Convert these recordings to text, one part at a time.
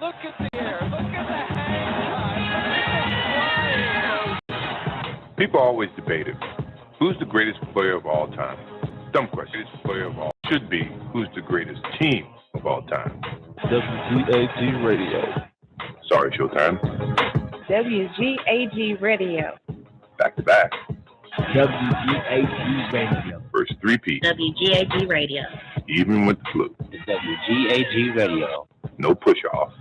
Look at the air. Look at the hang time. People always debate it. Who's the greatest player of all time? Dumb question. Greatest player of all should be who's the greatest team of all time. WGAG Radio. Sorry, Showtime. WGAG Radio. Back to back. WGAG Radio. First three-peat. WGAG Radio. Even with the flu. WGAG Radio. No push-off.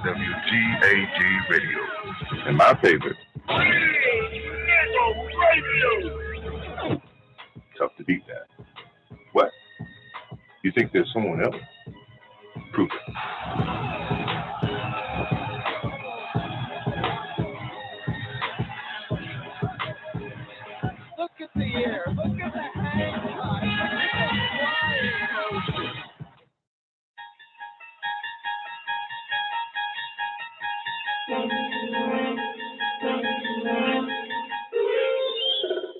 WGAG Radio. And my favorite. Radio. Tough to beat that. What? You think there's someone else? Prove it. Look at the air. Look at the hang time.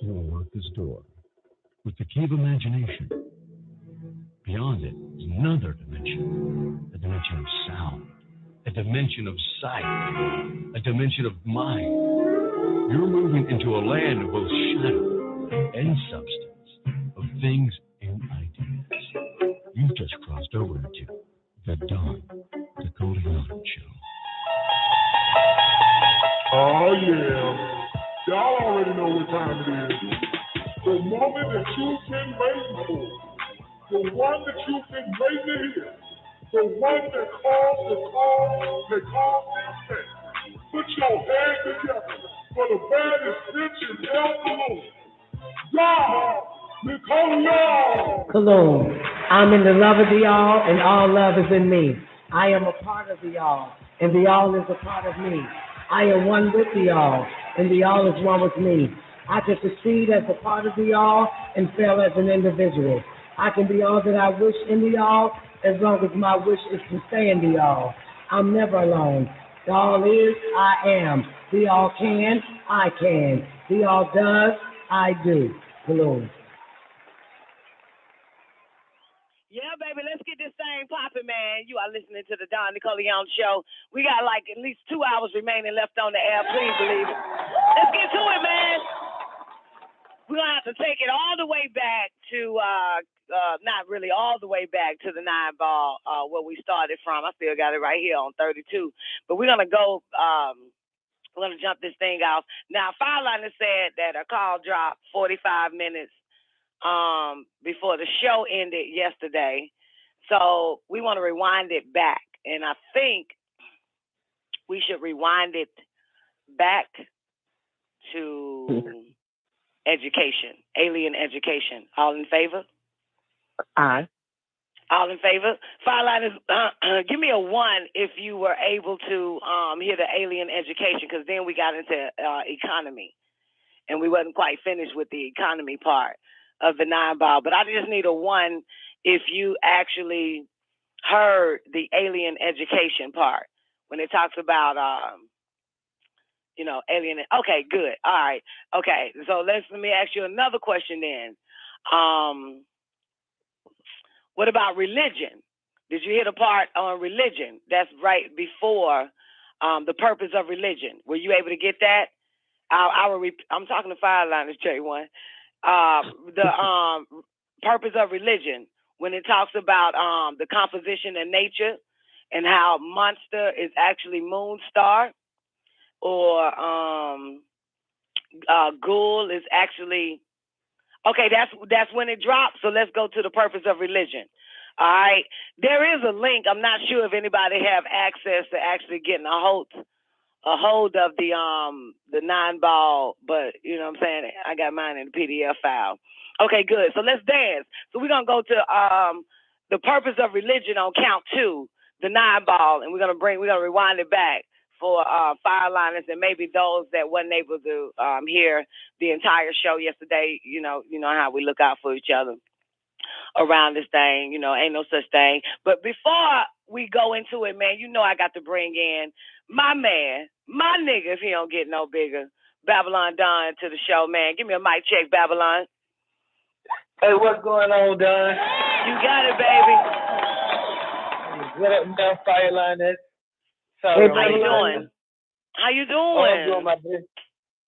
You'll unlock this door with the key of imagination. Beyond it is another dimension, a dimension of sound, a dimension of sight, a dimension of mind. You're moving into a land of both shadow and substance, of things and ideas. You've just crossed over into the Don Nicoleone Show. Oh, yeah. Y'all already know what time it is. The moment that you've been waiting for. The one that you've been waiting to hear. The one that calls the call, that calls the effect. Put your hands together for the baddest bitch in El Cologne. God, Nicoleone. Cologne. I'm in the love of the all, and all love is in me. I am a part of the all, and the all is a part of me. I am one with the all, and the all is one with me. I can succeed as a part of the all and fail as an individual. I can be all that I wish in the all as long as my wish is to stay in the all. I'm never alone. The all is, I am. The all can, I can. The all does, I do. Hello. Yeah, baby, let's get this thing popping, man. You are listening to the Don Nicoleone Show. We got like at least 2 hours remaining left on the air. Please believe it. Let's get to it, man. We're going to have to take it all the way back to, not really all the way back to the 9-ball, where we started from. I still got it right here on 32. But we're going to go, we're going to jump this thing off. Now, Fireliner said that a call dropped 45 minutes before the show ended yesterday. So we want to rewind it back. And I think we should rewind it back to education, alien education. All in favor? Aye. All in favor? Fireliners, give me a 1 if you were able to hear the alien education, because then we got into economy. And we wasn't quite finished with the economy part of the 9-ball. But I just need a 1 if you actually heard the alien education part when it talks about, alien. Okay, good. All right. Okay. So let me ask you another question then. What about religion? Did you hear the part on religion? That's right before the purpose of religion. Were you able to get that? I'm talking to Fireliners, J1. The purpose of religion, when it talks about the composition of nature and how Monster is actually Moon Star, or Ghoul is actually, okay, that's when it drops. So let's go to the purpose of religion. All right, there is a link. I'm not sure if anybody have access to actually getting a hold of the 9-ball, but you know what I'm saying, I got mine in the PDF file. Okay, good. So let's dance. So we're gonna go to the purpose of religion on count 2, the 9-ball, and we're gonna rewind it back for Fireliners and maybe those that wasn't able to hear the entire show yesterday. You know how we look out for each other around this thing. Ain't no such thing. But before we go into it, man, I got to bring in my man, my nigga, if he don't get no bigger, Babylon Don, to the show, man. Give me a mic check, Babylon. Hey, what's going on, Don? You got it, baby. What up, man, Fireliners? Sorry, How you doing? How you doing? Oh, I'm doing my best.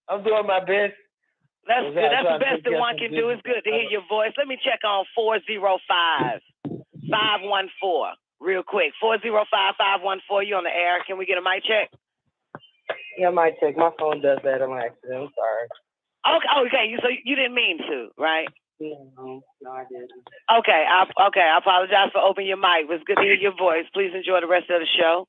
I'm doing my best. That's good. That's the best that one can do. It's good to hear your voice. Let me check on 405-514 real quick. 405-514. You on the air? Can we get a mic check? Yeah, mic check. My phone does that on accident. I'm sorry. Okay. So you didn't mean to, right? No, I didn't. Okay. I apologize for opening your mic. It was good to hear your voice. Please enjoy the rest of the show.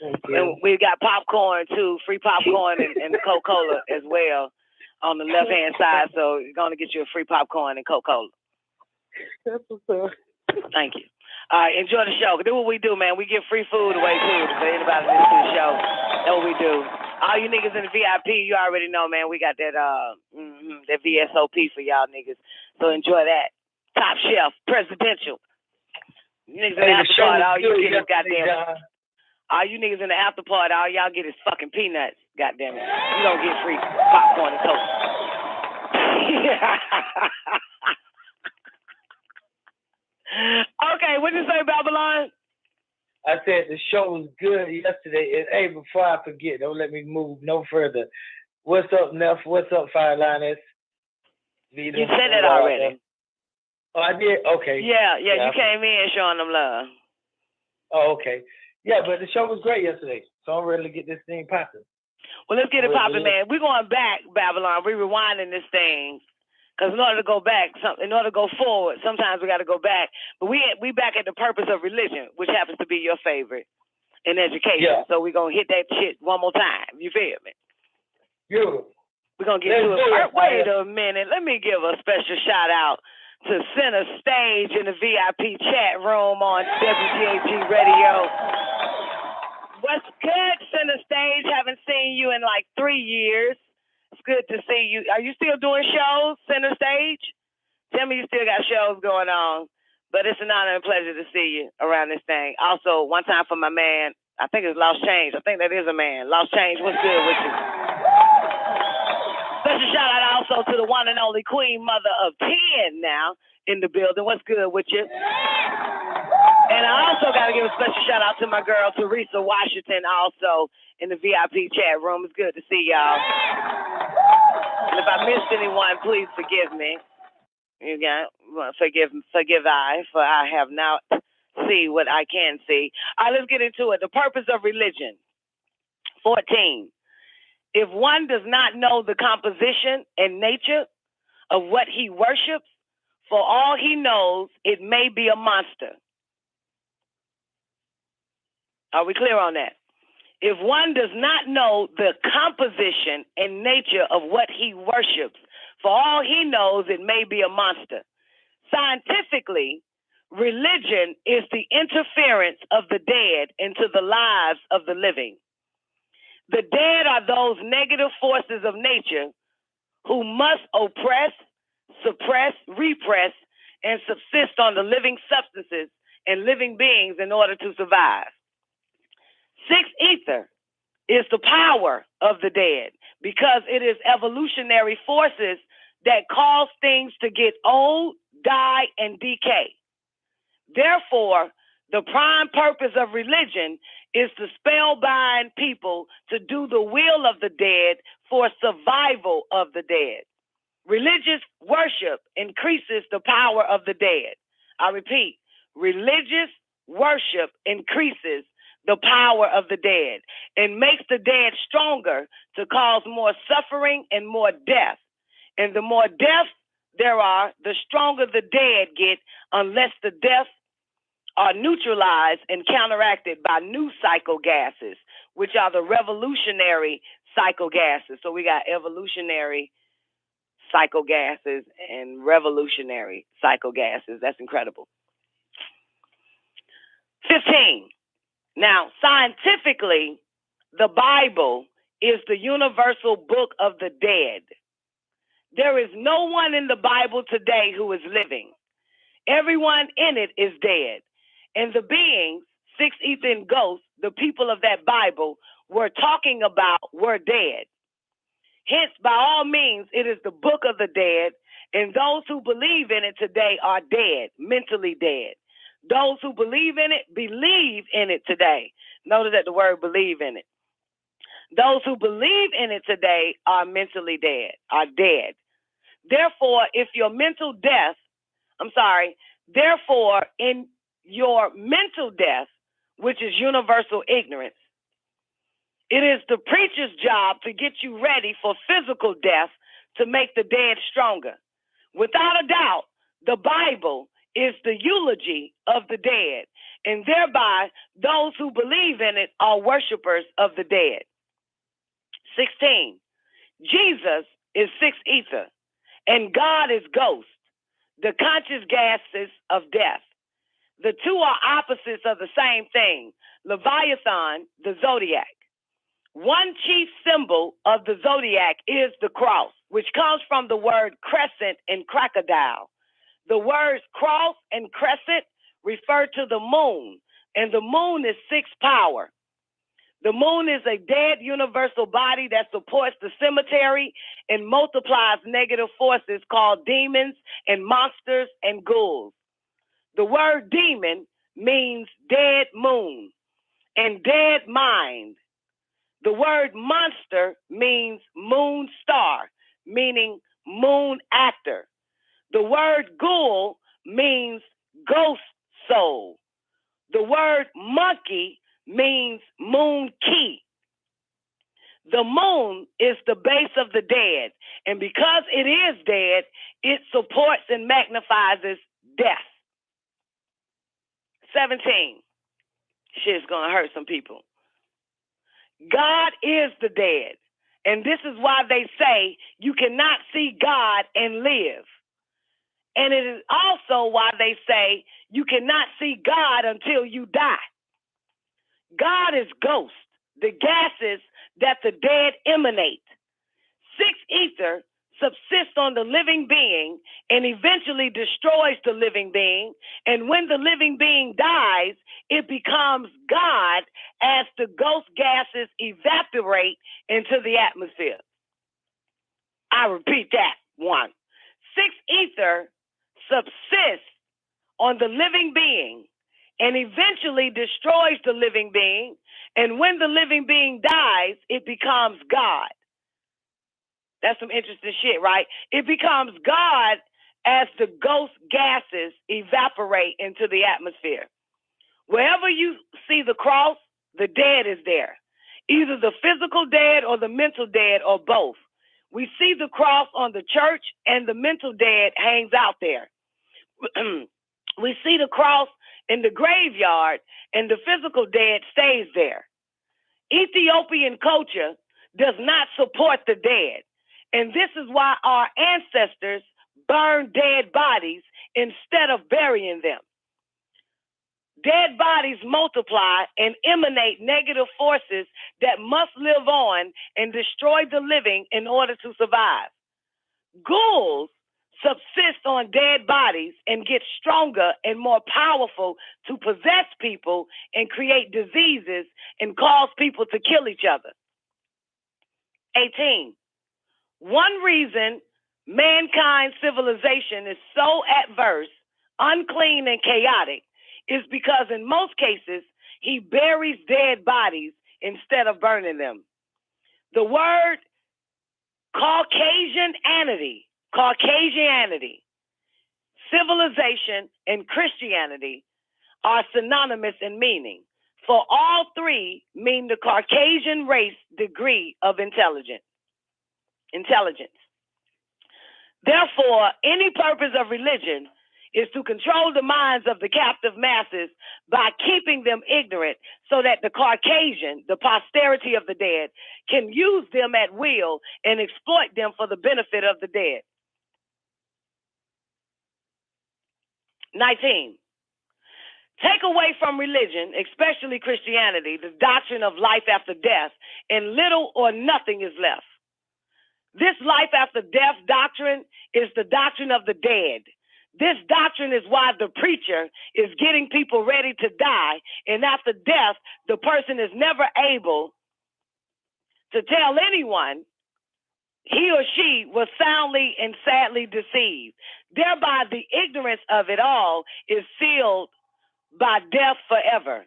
Thank you. And we got popcorn too, free popcorn and Coca-Cola as well on the left-hand side. So you're going to get you a free popcorn and Coca-Cola. That's what's up. Thank you. All right, enjoy the show. Do what we do, man. We give free food away too for anybody listening to the show. That's what we do. All you niggas in the VIP, you already know, man. We got that that VSOP for y'all niggas. So enjoy that. Top Chef, presidential. You niggas in the after party, all you get is goddamn. All you niggas in the after party, all y'all get is fucking peanuts. Goddamn it. You don't get free popcorn and Coke. Okay, what did you say, Babylon? I said the show was good yesterday. And hey, before I forget, don't let me move no further. What's up, Neff? What's up, Fireliners? You said that already. Oh, I did? Okay. Yeah, you came in showing them love. Oh, okay. Yeah, but the show was great yesterday. So I'm ready to get this thing popping. Well, let's get it popping, man. We're going back, Babylon. We're rewinding this thing. Because in order to go back, in order to go forward, sometimes we got to go back. But we back at the purpose of religion, which happens to be your favorite in education. Yeah. So we're going to hit that shit one more time. You feel me? Beautiful. We're going to get to it. Wait a minute. Let me give a special shout out to Center Stage in the VIP chat room on WGAG Radio. What's good, Center Stage? Haven't seen you in like 3 years. It's good to see you. Are you still doing shows, Center Stage? Tell me you still got shows going on. But it's an honor and pleasure to see you around this thing. Also, one time for my man, I think it's Lost Change. I think that is a man. Lost Change, what's good with you? Special shout out also to the one and only Queen Mother of 10 now in the building. What's good with you? And I also got to give a special shout out to my girl, Teresa Washington, also in the VIP chat room. It's good to see y'all. And if I missed anyone, please forgive me. You got forgive I, for I have not see what I can see. All right, let's get into it. The purpose of religion. 14. If one does not know the composition and nature of what he worships, for all he knows, it may be a monster. Are we clear on that? If one does not know the composition and nature of what he worships, for all he knows, it may be a monster. Scientifically, religion is the interference of the dead into the lives of the living. The dead are those negative forces of nature who must oppress, suppress, repress, and subsist on the living substances and living beings in order to survive. Sixth ether is the power of the dead because it is evolutionary forces that cause things to get old, die, and decay. Therefore, the prime purpose of religion is to spellbind people to do the will of the dead for survival of the dead. Religious worship increases the power of the dead. I repeat, religious worship increases the power of the dead and makes the dead stronger to cause more suffering and more death. And the more death there are, the stronger the dead get, unless the deaths are neutralized and counteracted by new cycle gases, which are the revolutionary cycle gases. So we got evolutionary cycle gases and revolutionary cycle gases. That's incredible. 15. Now, scientifically, the Bible is the universal book of the dead. There is no one in the Bible today who is living. Everyone in it is dead. And the beings, sixth ether and ghosts, the people of that Bible, were talking about were dead. Hence, by all means, it is the book of the dead, and those who believe in it today are dead, mentally dead. Those who believe in it today. Notice that the word believe in it. Those who believe in it today are mentally dead, are dead. Therefore, if your mental death, therefore, in your mental death, which is universal ignorance, it is the preacher's job to get you ready for physical death to make the dead stronger. Without a doubt, the Bible is the eulogy of the dead, and thereby those who believe in it are worshipers of the dead. 16. Jesus is sixth ether, and God is ghost, the conscious gases of death. The two are opposites of the same thing. Leviathan, the zodiac. One chief symbol of the zodiac is the cross, which comes from the word crescent and crocodile. The words cross and crescent refer to the moon, and the moon is sixth power. The moon is a dead universal body that supports the cemetery and multiplies negative forces called demons and monsters and ghouls. The word demon means dead moon and dead mind. The word monster means moon star, meaning moon actor. The word ghoul means ghost soul. The word monkey means moon key. The moon is the base of the dead, and because it is dead, it supports and magnifies death. 17. Shit's gonna hurt some people. God is the dead, and this is why they say you cannot see God and live. And it is also why they say you cannot see God until you die. God is ghost, the gases that the dead emanate. Sixth ether subsists on the living being and eventually destroys the living being. And when the living being dies, it becomes God as the ghost gases evaporate into the atmosphere. I repeat that one. Sixth ether subsists on the living being and eventually destroys the living being. And when the living being dies, it becomes God. That's some interesting shit, right? It becomes God as the ghost gases evaporate into the atmosphere. Wherever you see the cross, the dead is there. Either the physical dead or the mental dead or both. We see the cross on the church and the mental dead hangs out there. We see the cross in the graveyard and the physical dead stays there. Ethiopian culture does not support the dead. And this is why our ancestors burned dead bodies instead of burying them. Dead bodies multiply and emanate negative forces that must live on and destroy the living in order to survive. Ghouls subsist on dead bodies and get stronger and more powerful to possess people and create diseases and cause people to kill each other. 18. One reason mankind's civilization is so adverse, unclean, and chaotic is because in most cases, he buries dead bodies instead of burning them. The word Caucasianity, civilization, and Christianity are synonymous in meaning, for all three mean the Caucasian race degree of intelligence. Therefore, any purpose of religion is to control the minds of the captive masses by keeping them ignorant so that the Caucasian, the posterity of the dead, can use them at will and exploit them for the benefit of the dead. 19. Take away from religion, especially Christianity, the doctrine of life after death, and little or nothing is left. This life after death doctrine is the doctrine of the dead. This doctrine is why the preacher is getting people ready to die, and after death, the person is never able to tell anyone he or she was soundly and sadly deceived. Thereby, the ignorance of it all is sealed by death forever.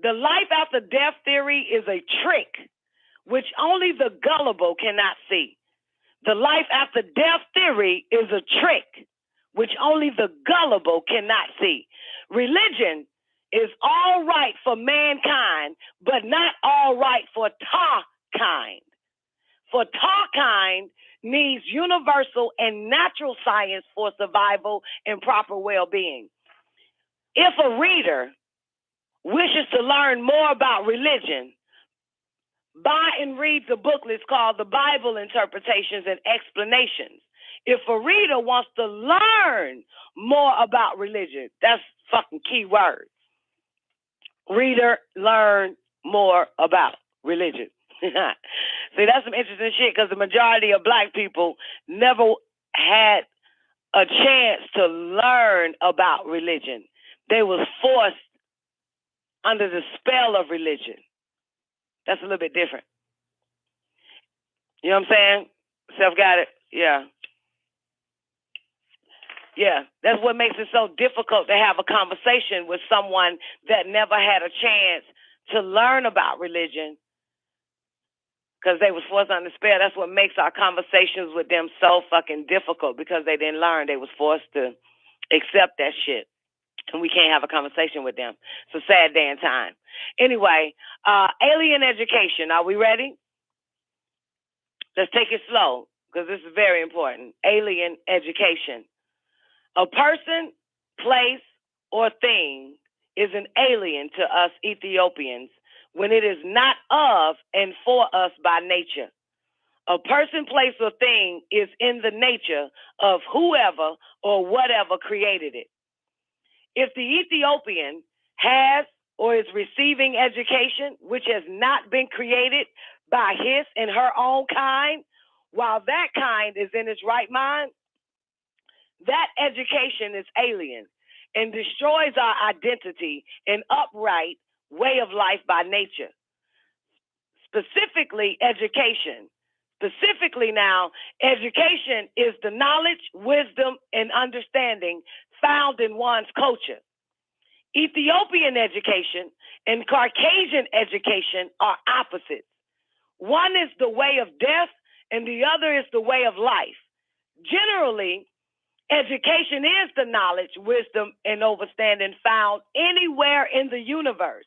The life after death theory is a trick which only the gullible cannot see. The life after death theory is a trick which only the gullible cannot see. Religion is all right for mankind, but not all right for ta-kind. For ta-kind needs universal and natural science for survival and proper well-being. If a reader wishes to learn more about religion, buy and read the booklets called The Bible Interpretations and Explanations. If a reader wants to learn more about religion, that's fucking key word. Reader, learn more about religion. See, that's some interesting shit because the majority of black people never had a chance to learn about religion. They was forced under the spell of religion. That's a little bit different. You know what I'm saying? Self-guided? Yeah. Yeah, that's what makes it so difficult to have a conversation with someone that never had a chance to learn about religion because they was forced under spell. That's what makes our conversations with them so fucking difficult because they didn't learn. They was forced to accept that shit. And we can't have a conversation with them. It's a sad day and time. Anyway, alien education. Are we ready? Let's take it slow because this is very important. Alien education. A person, place, or thing is an alien to us Ethiopians when it is not of and for us by nature. A person, place, or thing is in the nature of whoever or whatever created it. If the Ethiopian has or is receiving education which has not been created by his and her own kind, while that kind is in its right mind, that education is alien and destroys our identity and upright way of life by nature. Specifically, education. Specifically now, education is the knowledge, wisdom, and understanding found in one's culture. Ethiopian education and Caucasian education are opposites. One is the way of death and the other is the way of life. Generally, education is the knowledge, wisdom, and understanding found anywhere in the universe.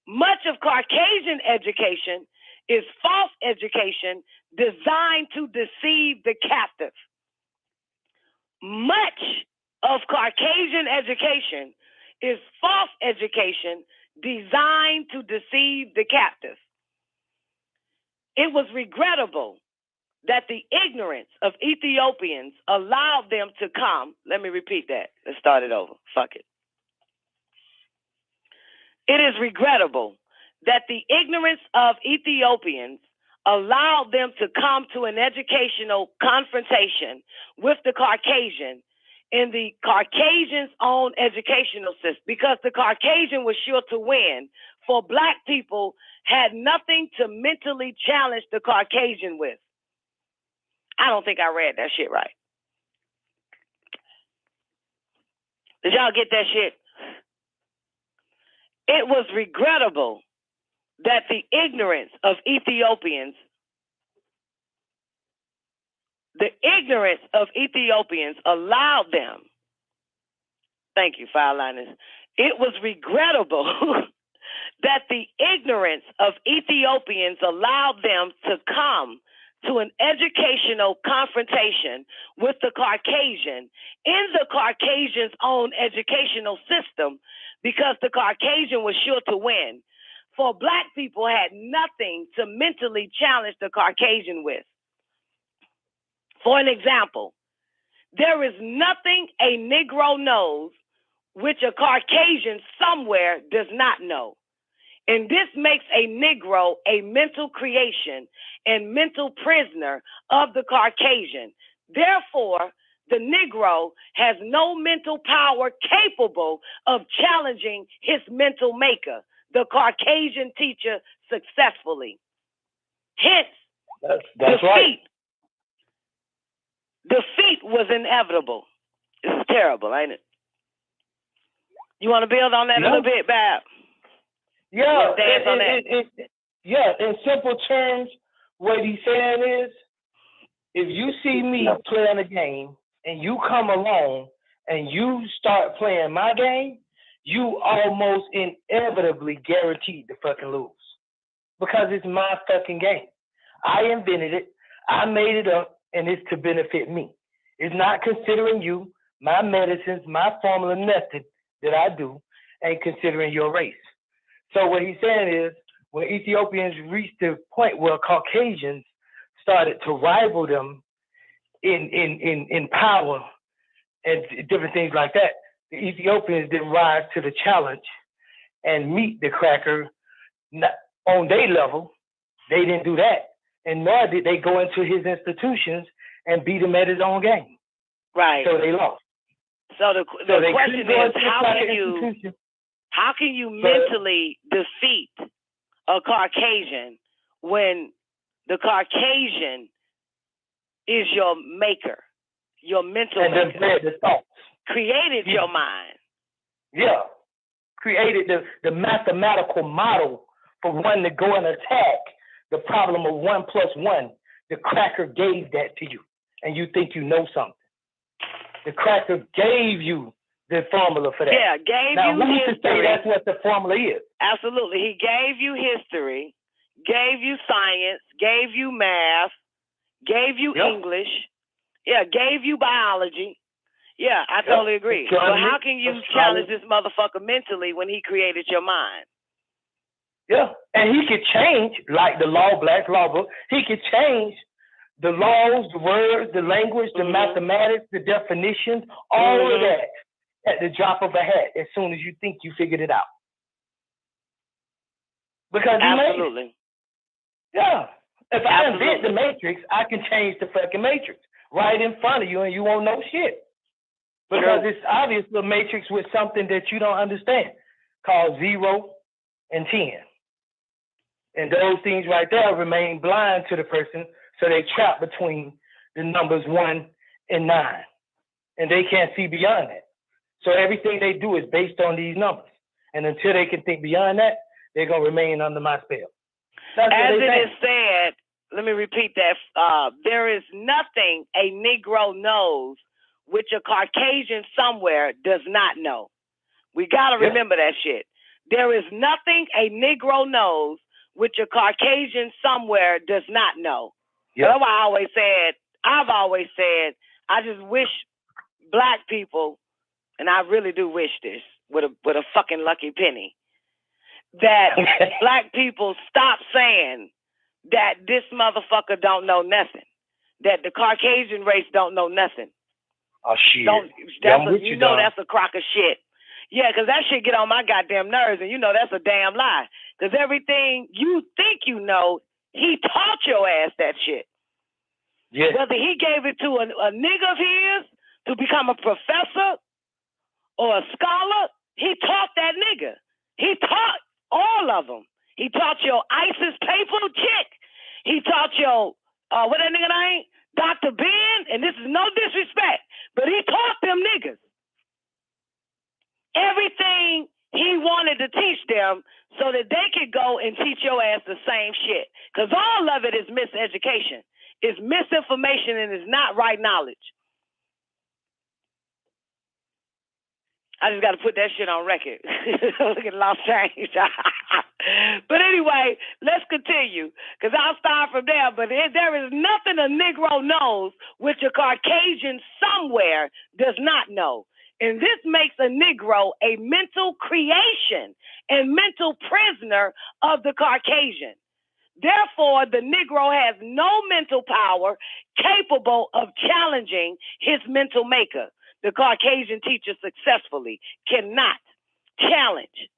Much of Caucasian education is false education designed to deceive the captive. Much of Caucasian education is false education designed to deceive the captive. It was regrettable that the ignorance of Ethiopians allowed them to come. Let me repeat that. Let's start it over. Fuck it. It is regrettable that the ignorance of Ethiopians allowed them to come to an educational confrontation with the Caucasian in the Caucasian's own educational system because the Caucasian was sure to win, for black people had nothing to mentally challenge the Caucasian with. I don't think I read that shit right. Did y'all get that shit? It was regrettable that the ignorance of Ethiopians, allowed them. Thank you, fireliners. It was regrettable that the ignorance of Ethiopians allowed them to come to an educational confrontation with the Caucasian in the Caucasian's own educational system because the Caucasian was sure to win. For black people had nothing to mentally challenge the Caucasian with. For an example, there is nothing a Negro knows which a Caucasian somewhere does not know. And this makes a Negro a mental creation and mental prisoner of the Caucasian. Therefore, the Negro has no mental power capable of challenging his mental maker, the Caucasian teacher, successfully. Hence, that's right. Defeat was inevitable. This is terrible, ain't it? You want to build on that a little bit, Bab? Yeah, dance on that? yeah, in simple terms, what he's saying is, if you see me playing a game and you come along and you start playing my game, you almost inevitably guaranteed to fucking lose. Because it's my fucking game. I invented it, I made it up, and it's to benefit me. It's not considering you, my medicines, my formula method that I do, and considering your race. So what he's saying is, when Ethiopians reached the point where Caucasians started to rival them in power and different things like that, the Ethiopians didn't rise to the challenge and meet the cracker on their level. They didn't do that. And nor did they go into his institutions and beat him at his own game. Right. So they lost. So the question is, how can you mentally defeat a Caucasian when the Caucasian is your maker, your mental maker, the thoughts, created your mind? Yeah, created the mathematical model for one to go and attack the problem of 1 + 1. The cracker gave that to you, and you think you know something. The cracker gave you the formula for that. Yeah, gave now, you who's history. To say that's what the formula is? Absolutely. He gave you history, gave you science, gave you math, gave you English, gave you biology. Yeah, I totally agree. So how can you challenge this motherfucker mentally when he created your mind? Yeah, and he could change, like the law, Black Law book, he could change the laws, the words, the language, the mathematics, the definitions, all of that at the drop of a hat as soon as you think you figured it out. Because he made it. Yeah. If I invent the Matrix, I can change the fucking Matrix right in front of you and you won't know shit. Because it's obviously a matrix with something that you don't understand called 0 and 10. And those things right there remain blind to the person, so they trap between the numbers 1 and 9. And they can't see beyond that. So everything they do is based on these numbers. And until they can think beyond that, they're going to remain under my spell. As it is said, let me repeat that. There is nothing a Negro knows which a Caucasian somewhere does not know. We got to remember that shit. There is nothing a Negro knows which a Caucasian somewhere does not know. That's why I've always said, I just wish black people, and I really do wish this with a fucking lucky penny, that black people stop saying that this motherfucker don't know nothing, that the Caucasian race don't know nothing. Oh, shit. That's a crock of shit. Yeah, because that shit get on my goddamn nerves, and you know that's a damn lie. Because everything you think you know, he taught your ass that shit. Yeah. Whether he gave it to a nigga of his to become a professor or a scholar, he taught that nigga. He taught all of them. He taught your ISIS paper chick. He taught your, what that nigga name? Dr. Ben, and this is no disrespect, but he taught them niggas everything he wanted to teach them so that they could go and teach your ass the same shit. Because all of it is miseducation. It's misinformation and it's not right knowledge. I just got to put that shit on record. Look at lost change. But anyway, let's continue, because I'll start from there. But there is nothing a Negro knows which a Caucasian somewhere does not know. And this makes a Negro a mental creation and mental prisoner of the Caucasian. Therefore, the Negro has no mental power capable of challenging his mental maker. The Caucasian teacher successfully cannot challenge.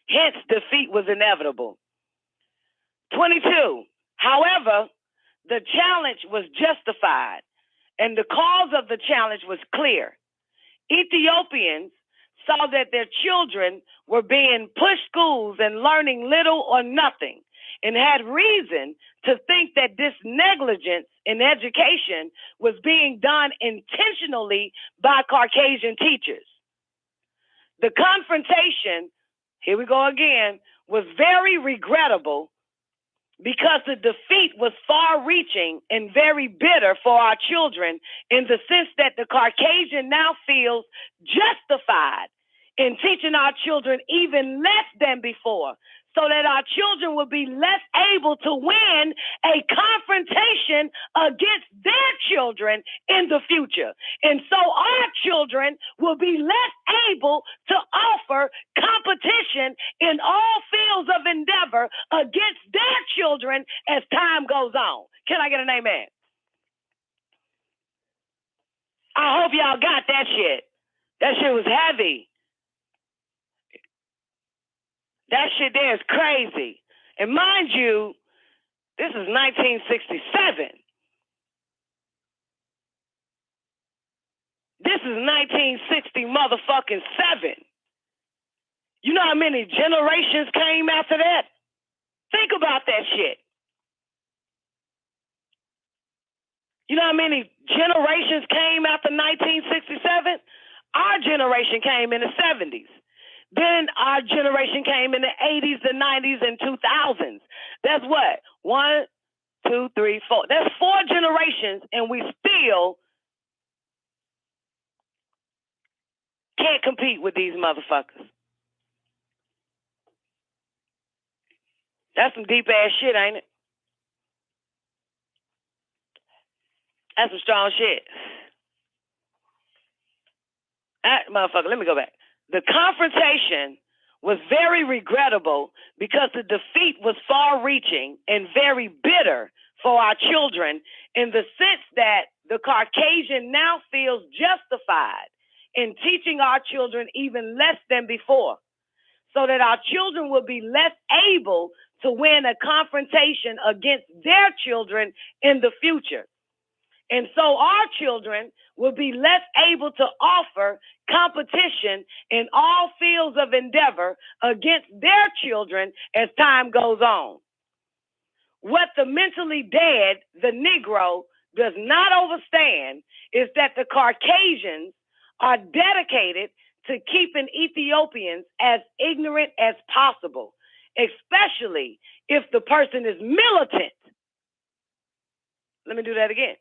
Hence, defeat was inevitable. 22. However, the challenge was justified, and the cause of the challenge was clear. Ethiopians saw that their children were being pushed schools and learning little or nothing, and had reason to think that this negligence in education was being done intentionally by Caucasian teachers. The confrontation here we go again, was very regrettable because the defeat was far-reaching and very bitter for our children in the sense that the Caucasian now feels justified in teaching our children even less than before, so that our children will be less able to win a confrontation against their children in the future. And so our children will be less able to offer competition in all fields of endeavor against their children as time goes on. Can I get an amen? I hope y'all got that shit. That shit was heavy. That shit there is crazy. And mind you, this is 1967. This is 1960 motherfucking 7. You know how many generations came after that? Think about that shit. You know how many generations came after 1967? Our generation came in the 70s. Then our generation came in the 80s, the 90s, and 2000s. That's what? 1, 2, 3, 4. That's 4 generations, and we still can't compete with these motherfuckers. That's some deep-ass shit, ain't it? That's some strong shit. Motherfucker, let me go back. The confrontation was very regrettable because the defeat was far-reaching and very bitter for our children in the sense that the Caucasian now feels justified in teaching our children even less than before, so that our children will be less able to win a confrontation against their children in the future. And so our children will be less able to offer competition in all fields of endeavor against their children as time goes on. What the mentally dead, the Negro, does not understand is that the Caucasians are dedicated to keeping Ethiopians as ignorant as possible, especially if the person is militant. Let me do that again.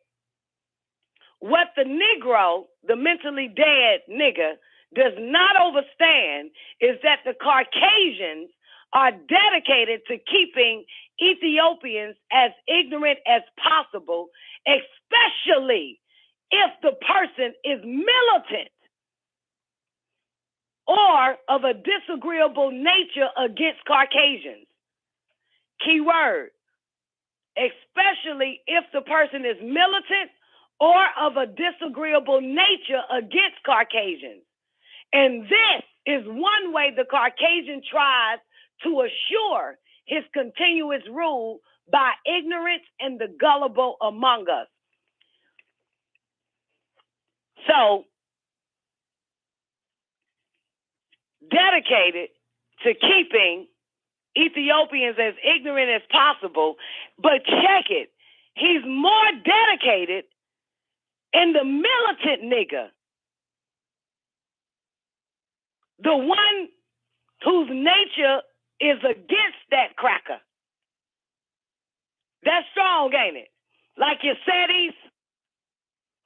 What the Negro, the mentally dead nigga, does not understand is that the Caucasians are dedicated to keeping Ethiopians as ignorant as possible, especially if the person is militant or of a disagreeable nature against Caucasians. Key word, especially if the person is militant or of a disagreeable nature against Caucasians. And this is one way the Caucasian tries to assure his continuous rule by ignorance and the gullible among us. So, dedicated to keeping Ethiopians as ignorant as possible, but check it, he's more dedicated in the militant nigga, the one whose nature is against that cracker. That's strong, ain't it? Like your Seddies,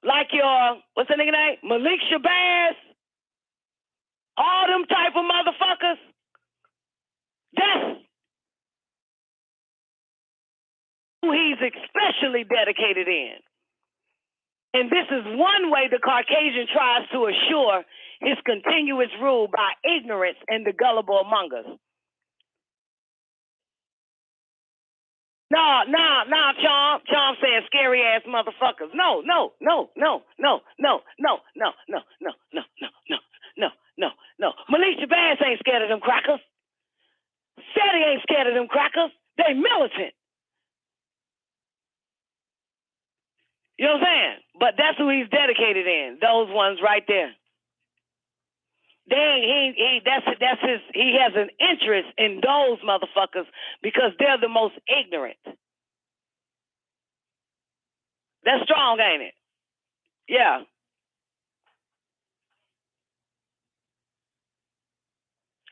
like your, what's the nigga name? Malik Shabazz, all them type of motherfuckers. That's who he's especially dedicated in. And this is one way the Caucasian tries to assure his continuous rule by ignorance and the gullible among us. No, Chom saying scary ass motherfuckers. No. Malik Shabazz ain't scared of them crackers. Sadie ain't scared of them crackers. They militant. You know what I'm saying? But that's who he's dedicated in. Those ones right there. He has an interest in those motherfuckers because they're the most ignorant. That's strong, ain't it? Yeah.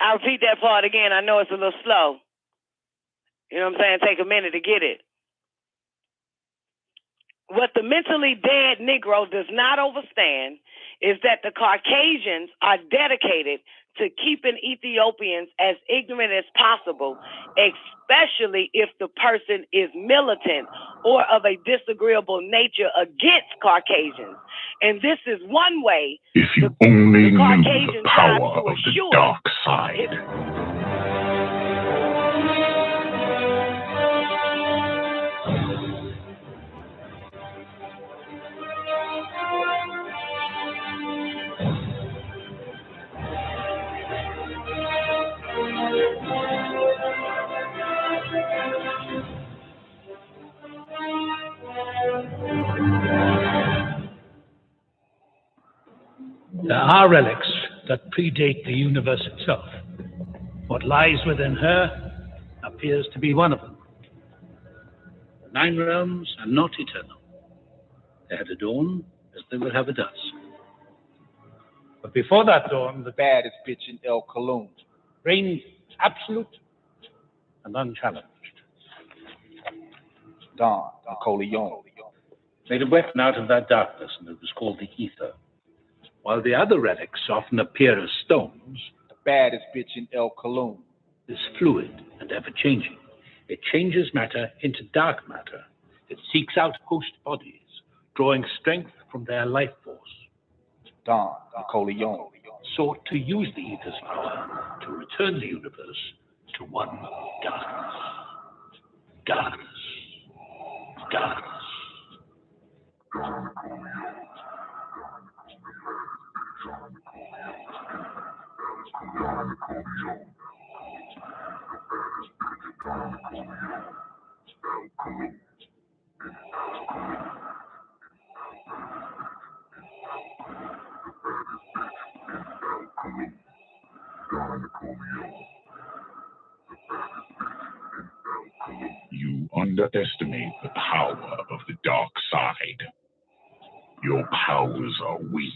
I'll repeat that part again. I know it's a little slow. You know what I'm saying? Take a minute to get it. What the mentally dead Negro does not understand is that the Caucasians are dedicated to keeping Ethiopians as ignorant as possible, especially if the person is militant or of a disagreeable nature against Caucasians. And this is one way If you only knew the Caucasians try power to of the assure dark side. There are relics that predate the universe itself. What lies within her appears to be one of them. The 9 realms are not eternal. They had a dawn as they will have a dusk. But before that dawn, the baddest bitch in El Cologne reigned absolute and unchallenged. Dawn, Nicoleone, made a weapon out of that darkness, and it was called the ether. While the other relics often appear as stones, the baddest bitch in El Cologne is fluid and ever-changing. It changes matter into dark matter. It seeks out host bodies, drawing strength from their life force. Dawn, Nicoleone, sought to use the ether's power to return the universe to one darkness. Darkness. Darkness. You underestimate the power of the dark side. Your powers are weak.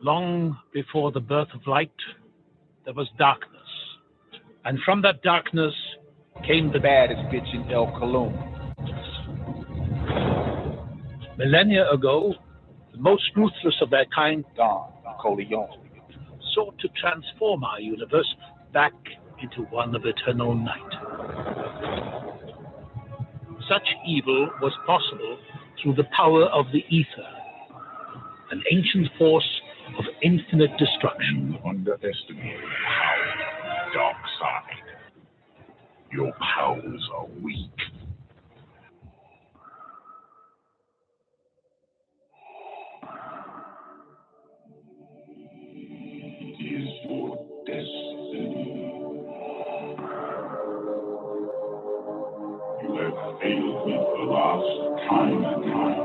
Long before the birth of light, there was darkness. And from that darkness came the baddest bitch in El Cologne. Millennia ago, the most ruthless of their kind, Dawn, Nicoleone, sought to transform our universe back into one of eternal night. Such evil was possible through the power of the ether, an ancient force of infinite destruction. You underestimate the power of the dark side. Your powers are weak. It is your destiny. You have failed me the last time and time.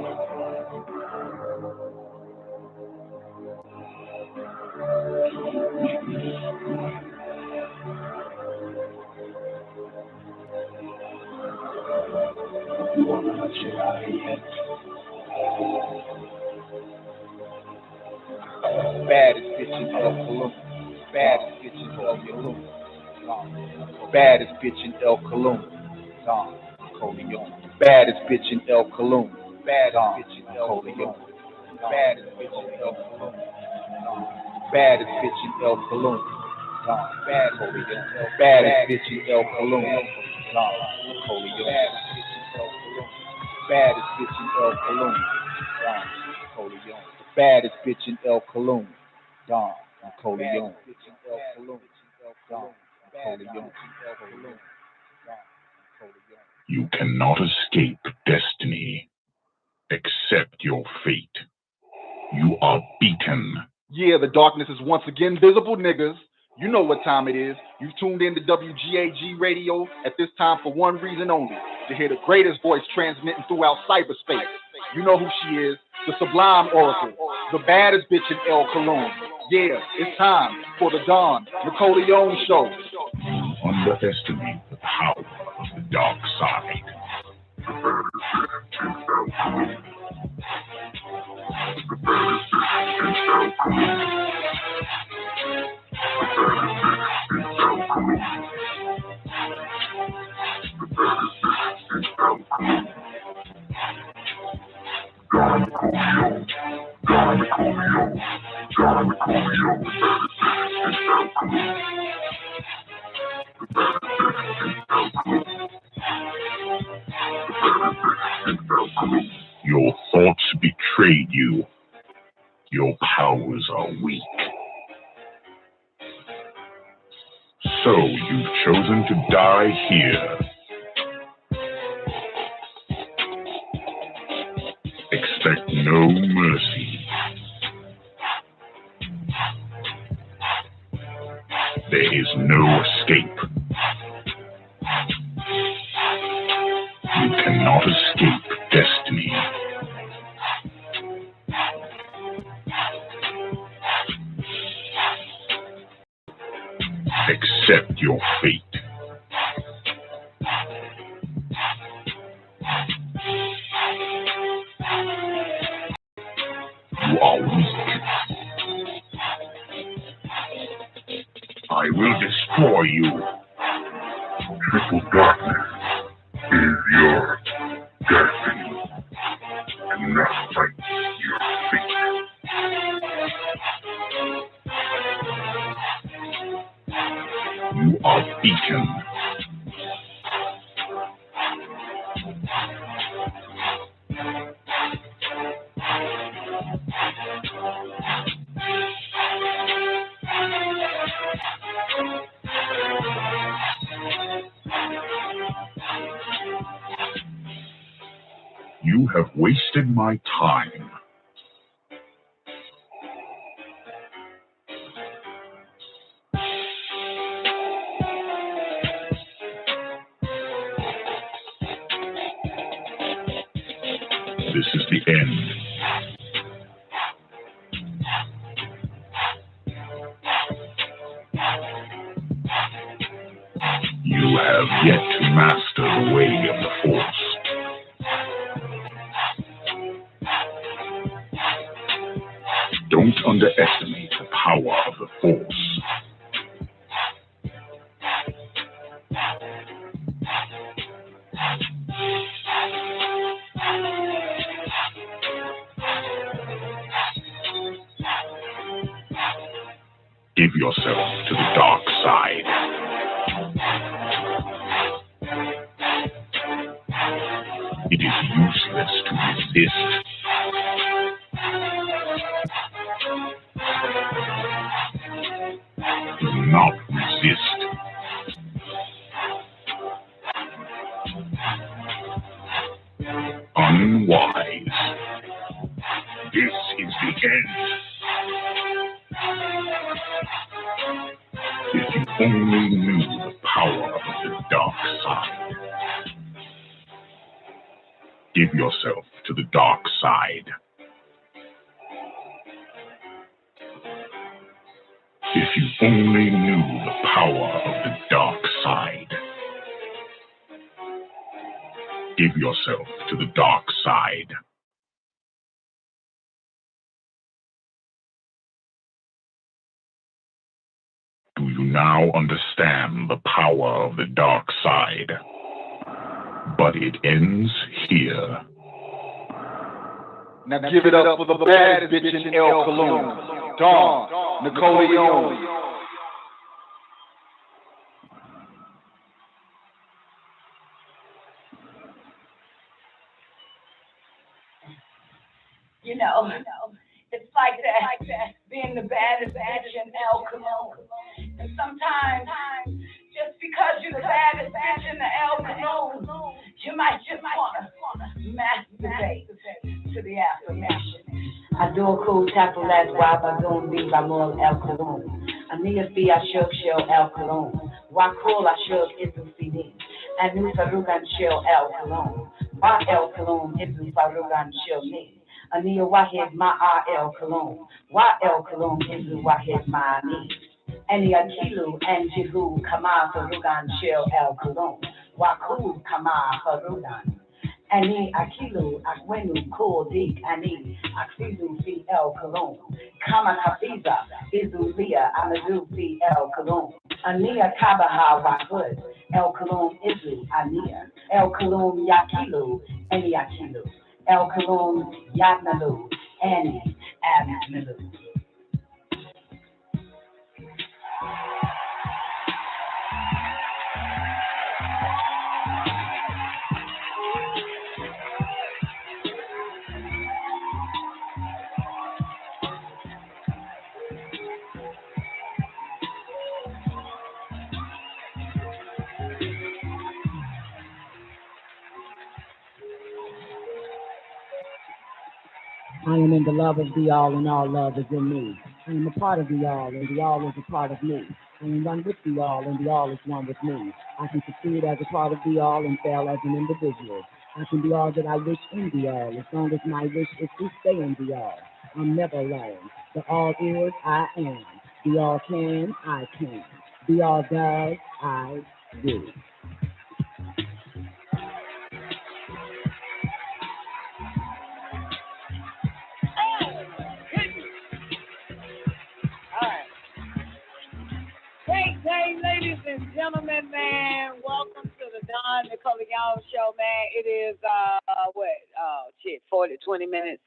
You are not C.I.A. yet. Baddest bitch in El Cologne. Baddest bitch in El Cologne. Baddest bitch in El Cologne. Dawn, Nicoleone. Baddest bitch in El Cologne. Baddest bitch in El Cologne. Baddest bitch in El Cologne. Baddest bitch in El Cologne. Baddest bitch in El Cologne. Dawn, Nicoleone. Baddest bitch in El Cologne. Dawn, Nicoleone. Baddest bitch in El Cologne. Dawn, Nicoleone. You cannot escape destiny. Accept your fate. You are beaten. Yeah, the darkness is once again visible, niggas. You know what time it is. You've tuned in to WGAG radio at this time for one reason only, to hear the greatest voice transmitting throughout cyberspace. You know who she is, the sublime oracle, the baddest bitch in El Cologne. Yeah, it's time for the Dawn Nicoleone Show. You underestimate the power of the dark side. The baddest bitch in El Cologne. The baddest bitch in El Cologne. Your thoughts betrayed you. Your powers are weak. So you've chosen to die here. Expect no mercy. There is no escape. You cannot escape destiny. Accept your fate. You are weak. I will destroy you. Triple darkness is your destiny. Do not fight your fate. You are beaten. You have wasted my time. This is the end. You have yet to master the way of the Force. Don't underestimate the power of the Force. Give yourself to the dark side. It is useless to resist. Do not resist. Unwise. This is the end. If you only knew the power of the dark side. Give yourself to the dark side. If you only knew the power of the dark side. Give yourself to the dark side. Do you now understand the power of the dark side? But it ends here. Now give it up for the baddest bitch in El Cologne, Dawn, Nicoleone. You know, it's like that, being the baddest bitch in El Cologne. And sometimes, just because you're the baddest bitch in the El Cologne, you might just want to masturbate to the affirmation. I do a cool tackle that's why I don't be by more El Cologne. I need a fee, I show El Cologne. Why cool, I show into CD. And new Farugan show El Cologne. Why El Cologne into Farugan show me. Ania Wahid Ma El Cologne. Why El Cologne into Wahid Ma me. Any Akilu and Jihu Kama Farugan show El Cologne. Why cool Kama Farugan. Ani Akilu, Akwenu, Kul, Dik, Ani, Aksidu, Fi El Kalum, Kama Kafiza, Izu, Lia, Amadu, Fi El Kalum, Ania Kabaha, Rahud, El Kalum, Izu, Ania, El Kalum, Yakilu, Ani Akilu, El Kalum, Yatnalu, Ani, Abnalu. I am in the love of the all, and all love is in me. I am a part of the all, and the all is a part of me. I am one with the all, and the all is one with me. I can succeed as a part of the all and fail as an individual. I can be all that I wish in the all, as long as my wish is to stay in the all. I'm never alone. The all is, I am. The all can, I can. The all does, I do. Great day, ladies and gentlemen, man. Welcome to the Don Nicoleone show, man. It is, 20 minutes.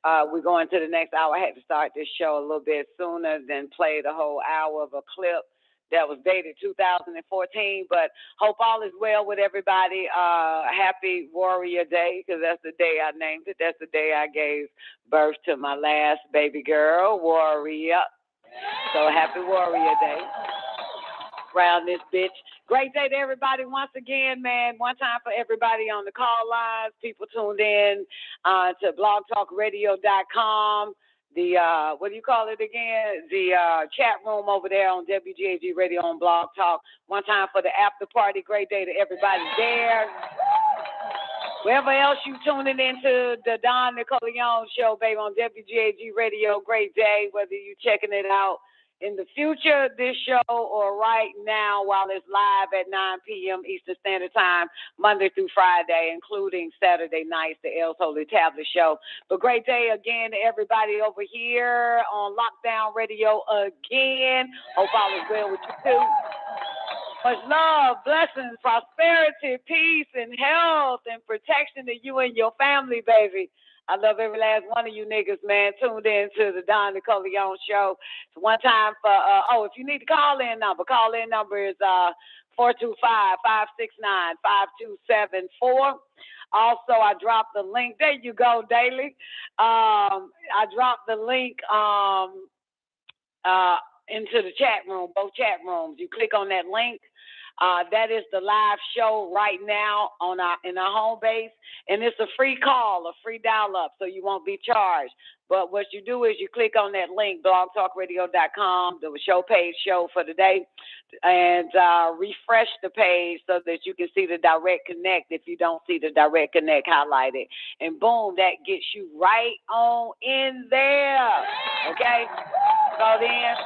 We're going to the next hour. I had to start this show a little bit sooner than play the whole hour of a clip that was dated 2014, but hope all is well with everybody. Happy Warrior Day, because that's the day I named it. That's the day I gave birth to my last baby girl, Warrior. So happy Warrior Day. Around this bitch. Great day to everybody once again, man. One time for everybody on the call lines. People tuned in to blogtalkradio.com. The, what do you call it again? The chat room over there on WGAG Radio on Blog Talk. One time for the after party. Great day to everybody there. Wherever else you tuning into the Don Nicoleone show, baby, on WGAG Radio. Great day, whether you checking it out in the future, this show, or right now while it's live at 9 p.m. Eastern Standard Time, Monday through Friday, including Saturday nights, the El Holy Tablet Show. But great day again to everybody over here on Lockdown Radio again. Hope all is well with you too. Much love, blessings, prosperity, peace, and health, and protection to you and your family, baby. I love every last one of you niggas, man, tuned in to the Don Nicoleone show. It's one time for, if you need the call-in number is 425-569-5274. Also, I dropped the link. There you go, Daily. I dropped the link into the chat room, both chat rooms. You click on that link. That is the live show right now in our home base, and it's a free call, a free dial-up, so you won't be charged. But what you do is you click on that link, blogtalkradio.com, the show page show for the day, and refresh the page so that you can see the direct connect if you don't see the direct connect highlighted. And boom, that gets you right on in there, okay? So then,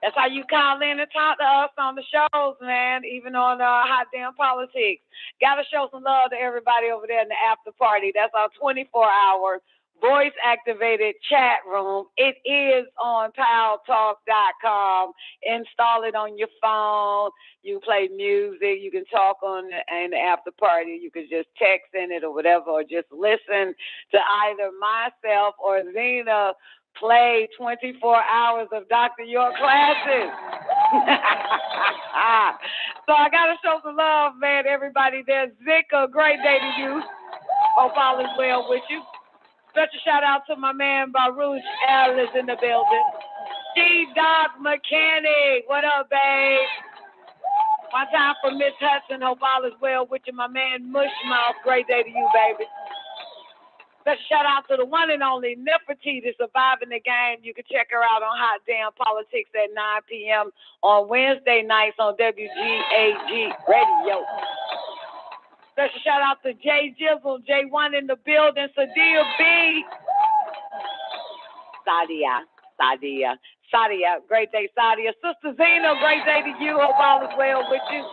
that's how you call in and talk to us on the shows, man, even on Hot Damn Politics. Got to show some love to everybody over there in the after party. That's our 24-hour voice-activated chat room. It is on paltalk.com. Install it on your phone. You play music. You can talk on in the after party. You can just text in it or whatever, or just listen to either myself or Zena play 24 hours of Dr. York classes. So I got to show some love, man, everybody there. Zika, great day to you. Hope all is well with you. Special shout out to my man, Baruch L is in the building. G-Dog Mechanic, what up, babe? One time for Miss Hudson, hope all is well with you. My man, Mushmouth, great day to you, baby. Special shout out to the one and only Nefertiti surviving the game. You can check her out on Hot Damn Politics at 9 p.m. on Wednesday nights on WGAG Radio. Special shout out to Jay Jizzle, J1 in the building, Sadia B. Sadia, great day, Sadia. Sister Zena, great day to you. Hope all is well with you.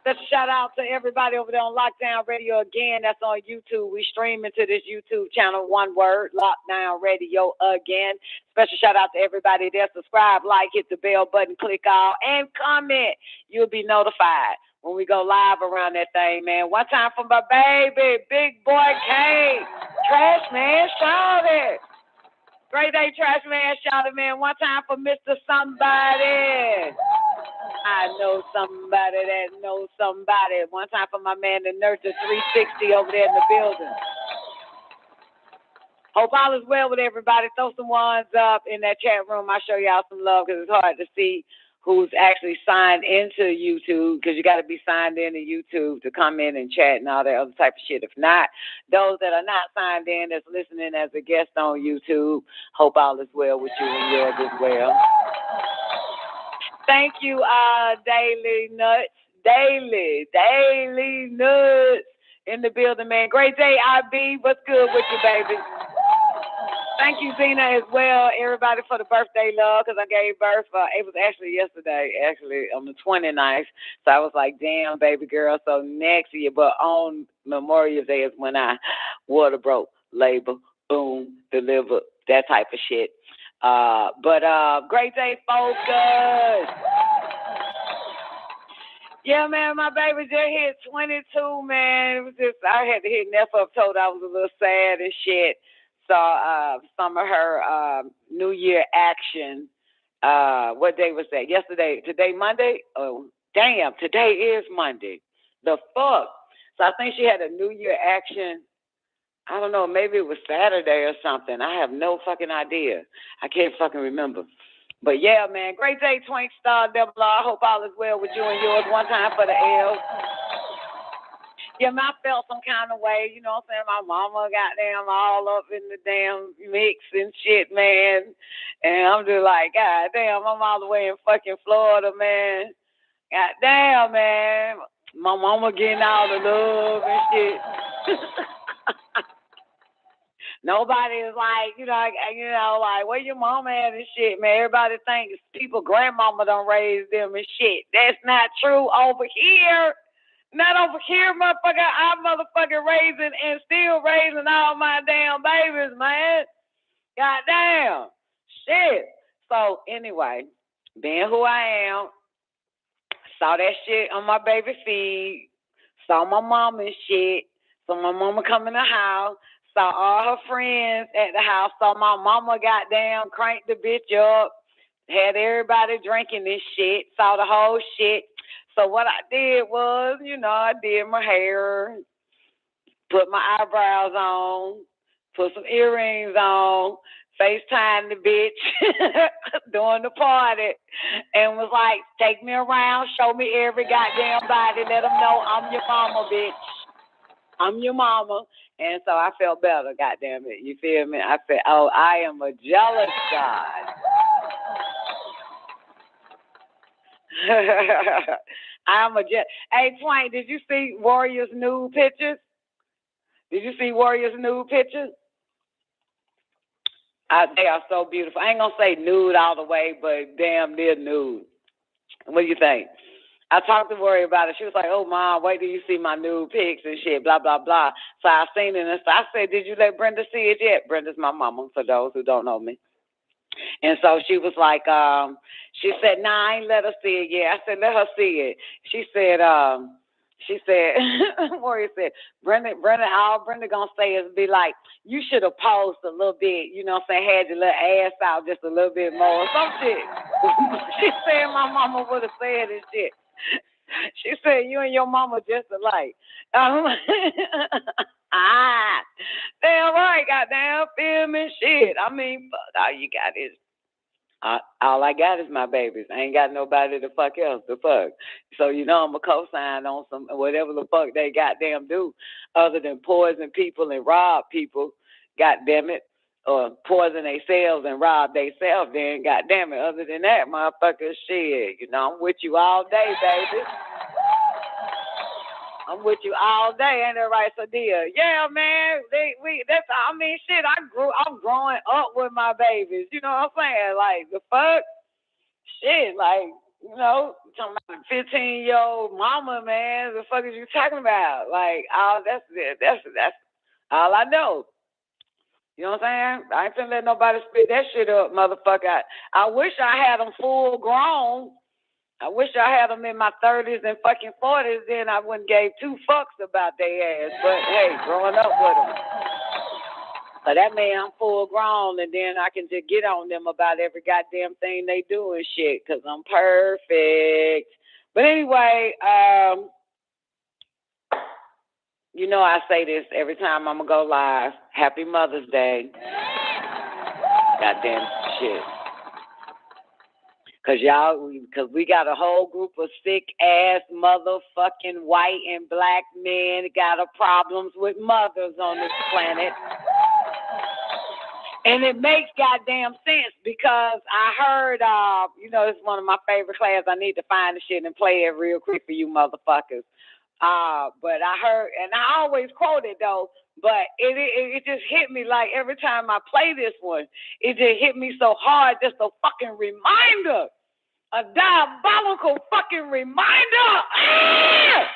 Special shout out to everybody over there on Lockdown Radio again. That's on YouTube. We streaming to this YouTube channel, one word, Lockdown Radio again. Special shout out to everybody there. Subscribe, like, hit the bell button, click all, and comment. You'll be notified when we go live around that thing, man. One time for my baby, Big Boy K. Trash Man, shout it. Great day, Trash Man, shout it, man. One time for Mr. Somebody. I know somebody that knows somebody. One time for my man, the Nurture 360 over there in the building. Hope all is well with everybody. Throw some ones up in that chat room. I'll show y'all some love because it's hard to see who's actually signed into YouTube because you got to be signed into YouTube to come in and chat and all that other type of shit. If not, those that are not signed in that's listening as a guest on YouTube, hope all is well with you and yours as well. Thank you, Daily Nuts. Daily Nuts in the building, man. Great day, IB. What's good with you, baby? Thank you, Zena, as well, everybody, for the birthday love, because I gave birth, it was actually yesterday, on the 29th. So I was like, damn, baby girl. So next year, but on Memorial Day is when I water broke, labor, boom, deliver, that type of shit. But great day, focus. Yeah, man, my baby just hit 22, man. It was just, I had to hit Neff up, told I was a little sad and shit. Saw some of her New Year action. What day was that? Yesterday. Today, Monday? Oh, damn, today is Monday. The fuck? So I think she had a New Year action. I don't know, maybe it was Saturday or something. I have no fucking idea. I can't fucking remember. But yeah, man, great day, Twink Star Double R. I hope all is well with you and yours. One time for the L. Yeah, man, I felt some kind of way. You know what I'm saying? My mama got damn all up in the damn mix and shit, man. And I'm just like, God damn, I'm all the way in fucking Florida, man. God damn, man. My mama getting all the love and shit. Nobody is like, like, where your mama at and shit, man. Everybody thinks people grandmama don't raise them and shit. That's not true over here. Not over here, motherfucker. I'm motherfucking raising and still raising all my damn babies, man. Goddamn. Shit. So anyway, being who I am, saw that shit on my baby feed, saw my mama and shit, saw my mama come in the house, saw all her friends at the house, saw my mama goddamn cranked the bitch up, had everybody drinking this shit, saw the whole shit. So what I did was, I did my hair, put my eyebrows on, put some earrings on, FaceTime the bitch during the party, and was like, take me around, show me every goddamn body, let them know I'm your mama, bitch. I'm your mama. And so I felt better, goddamn it. You feel me? I said, oh, I am a jealous God. I'm a jealous. Hey, Twain, did you see Warrior's nude pictures? Did you see Warrior's nude pictures? They are so beautiful. I ain't going to say nude all the way, but damn near nude. What do you think? I talked to Warrior about it. She was like, oh, Mom, wait till you see my nude pics and shit, blah, blah, blah. So I seen it, and so I said, did you let Brenda see it yet? Brenda's my mama, for those who don't know me. And so she was like, she said, nah, I ain't let her see it yet. I said, let her see it. She said, Warrior said, Brenda, all Brenda gonna say is be like, you should have posed a little bit, you know what I'm saying, had your little ass out just a little bit more or some shit. She said my mama would have said this shit. She said, you and your mama just alike. Damn right, goddamn, film and shit. I mean, fuck, all you got is, all I got is my babies. I ain't got nobody to fuck else to fuck. So, I'm a co-sign on some, whatever the fuck they goddamn do, other than poison people and rob people, goddamn it, or poison themselves and rob themselves, then goddamn it. Other than that, motherfucker, shit, I'm with you all day, baby. I'm with you all day, ain't that right, Sadia? Yeah, man. Shit, I'm growing up with my babies. You know what I'm saying? Like, the fuck? Shit, like, You know, talking about a 15-year-old mama, man. The fuck is you talking about? Like, oh, that's it. That's all I know. You know what I'm saying? I ain't finna let nobody spit that shit up, motherfucker. I wish I had them full grown. I wish I had them in my 30s and fucking 40s. Then I wouldn't gave two fucks about their ass. But hey, growing up with them. But that man, I'm full grown, and then I can just get on them about every goddamn thing they do and shit, because I'm perfect. But anyway, you know I say this every time I'm going to go live. Happy Mother's Day. Goddamn shit. Because we got a whole group of sick-ass motherfucking white and black men got a problems with mothers on this planet. And it makes goddamn sense because I heard, it's one of my favorite classes. I need to find the shit and play it real quick for you motherfuckers. But I heard, and I always quote it though, but it just hit me like every time I play this one, it just hit me so hard, just a fucking reminder, a diabolical fucking reminder. Ah!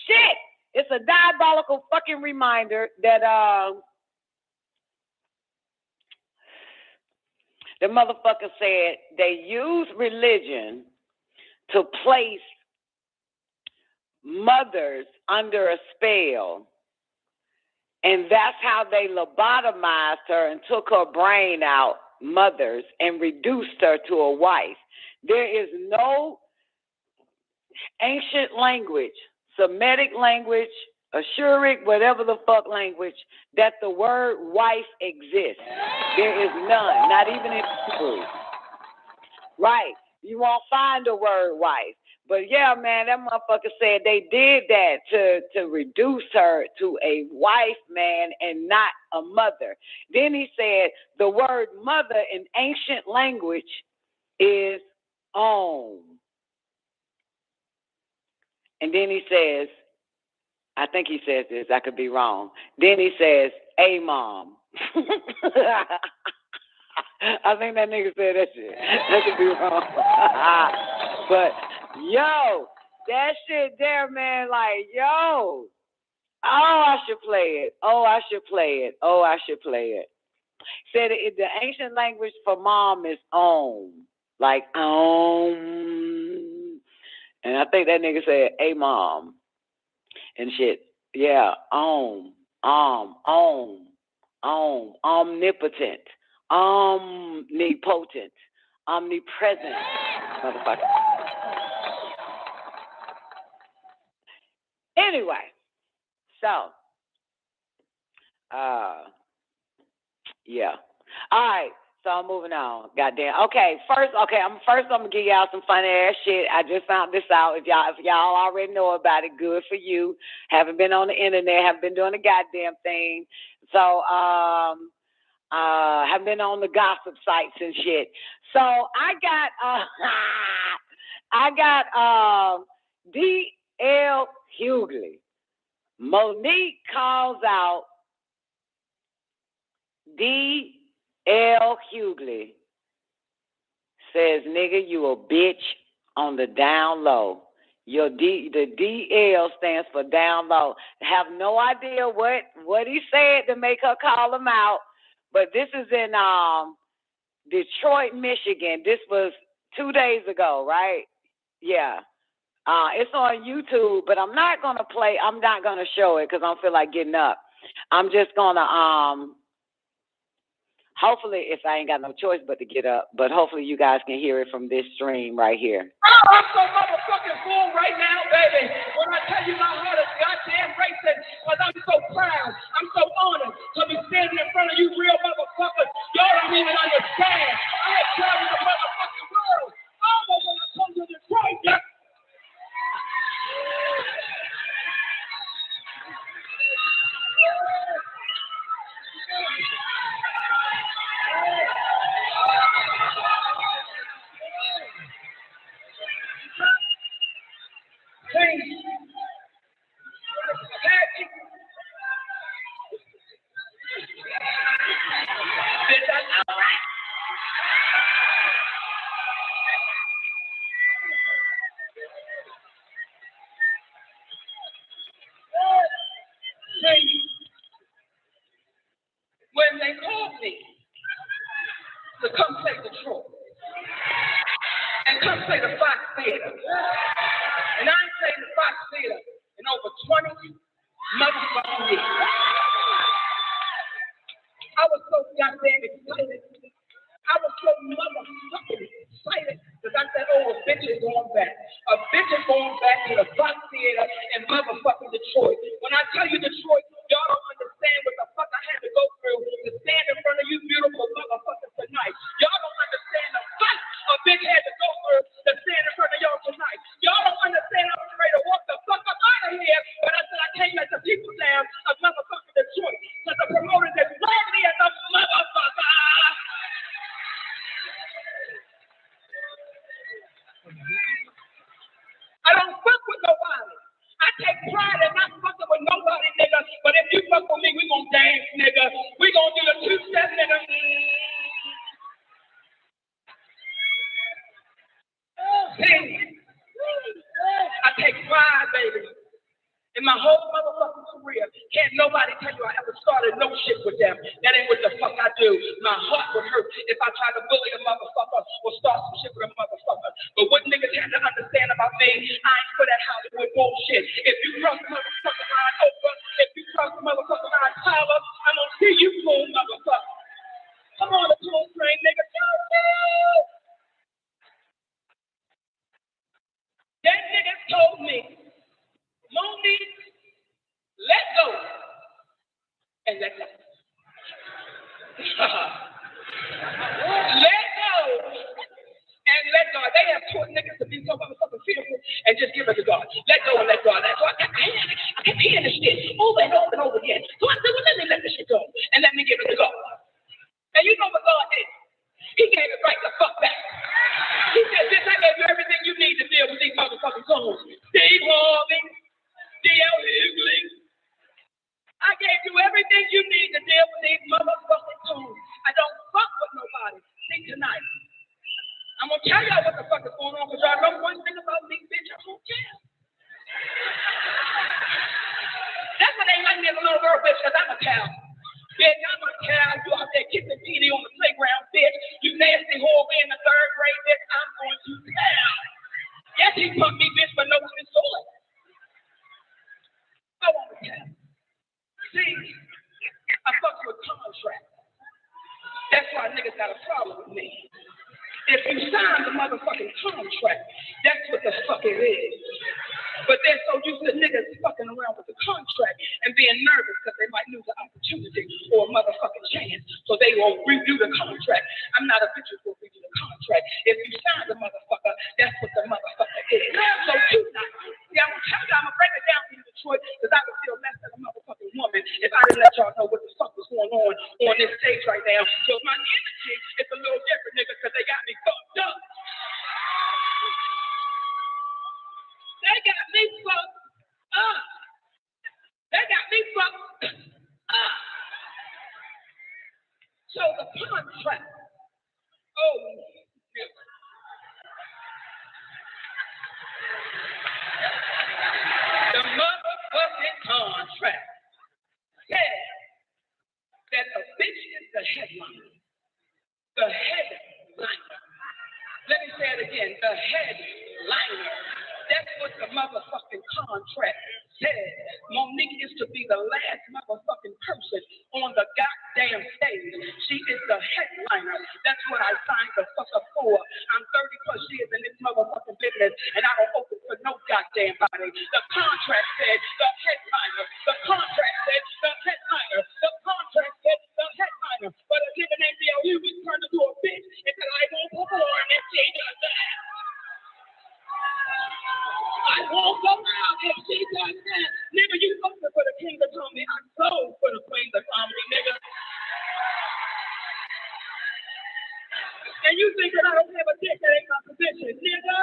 Shit, it's a diabolical fucking reminder that, the motherfucker said they use religion to place mothers under a spell, and that's how they lobotomized her and took her brain out, mothers, and reduced her to a wife. There is no ancient language, Semitic language, Ashuric, whatever the fuck language, that the word wife exists. There is none, not even in Hebrew. Right. You won't find the word wife. But yeah, man, that motherfucker said they did that to reduce her to a wife, man, and not a mother. Then he said the word mother in ancient language is om. And then he says, I think he says this, I could be wrong. Then he says, a mom. I think that nigga said that shit. I could be wrong. But, yo, that shit there, man, like, yo. Oh, I should play it. Oh, I should play it. Oh, I should play it. Said the ancient language for mom is om. Like, om. And I think that nigga said, a mom. And shit, yeah, omnipotent, omnipotent, omnipresent, motherfucker. Anyway, so, yeah. All right. So I'm moving on. Goddamn. Okay. First, I'm gonna give y'all some funny ass shit. I just found this out. If y'all already know about it, good for you. Haven't been on the internet. Haven't been doing the goddamn thing. So haven't been on the gossip sites and shit. So I got D.L. Hughley. Monique calls out D.L. Hughley, says, nigga, you a bitch on the down low. The DL stands for down low. Have no idea what he said to make her call him out, but this is in Detroit, Michigan. This was 2 days ago, right? Yeah. It's on YouTube, but I'm not gonna show it because I don't feel like getting up. I'm just gonna hopefully, if I ain't got no choice but to get up, but hopefully you guys can hear it from this stream right here. Oh, I'm so motherfucking full right now, baby. When I tell you my heart is goddamn racing, because I'm so proud, I'm so honored to be standing in front of you real motherfuckers. Y'all don't even understand. I have traveled the motherfucking world. Oh, but when I come to Detroit, yeah. See, when they called me to come play Detroit and come play the Fox Theater, and I ain't played the Fox Theater in over 20 motherfucking years. I was so goddamn excited. I was so motherfucking excited because I said, oh, a bitch is going back. A bitch is going back to the Fox Theater in motherfucking Detroit. When I tell you Detroit, y'all don't understand what the fuck I had to go through to stand in front of you beautiful motherfuckers tonight. Y'all don't understand the fight a bitch had to go through to stand in front of y'all tonight. Y'all don't understand I was ready to walk the fuck up out of here, but I said I can't let the people down of motherfucking Detroit. Because the promoters that love me as a motherfucker. I don't fuck with nobody. I take pride in not fucking with nobody, nigga. But if you fuck with me, we gon' dance, nigga. We gon' do the two-step, nigga. I take pride, baby. In my whole motherfucking career, can't nobody tell you I ever started no shit with them. That ain't what the fuck I do. My heart would hurt if I tried to bully a motherfucker or start some shit with a motherfucker. But what niggas have to understand about me, I ain't for that Hollywood bullshit. If you cross the motherfucking line over, if you cross the motherfucking line Tyler, I'm gonna see you, fool motherfucker. Come on, the cool train, nigga. That nigga told me, Monique, let go and let go. Let go and let God. They have taught niggas to be so motherfucking fearful and just give it to God. Let go and let God. Let go. I kept hearing this shit over and over and over again. So I said, well, let me let this shit go and let me give it to God. And you know what God did? He gave it right the fuck back. He said, this, I gave you everything you need to deal with these motherfucking songs. Steve Harvey, D.L. Hughley. I gave you everything you need to deal with these motherfucking tunes. I don't fuck with nobody. See, tonight, I'm gonna tell y'all what the fuck is going on, because y'all know one thing about me, bitch, I don't care. That's what they like me as a little girl, bitch, because I'm a cow. Bitch, I'm a cow. You out there kissing Petey on the playground, bitch. You nasty whore in the third grade, bitch. I'm going to tell. Yes, he punked me, bitch, but no one is soil. I want to tell. See, I fuck with contracts. That's why niggas got a problem with me. If you sign the motherfucking contract, that's what the fuck it is. But they're so used to niggas fucking around with the contract and being nervous because they might lose an opportunity or a motherfucking chance, so they won't redo the contract. I'm not a bitch who will redo the contract. If you sign the motherfucker, that's what the motherfucker is. So tonight, see, I'm gonna tell you, I'm gonna break it down for you, Detroit, because I would feel less than a motherfucking woman if I didn't let y'all know what the fuck was going on this stage right now. So my energy is a little different, niggas, because they got me fucked up. They got me fucked up. They got me fucked up. So the contract, oh, yeah. The motherfucking contract said that the bitch is the headliner. The headliner. Let me say it again. The headliner. That's what the motherfucking contract said. Monique is to be the last motherfucking person on the goddamn stage. She is the headliner. That's what I signed the fuck up for. I'm 30 plus years in this motherfucking business, and I don't open for no goddamn body. The contract said the headliner. The contract said the headliner. The contract said the headliner. But a nigga named D.L. Hughley turned into a bitch and said, I won't perform if she does that. I won't go out if she does that. Nigga, you voted for the king of comedy. I voted for the queen of comedy, nigga. And you think that I don't have a dick that ain't my position, nigga.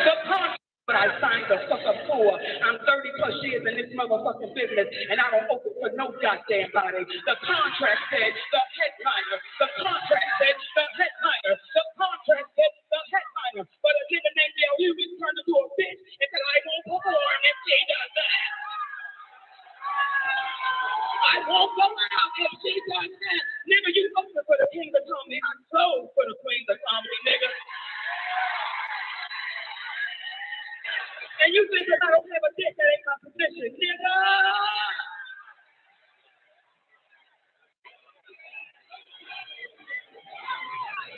The contract I signed the fuck up for. I'm 30 plus years in this motherfucking business, and I don't open for no goddamn body. The contract said the headliner. The contract said the headliner. The contract said the headliner. But a nigga named D.L. Hughley turned into a bitch and said, I And you think that I don't have a dick, that ain't my position, nigga.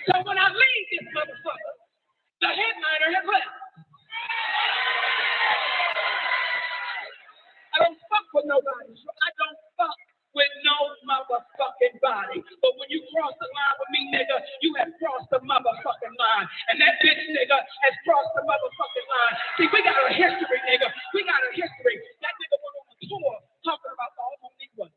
So when I leave this motherfucker, the headliner has left. I don't fuck with nobody. I don't fuck with no motherfucking body. But when you cross the line with me, nigga, you have crossed the motherfucking line. And that bitch, nigga, has crossed the motherfucking line. See, we got a history, nigga. We got a history. That nigga went on a tour talking about all them niggas.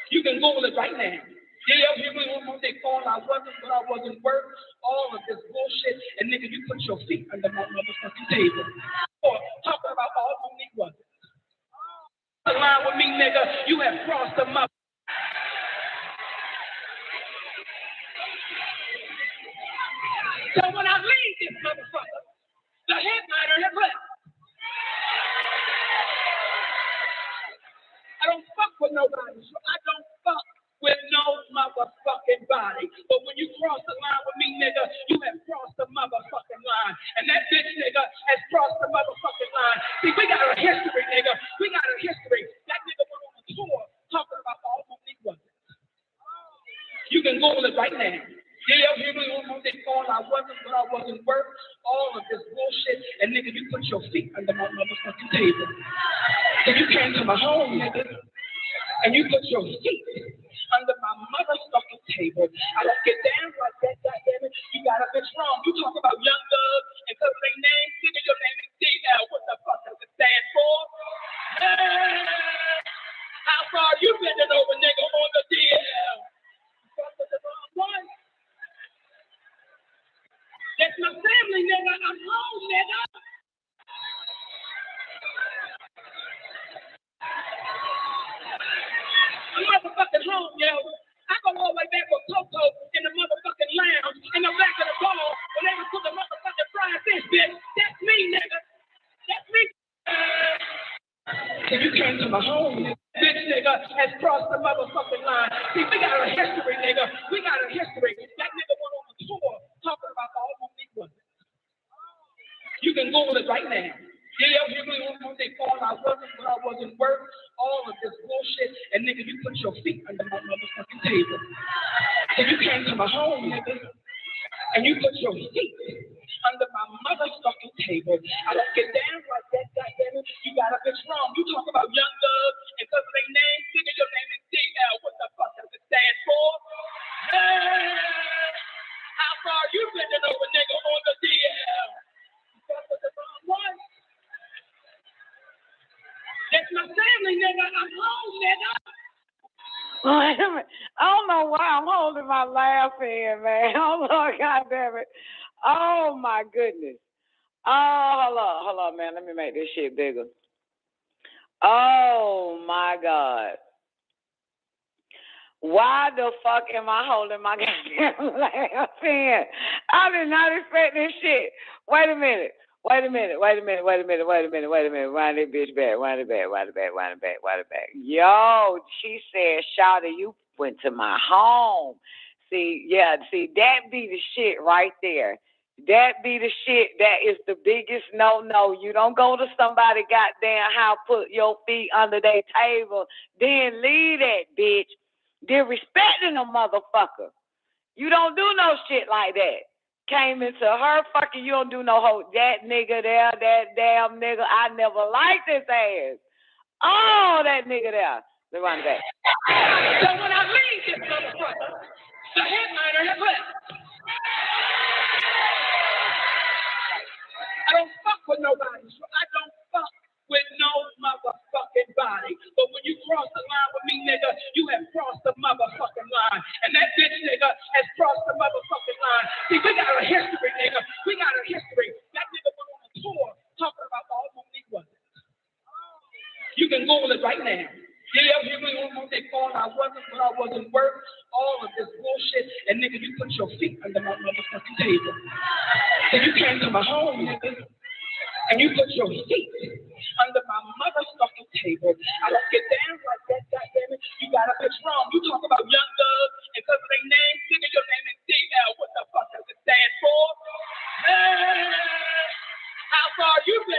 You can Google it right now. Yeah, they call I wasn't, but I wasn't worth all of this bullshit. And nigga, you put your feet under my motherfucking table. Or talking about all them niggas. The line with me, nigga, you have crossed the mother. So when I leave this motherfucker, the headliner has left. I don't fuck with nobody. I don't fuck with no motherfucking body. But when you cross the line with me, nigga, you have crossed the motherfucking line. And that bitch, nigga, has crossed the motherfucking line. See, we got a history, nigga. We got a history. That nigga went on a tour talking about all them niggas. You can Google it right now. Yeah, they call I wasn't, but I wasn't worth all of this bullshit. And nigga, you put your feet under my motherfucking table. And you came to my home, nigga. And you put your feet under my motherfucking table. I don't get down like that, goddammit. You got a bitch wrong. You talk about young love and cause they name, nigga, your name is D.I.A. What the fuck does it stand for? How far you bending over, nigga, on the D.I.A.? Fuck with the wrong one. That's my family, nigga. I'm home, nigga. I'm motherfucking home, yo. I go all the way back with Coco in the motherfucking lounge in the back of the bar when they was putting the motherfucking fried fish, bitch. That's me, nigga. That's me. If you came to my home, bitch, nigga, has crossed the motherfucking line. See, we got a history, nigga. We got a history. That nigga went on a tour talking about all them niggas. You can Google it right now. Yeah, they call I wasn't, but I wasn't worth all of this bullshit. And nigga, you put your feet under my motherfucking table. If you came to my home, nigga, and you put your feet under my motherfucking table. I don't get down like that, goddammit. You got a bitch wrong. You talk about young love and cause of their name, nigga, your name is D.I.A. What the fuck does it stand for? How far you bending over, nigga, on the D.I.A.? You fuck with the wrong one. That's my family, nigga. I'm home, nigga. I don't know why I'm holding my laugh in, man. Oh, Lord, God damn it. Oh, my goodness. Oh, hold on, man. Let me make this shit bigger. Oh, my God. Why the fuck am I holding my goddamn laugh in? I did not expect this shit. Wait a minute. Wind that bitch back. Wind it back. Yo, she said, Shawty, you went to my home. See, that be the shit right there. That be the shit. That is the biggest no. You don't go to somebody goddamn house, put your feet under their table, then leave that bitch. Disrespecting a motherfucker. You don't do no shit like that. Came into her fucking, you don't do no whole, that nigga there, that damn nigga, I never liked his ass. Oh, that nigga there. Let's run back. So when I leave this motherfucker, the headliner has left. I don't fuck with nobody. I don't fuck with no motherfucking body. But when you cross the line with me, nigga, you have crossed the motherfucking line. And that bitch, nigga, has crossed the motherfucking line. See, we got a history, nigga. We got a history. That nigga went on a tour talking about all them niggas. You can Google it right now. Yeah, they call I wasn't, but I wasn't worth all of this bullshit. And nigga, you put your feet under my motherfucking table. And you came to my home, nigga. And you put your feet under my motherfucking table. I don't get down like that, goddammit. You got a bitch wrong. You talk about young love and cause of their name, nigga, your name is D.I.A. What the fuck does it stand for? How far you been?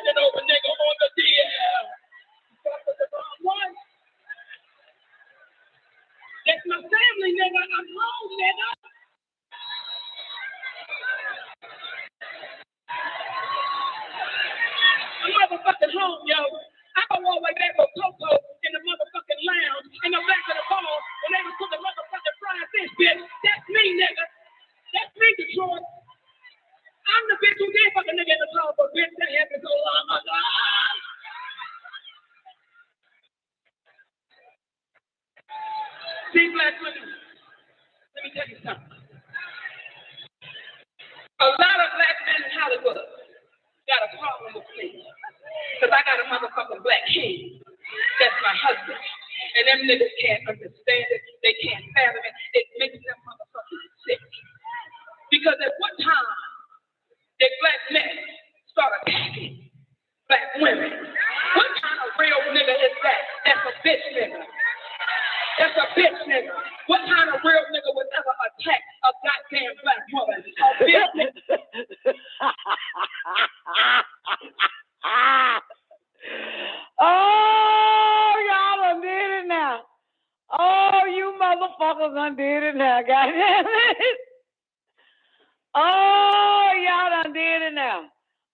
something. A lot of black men in Hollywood got a problem with me. Because I got a motherfucking black king. That's my husband. And them niggas can't understand it. They can't fathom it. It makes them motherfucking sick. Because at what time did black men start attacking black women? What kind of real nigga is that? That's a bitch nigga. That's a bitch nigga. What kind of real nigga would ever attack a goddamn black woman? A bitch nigga. Oh, y'all done did it now. Oh, you motherfuckers done did it now, goddamn it. Oh, y'all done did it now.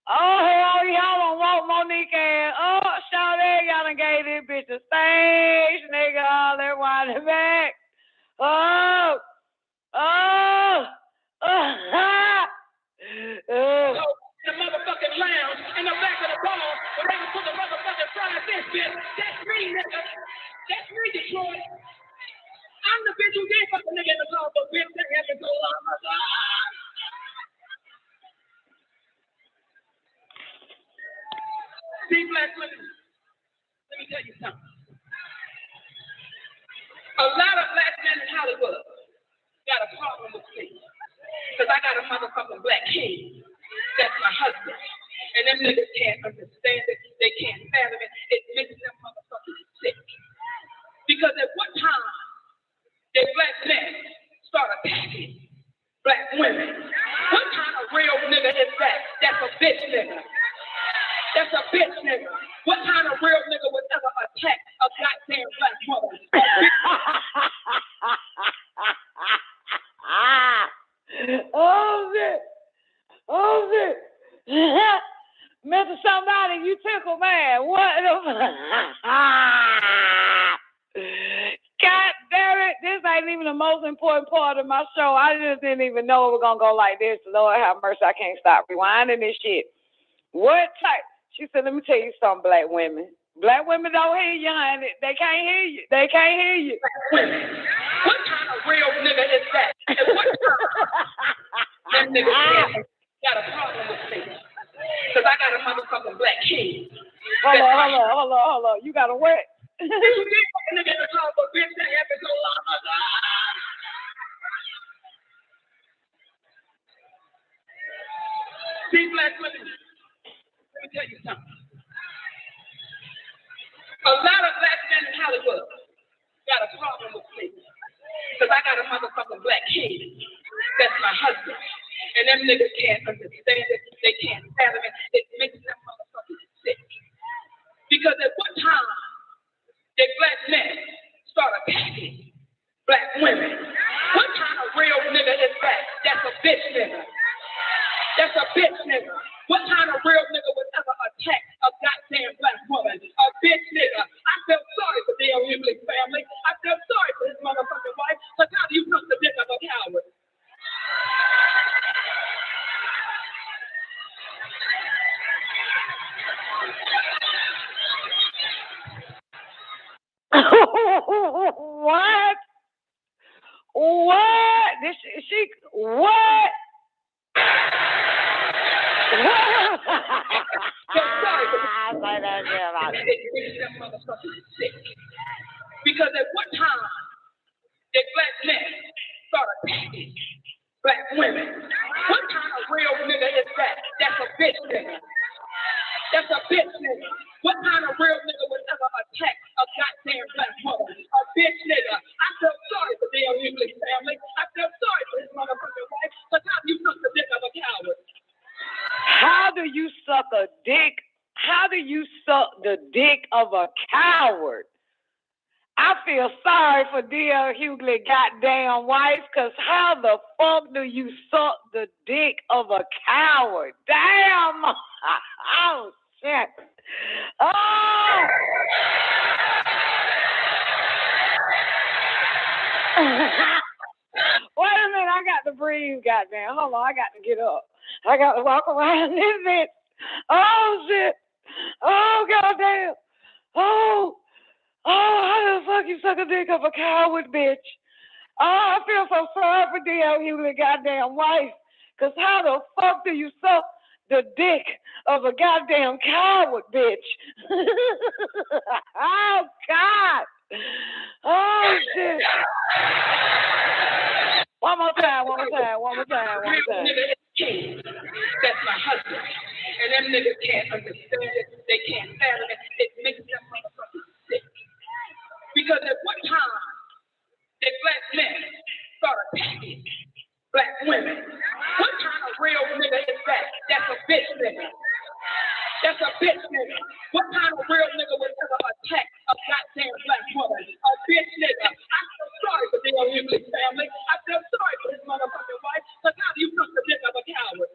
Oh, hell, y'all done walk Monique ass. Oh, Shawty, y'all done gave this bitch a stage, nigga. All that winding back. Oh. The motherfucking lounge in the back of the bar where they put the motherfucking fried fish bitch. That's me, nigga. That's me, Detroit. I'm the bitch who did fuck a nigga in the car, but bitch, that happened so long. See, black women, let me tell you something. A lot of black men in Hollywood got a problem with me. Because I got a motherfucking black king. That's my husband. And them niggas can't understand it. They can't fathom it. It makes them motherfucking sick. Because at what time did black men start attacking black women? What kind of real nigga is that? That's a bitch nigga. That's a bitch nigga. What kind of real nigga would ever attack a goddamn black woman? Oh, shit. Oh, shit. Mr. Somebody, you tickle, man. What the God damn it. This ain't even the most important part of my show. I just didn't even know it was going to go like this. Lord have mercy. I can't stop rewinding this shit. What type? She said, let me tell you something, black women. Black women don't hear you, honey. They can't hear you. They can't hear you. What kind of real nigga is that? And what time? Them niggas got a problem with me. Because I got a motherfucking black king. Hold on. You got a what? You did fuck a nigga in the car, but bitch, that happened so long ago. See, black women, let me tell you something. A lot of black men in Hollywood got a problem with me. Because I got a motherfucking black king. That's my husband. And them niggas can't understand it. They can't fathom it. It makes them motherfucking sick. Because at what time did black men start attacking black women? What kind of real nigga is that? That's a bitch nigga. That's a bitch nigga. What kind of real nigga would ever attack a goddamn black woman? A bitch nigga. I feel sorry for the Hughley family. I feel sorry for his motherfucking wife. Because how do you suck the dick of a coward? What? What? This she what? Because at what time did black men start attacking black women? What kind of real nigga is that? That's a bitch nigga. That's a bitch nigga. What kind of real nigga would ever attack a goddamn black woman? A bitch nigga. I feel sorry for the Hughley family. I feel sorry for his motherfucking wife. Because how do you suck the dick of a coward? How do you suck a dick? How do you suck the dick of a coward? I feel sorry for dear Hughley goddamn wife, because how the fuck do you suck the dick of a coward? Damn! Oh, shit. Oh! Wait a minute, I got to breathe, goddamn. Hold on, I got to get up. I got to walk around this bitch. Oh, shit. Oh, goddamn. Oh, how the fuck you suck a dick of a coward, bitch? Oh, I feel so sorry for D.L. Hughley goddamn wife. Because how the fuck do you suck the dick of a goddamn coward, bitch? Oh, God. Oh, shit. One more time. That's my husband. And them niggas can't understand it. They can't fathom it. It makes them motherfucking sick. Because at what time did black men start attacking black women? What kind of real nigga is that? That's a bitch nigga. That's a bitch nigga. What kind of real nigga would ever attack a goddamn black woman? A bitch nigga. I feel sorry for D.L. Hughley's family. I feel sorry for his motherfucking wife. Because how do you suck the dick of a coward?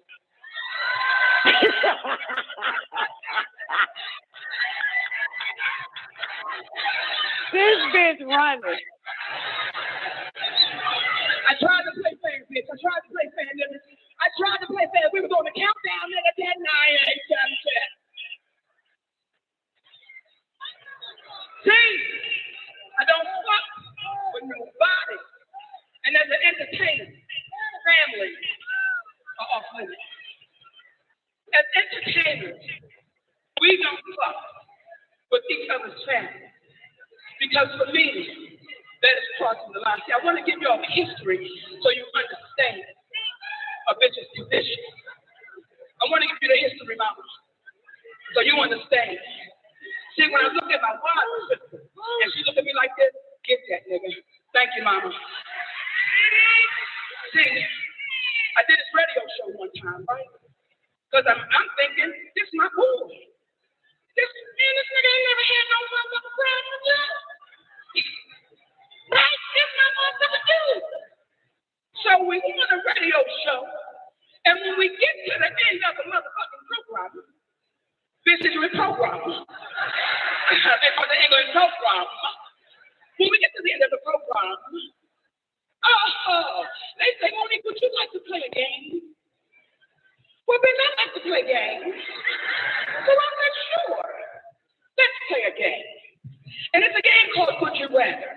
This bitch running. I tried to play fair, bitch. I tried to play fair. We was on the countdown, nigga. 10, 9, 8, 7, 6. See? I don't fuck with nobody. And as an entertainer, family are off limits. As entertainers, we don't fuck with each other's family. Because for me, that is crossing the line. See, I want to give you all history so you understand a bitch's condition. I want to give you the history, mama, so you understand. See, when I look at my wife's sister, and she look at me like this, get that, nigga. Thank you, mama. See, I did this radio show one time, right? Because I'm thinking, this is my boy. This nigga ain't never had no motherfucking problem, yeah. Right? This my motherfucking dude. So we on a radio show, and when we get to the end of the motherfucking program, this is your program. It was the English program. When we get to the end of the program, they say, Monique, would you like to play a game? Well, bitch, I like to play games. So I said, sure. Let's play a game. And it's a game called Would You Rather.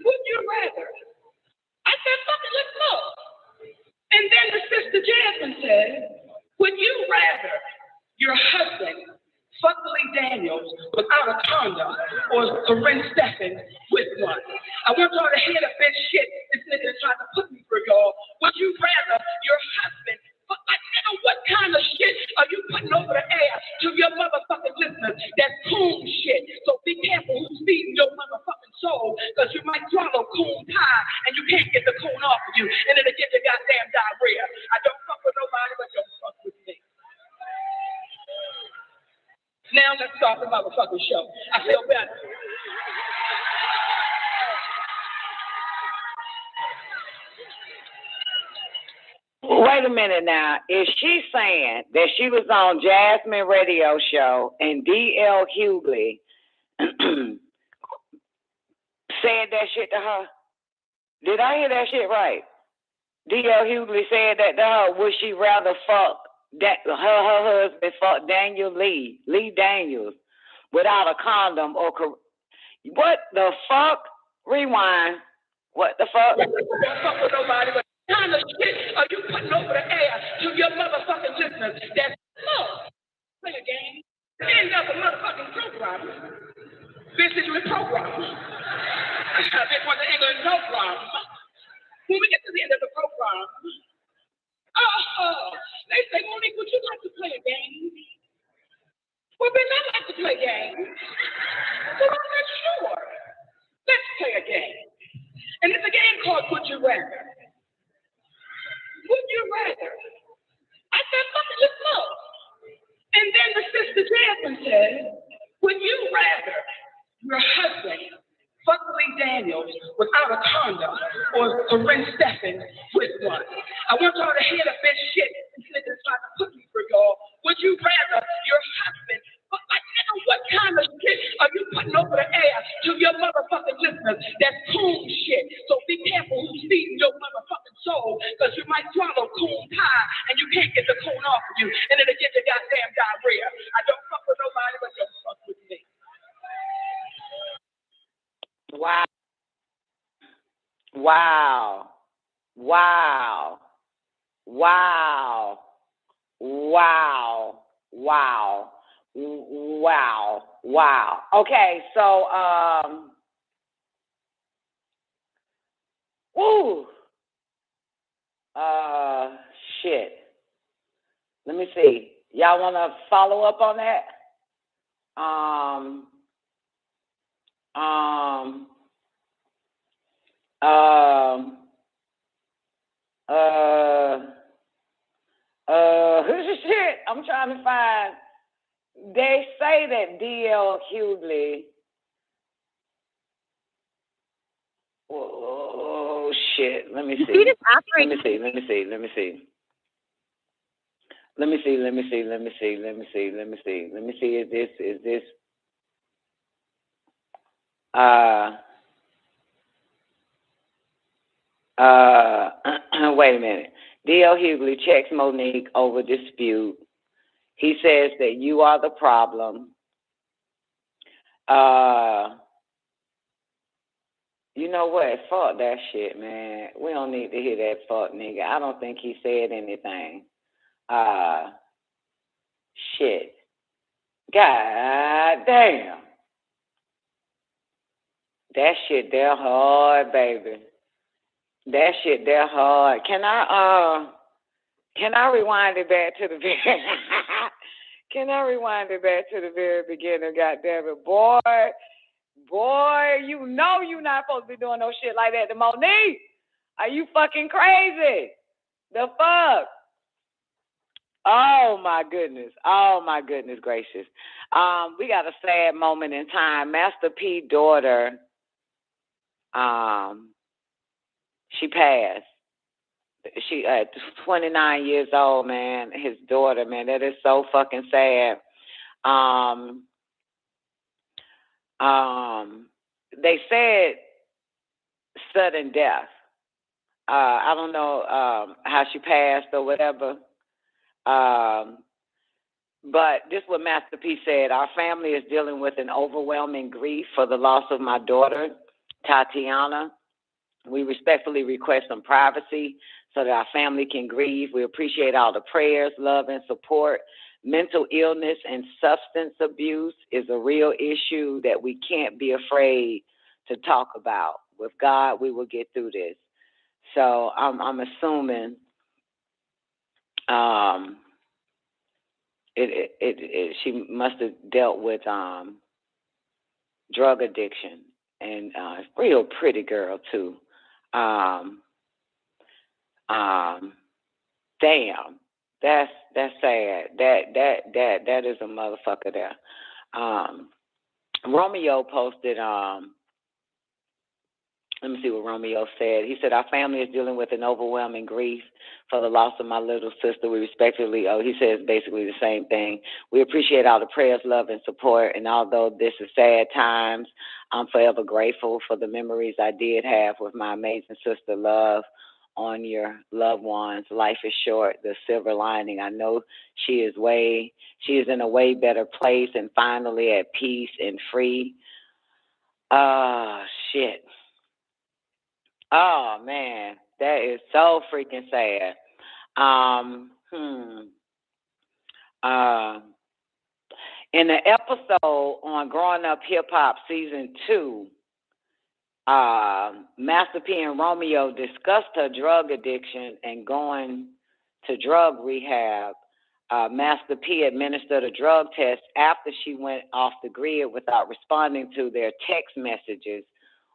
Would you rather? I said, fuck it, let's look. And then the sister Jasmine said, would you rather your husband fuck Lee Daniels without a condom or Corinne Steffen with one? I want y'all to hear the bitch shit this nigga is trying to put me through, y'all. Would you rather your husband fuck, like, nigga, what kind of shit are you putting over the air to your motherfucking listeners? That's coon shit. So be careful who's feeding your motherfucking soul, because you might swallow coon pie and you can't get the coon off of you, and it'll get you goddamn diarrhea. I don't fuck with nobody, but don't fuck with me. Now let's start the motherfucking show. I feel better. Wait a minute now. Is she saying that she was on Jasmine radio show and D.L. Hughley said that shit to her? Did I hear that shit right? D.L. Hughley said that to her. Would she rather fuck her husband fuck Lee Daniels without a condom or what the fuck? Rewind. What the fuck? Don't fuck with nobody, but what kind of shit are you putting over the air to your motherfucking listeners? That's love. Play a game. End of the motherfucking program. This is your program. This was the English program. When we get to the end of the program, they say, Monique, would you like to play a game? Well, bitch, I like to play games. So I said, sure. Let's play a game. And it's a game called Would You Rather. Would you rather? I said, fuck it, let's look. And then the sister Jasmine said, would you rather your husband fuck Lee Daniels without a condom or Corinne Steffen with one? I want y'all to hear the bitch shit this nigga is trying to put me through, y'all. Would you rather your husband fuck, like, nigga, what kind of shit are you putting over the air to your motherfucking listeners? That's coon shit. So be careful who's feeding your motherfucking soul, because you might swallow coon pie and you can't get the coon off of you, and it'll get you goddamn diarrhea. I don't fuck with nobody, but don't fuck with me. Wow. Wow. Wow. Wow. Wow. Wow. Wow. Wow. Okay, so woo. Shit. Let me see. Y'all want to follow up on that? Shit. I'm trying to find. They say that D.L. Hughley. Oh shit. Let me see. Let me see. Let me see. Let me see. Let me see. Let me see. Let me see. Let me see. Let me see. Let me see. Is this? Wait a minute. D.L. Hughley checks Monique over dispute. He says that you are the problem. You know what? Fuck that shit, man. We don't need to hear that fuck nigga. I don't think he said anything. Shit. God damn. That shit there hard, baby. That shit there hard. Can I rewind it back to the very Can I rewind it back to the very beginning? God damn it. Boy, you know you're not supposed to be doing no shit like that to Monique. Are you fucking crazy? The fuck? Oh my goodness. Oh my goodness gracious. We got a sad moment in time. Master P daughter, she passed. She 29 years old, man. His daughter, man. That is so fucking sad. They said sudden death. I don't know how she passed or whatever. But this is what Master P said. Our family is dealing with an overwhelming grief for the loss of my daughter, Tatiana. We respectfully request some privacy so that our family can grieve. We appreciate all the prayers, love, and support. Mental illness and substance abuse is a real issue that we can't be afraid to talk about. With God, we will get through this. So I'm assuming she must have dealt with drug addiction, and real pretty girl too. Damn, that's sad. That is a motherfucker there. Romeo posted. Let me see what Romeo said. He said, our family is dealing with an overwhelming grief for the loss of my little sister. We respectfully, he says basically the same thing. We appreciate all the prayers, love, and support. And although this is sad times, I'm forever grateful for the memories I did have with my amazing sister. Love on your loved ones. Life is short. The silver lining. I know she is in a way better place and finally at peace and free. Shit. Oh man, that is so freaking sad. In the episode on Growing Up Hip Hop Season 2, Master P and Romeo discussed her drug addiction and going to drug rehab. Master P administered a drug test after she went off the grid without responding to their text messages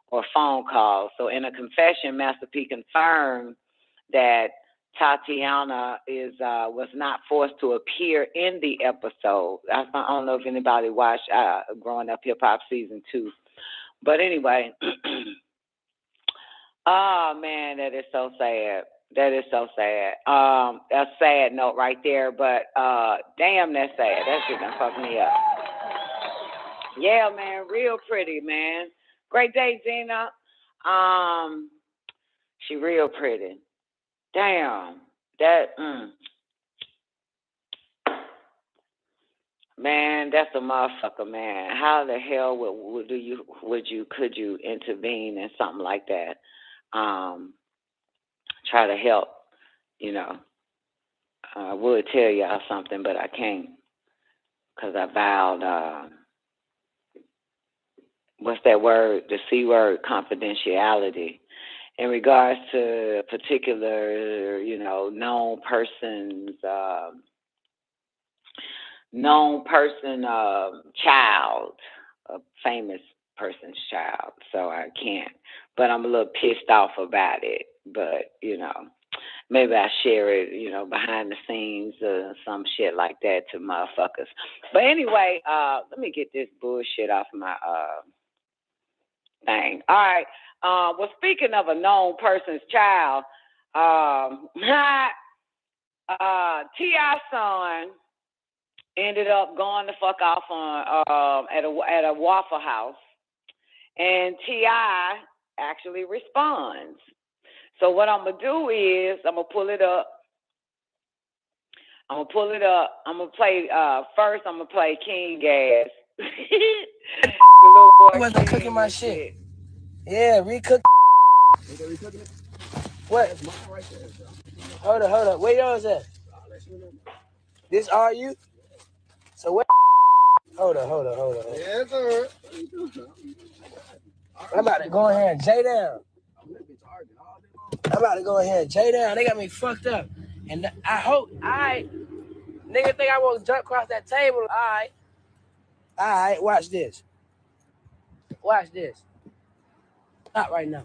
or phone calls. So in a confession, Master P confirmed that Tatiana was not forced to appear in the episode. I don't know if anybody watched Growing Up Hip Hop Season 2. But anyway, oh man, that is so sad. That is so sad. A sad note right there, but damn, that's sad. That shit done fucked me up. Yeah, man, real pretty, man. Great day, Gina. She real pretty. Damn, that man, that's a motherfucker, man. How the hell could you intervene in something like that? try to help, you know. I would tell y'all something, but I can't because I vowed, what's that word? The C word, confidentiality. In regards to particular, you know, known child, a famous person's child, so I can't. But I'm a little pissed off about it. But, you know, maybe I share it, you know, behind the scenes or some shit like that to motherfuckers. But anyway, let me get this bullshit off my thing. All right. Well, speaking of a known person's child, T.I. son ended up going the fuck off on at a Waffle House, and T.I. actually responds. So what I'm gonna do is I'm gonna pull it up. I'm gonna play first. I'm gonna play King Gas. The little boy I wasn't cooking my shit. Yeah, recook. What? Hold up. Where yours at? This are you? So what? Hold up. Yes, sir. I'm about to go ahead and J down. They got me fucked up. And I hope, nigga think I won't jump across that table. All right, watch this. Not right now.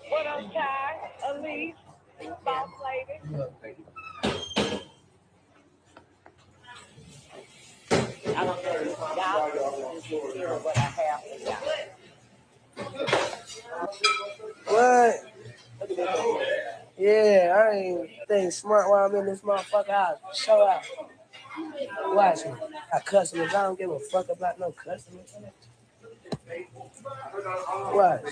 What up, Ty? Elise, boss lady. Thank you. I don't know if y'all hear what I have for y'all. What? Yeah, I ain't think smart while I'm in this motherfucker house. Show out. Watch me. I customers. I don't give a fuck about no customers. Watch.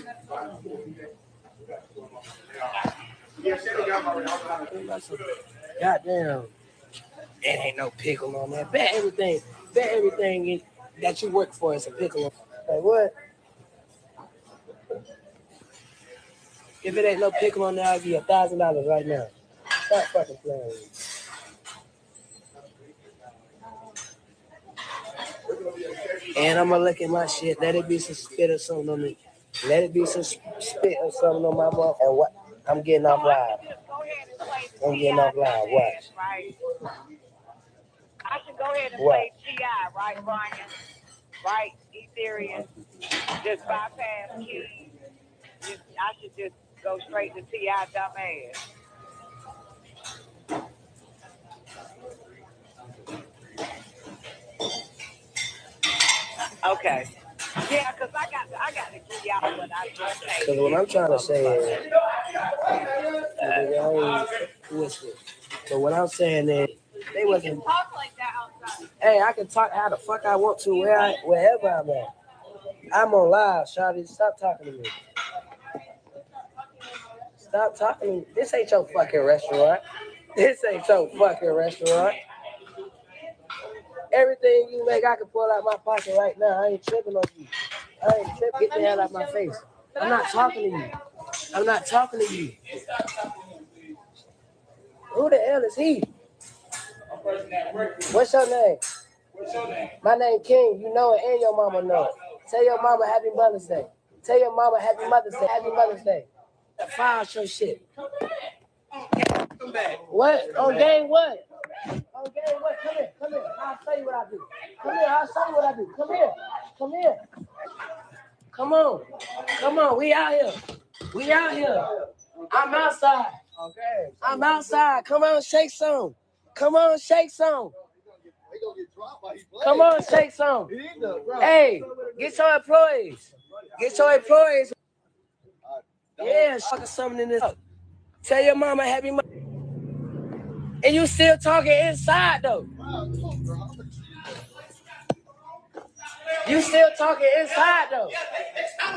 Goddamn. It ain't no pickle on that. Bet everything that you work for is a pickle on. Like what? If it ain't no pickle on there, I'll give you $1,000 right now. Stop fucking playing with me. And I'm gonna look at my shit. Let it be some spit or something on me. Let it be some spit or something on my mouth. And what? I'm getting off live. Watch. Right. I should go ahead and play T.I., right, Brian? Right, Ethereum. Just bypass keys. I should just go straight to T.I. dumbass. Okay. Yeah, because I got to give y'all what I just say. Because what I'm trying to say is, but what I'm saying is, they wasn't talk like that outside. Hey, I can talk how the fuck I want to wherever I'm at. I'm on live, Shawty. Stop talking to me. Stop talking to me. This ain't your fucking restaurant. Everything you make, I can pull out my pocket right now. I ain't tripping on you. Get the hell out of my face. I'm not talking to you. Who the hell is he? What's your name? My name King. You know it and your mama know it. Tell your mama Happy Mother's Day. Tell your mama Happy Mother's Day. File your shit. Come back. What? On game what? Come here. I'll show you what I do. Come here. Come on. We out here. I'm outside. Okay. Come on, shake some. Come on, shake some. Hey, get your employees. Yeah, fucking something in this. Tell your mama Happy Mother's Day. And you still talking inside though.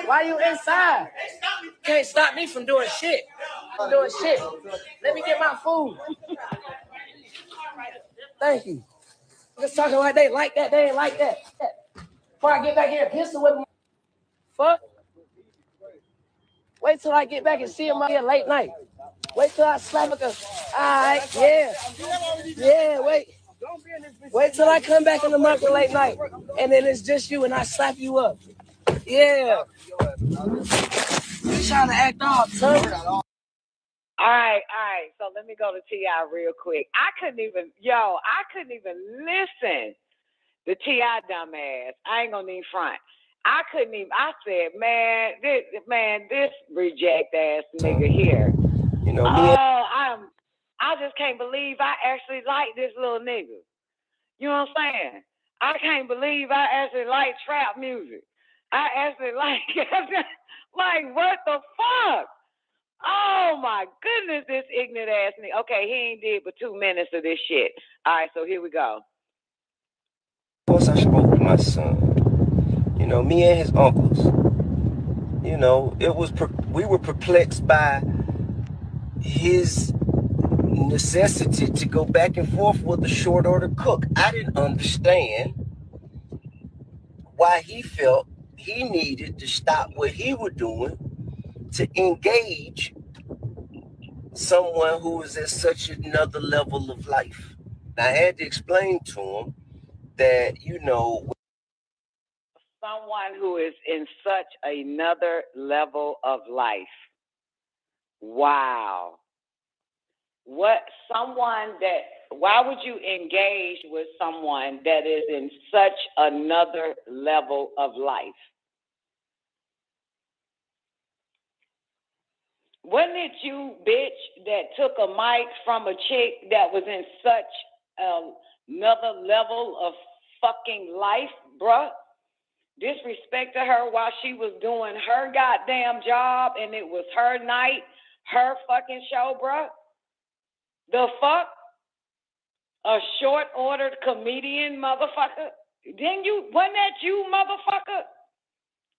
Why you inside? Can't stop me from doing shit. Let me get my food. Thank you. Just talking like they like that. They ain't like that. Before I get back here, pistol with them. fuck? Wait till I get back and see him out here late night. Wait till I slap a alright, yeah. Yeah, wait. Wait till I come back in the month of late night. And then it's just you and I slap you up. Yeah. You trying to act off, son. All right. So let me go to T.I. real quick. I couldn't even listen to T.I. dumbass. I ain't gonna need front. I couldn't even. I said, this reject ass nigga here. You know me. I just can't believe I actually like this little nigga. You know what I'm saying? I can't believe I actually like trap music. I actually like what the fuck? Oh my goodness, this ignorant ass nigga. Okay, he ain't did but 2 minutes of this shit. All right, so here we go. Of course, I spoke with my son. You know, me and his uncles. You know, we were perplexed by his necessity to go back and forth with the short order cook. I didn't understand why he felt he needed to stop what he was doing to engage someone who was at such another level of life. I had to explain to him that, you know, someone who is in such another level of life. Wow. Why would you engage with someone that is in such another level of life? Wasn't it you, bitch, that took a mic from a chick that was in such another level of fucking life, bruh? Disrespected her while she was doing her goddamn job and it was her night, her fucking show, bruh? The fuck? A short-ordered comedian, motherfucker? Wasn't that you, motherfucker,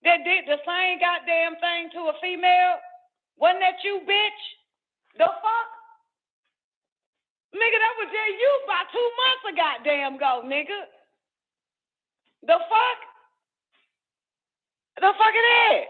that did the same goddamn thing to a female? Wasn't that you, bitch? The fuck? Nigga, that was just you about 2 months a goddamn go, nigga. The fuck? The fuck it is?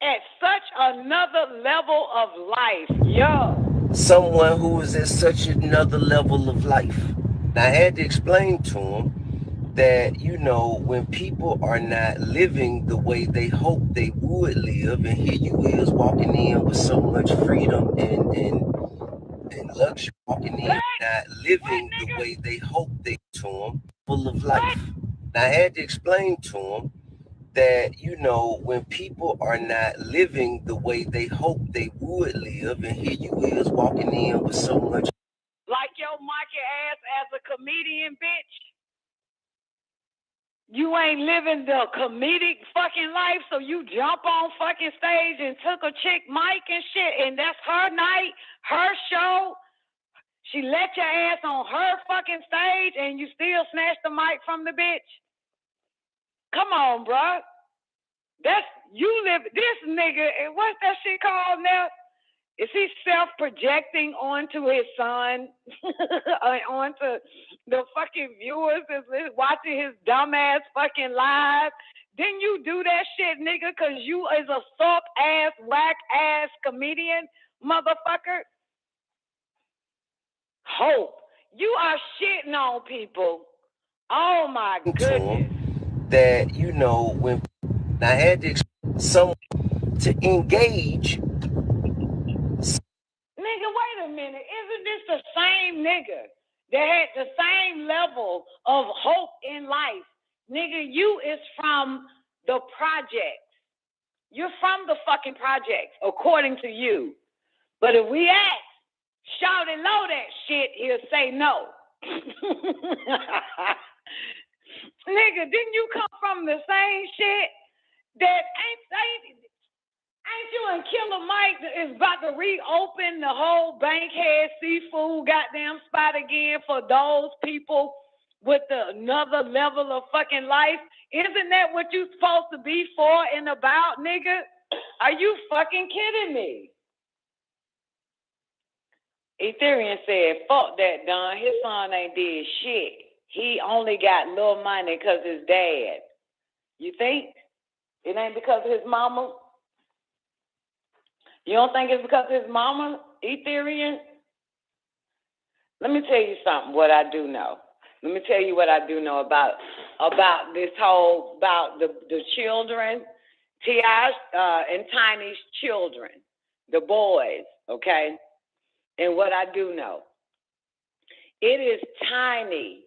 At such another level of life, yo. Someone who was at such another level of life. I had to explain to him that, you know, when people are not living the way they hope they would live, and here you is walking in with so much freedom and luxury, walking in, not living the way they hope they to him, full of life. I had to explain to him that, you know, when people are not living the way they hope they would live, and here you is walking in with so much. Like your monkey ass as a comedian, bitch. You ain't living the comedic fucking life, so you jump on fucking stage and took a chick mic and shit, and that's her night, her show. She let your ass on her fucking stage, and you still snatched the mic from the bitch. Come on, bruh. This nigga, what's that shit called now? Is he self-projecting onto his son, onto the fucking viewers that's watching his dumbass fucking live? Didn't you do that shit, nigga, because you is a soft-ass, whack-ass comedian, motherfucker? Hope. You are shitting on people. Oh, my goodness. That, you know, when I had to someone to engage. Nigga, wait a minute. Isn't this the same nigga that had the same level of hope in life? Nigga, you is from the projects. You're from the fucking projects, according to you. But if we ask, shout and low that shit, he'll say no. Nigga, didn't you come from the same shit that ain't you and Killer Mike is about to reopen the whole Bankhead seafood goddamn spot again for those people with another level of fucking life? Isn't that what you supposed to be for and about, nigga? Are you fucking kidding me? Ethereum said, fuck that, Don. His son ain't did shit. He only got little money because his dad. You think? It ain't because of his mama. You don't think it's because of his mama, Etherian? Let me tell you something, what I do know. Let me tell you what I do know about this whole, about the children, T.I. And Tiny's children, the boys, okay? And what I do know. It is Tiny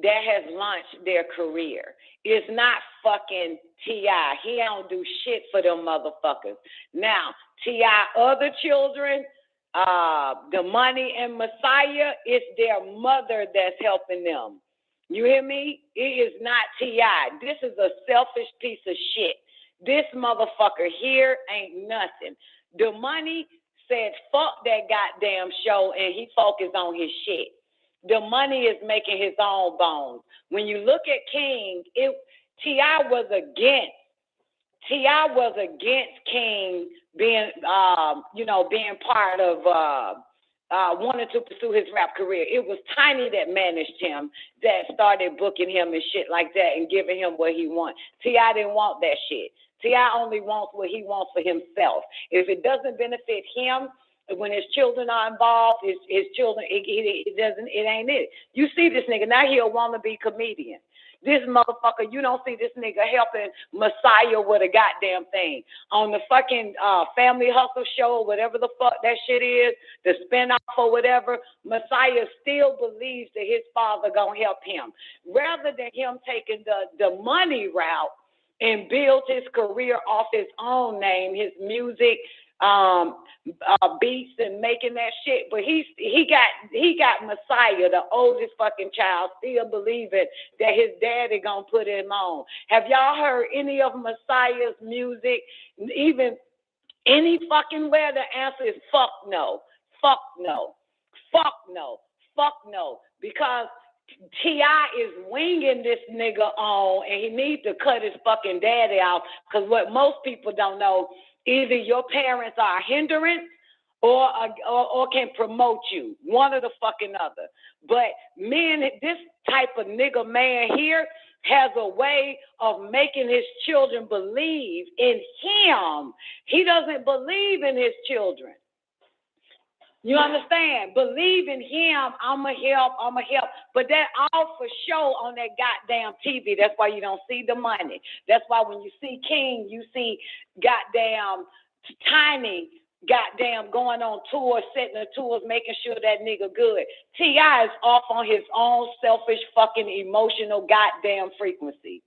that has launched their career. It's not fucking T.I. He don't do shit for them motherfuckers. Now, T.I. other children, the Money and Messiah, it's their mother that's helping them. You hear me? It is not T.I. This is a selfish piece of shit. This motherfucker here ain't nothing. The Money said, fuck that goddamn show, and he focused on his shit. The Money is making his own bones. When you look at King, T.I. was against King being, being part of, wanted to pursue his rap career. It was Tiny that managed him, that started booking him and shit like that and giving him what he wants. T.I. didn't want that shit. T.I. only wants what he wants for himself. If it doesn't benefit him, when his children are involved, his children, it ain't it. You see this nigga, now he a wannabe comedian. This motherfucker, you don't see this nigga helping Messiah with a goddamn thing. On the fucking Family Hustle show, or whatever the fuck that shit is, the spinoff or whatever, Messiah still believes that his father gonna help him. Rather than him taking the money route and build his career off his own name, his music, beats and making that shit, but he got Messiah, the oldest fucking child, still believing that his daddy gonna put him on. Have y'all heard any of Messiah's music, even any fucking where? The answer is fuck no, fuck no, fuck no, fuck no, because T.I. is winging this nigga on, and he needs to cut his fucking daddy out, because what most people don't know, either your parents are a hindrance or can promote you, one or the fucking other. But men, this type of nigga man here has a way of making his children believe in him. He doesn't believe in his children. You understand? Believe in him. I'ma help. But that all for show on that goddamn TV. That's why you don't see the money. That's why when you see King, you see goddamn Tiny goddamn going on tours, setting the tours, making sure that nigga good. T.I. is off on his own selfish fucking emotional goddamn frequency.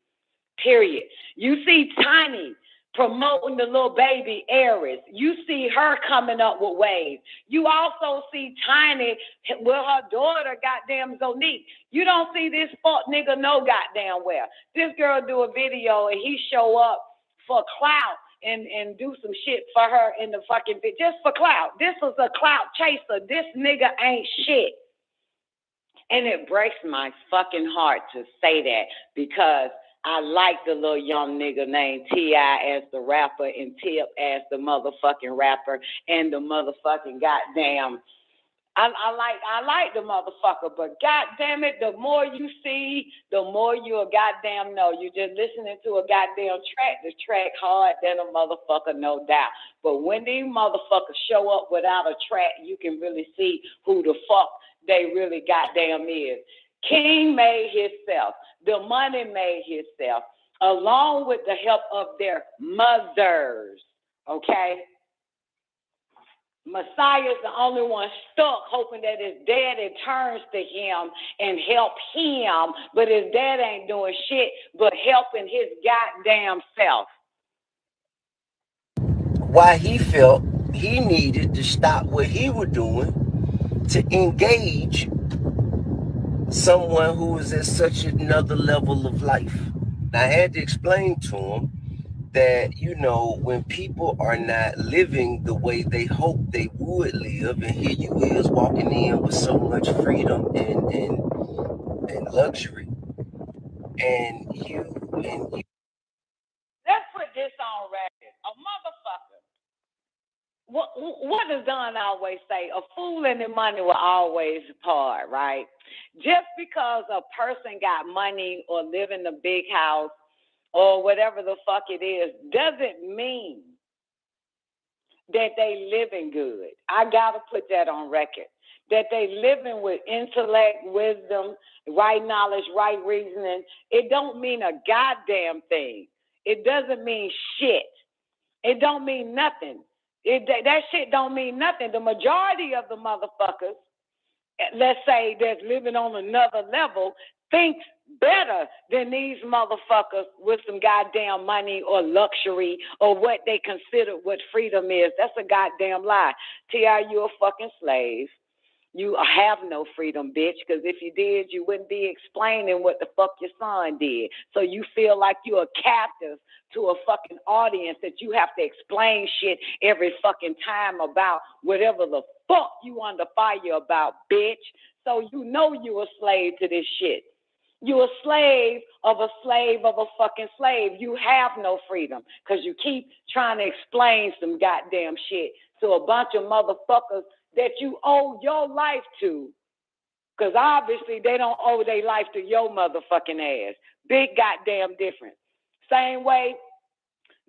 Period. You see Tiny promoting the little baby Aries. You see her coming up with waves. You also see Tiny with her daughter, goddamn Zonique. You don't see this fuck nigga no goddamn well. This girl do a video and he show up for clout and do some shit for her in the fucking video, just for clout. This was a clout chaser. This nigga ain't shit. And it breaks my fucking heart to say that, because I like the little young nigga named T.I. as the rapper and Tip as the motherfucking rapper and the motherfucking goddamn. I like the motherfucker, but goddamn it, the more you see, the more you'll goddamn know. You just listening to a goddamn track, the track hard than a motherfucker, no doubt. But when these motherfuckers show up without a track, you can really see who the fuck they really goddamn is. King made himself. The Money made himself, along with the help of their mothers, okay? Messiah's the only one stuck, hoping that his daddy turns to him and help him, but his dad ain't doing shit but helping his goddamn self. Why he felt he needed to stop what he was doing to engage someone who was at such another level of life. And I had to explain to him that, when people are not living the way they hope they would live, and here you is walking in with so much freedom and luxury, and you. Let's put this on record. A motherfucker. What does Don always say? A fool and the money will always part, right? Just because a person got money or live in a big house or whatever the fuck it is, doesn't mean that they living good. I gotta put that on record. That they living with intellect, wisdom, right knowledge, right reasoning. It don't mean a goddamn thing. It doesn't mean shit. It don't mean nothing. That shit don't mean nothing. The majority of the motherfuckers, let's say, that's living on another level, thinks better than these motherfuckers with some goddamn money or luxury or what they consider what freedom is. That's a goddamn lie. T.I., you a fucking slave. You have no freedom, bitch, because if you did, you wouldn't be explaining what the fuck your son did. So you feel like you're a captive to a fucking audience that you have to explain shit every fucking time about whatever the fuck you under fire about, bitch. So you know you're a slave to this shit. You're a slave of a slave of a fucking slave. You have no freedom because you keep trying to explain some goddamn shit to a bunch of motherfuckers that you owe your life to, because obviously they don't owe their life to your motherfucking ass. Big goddamn difference. Same way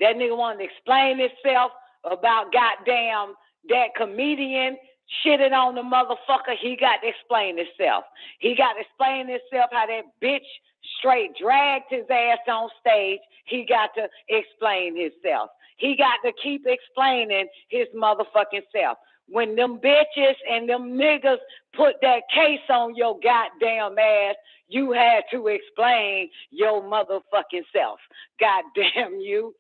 that nigga wanted to explain himself about goddamn that comedian shitting on the motherfucker, he got to explain himself. He got to explain himself how that bitch straight dragged his ass on stage. He got to explain himself. He got to keep explaining his motherfucking self. When them bitches and them niggas put that case on your goddamn ass, you had to explain your motherfucking self. Goddamn you.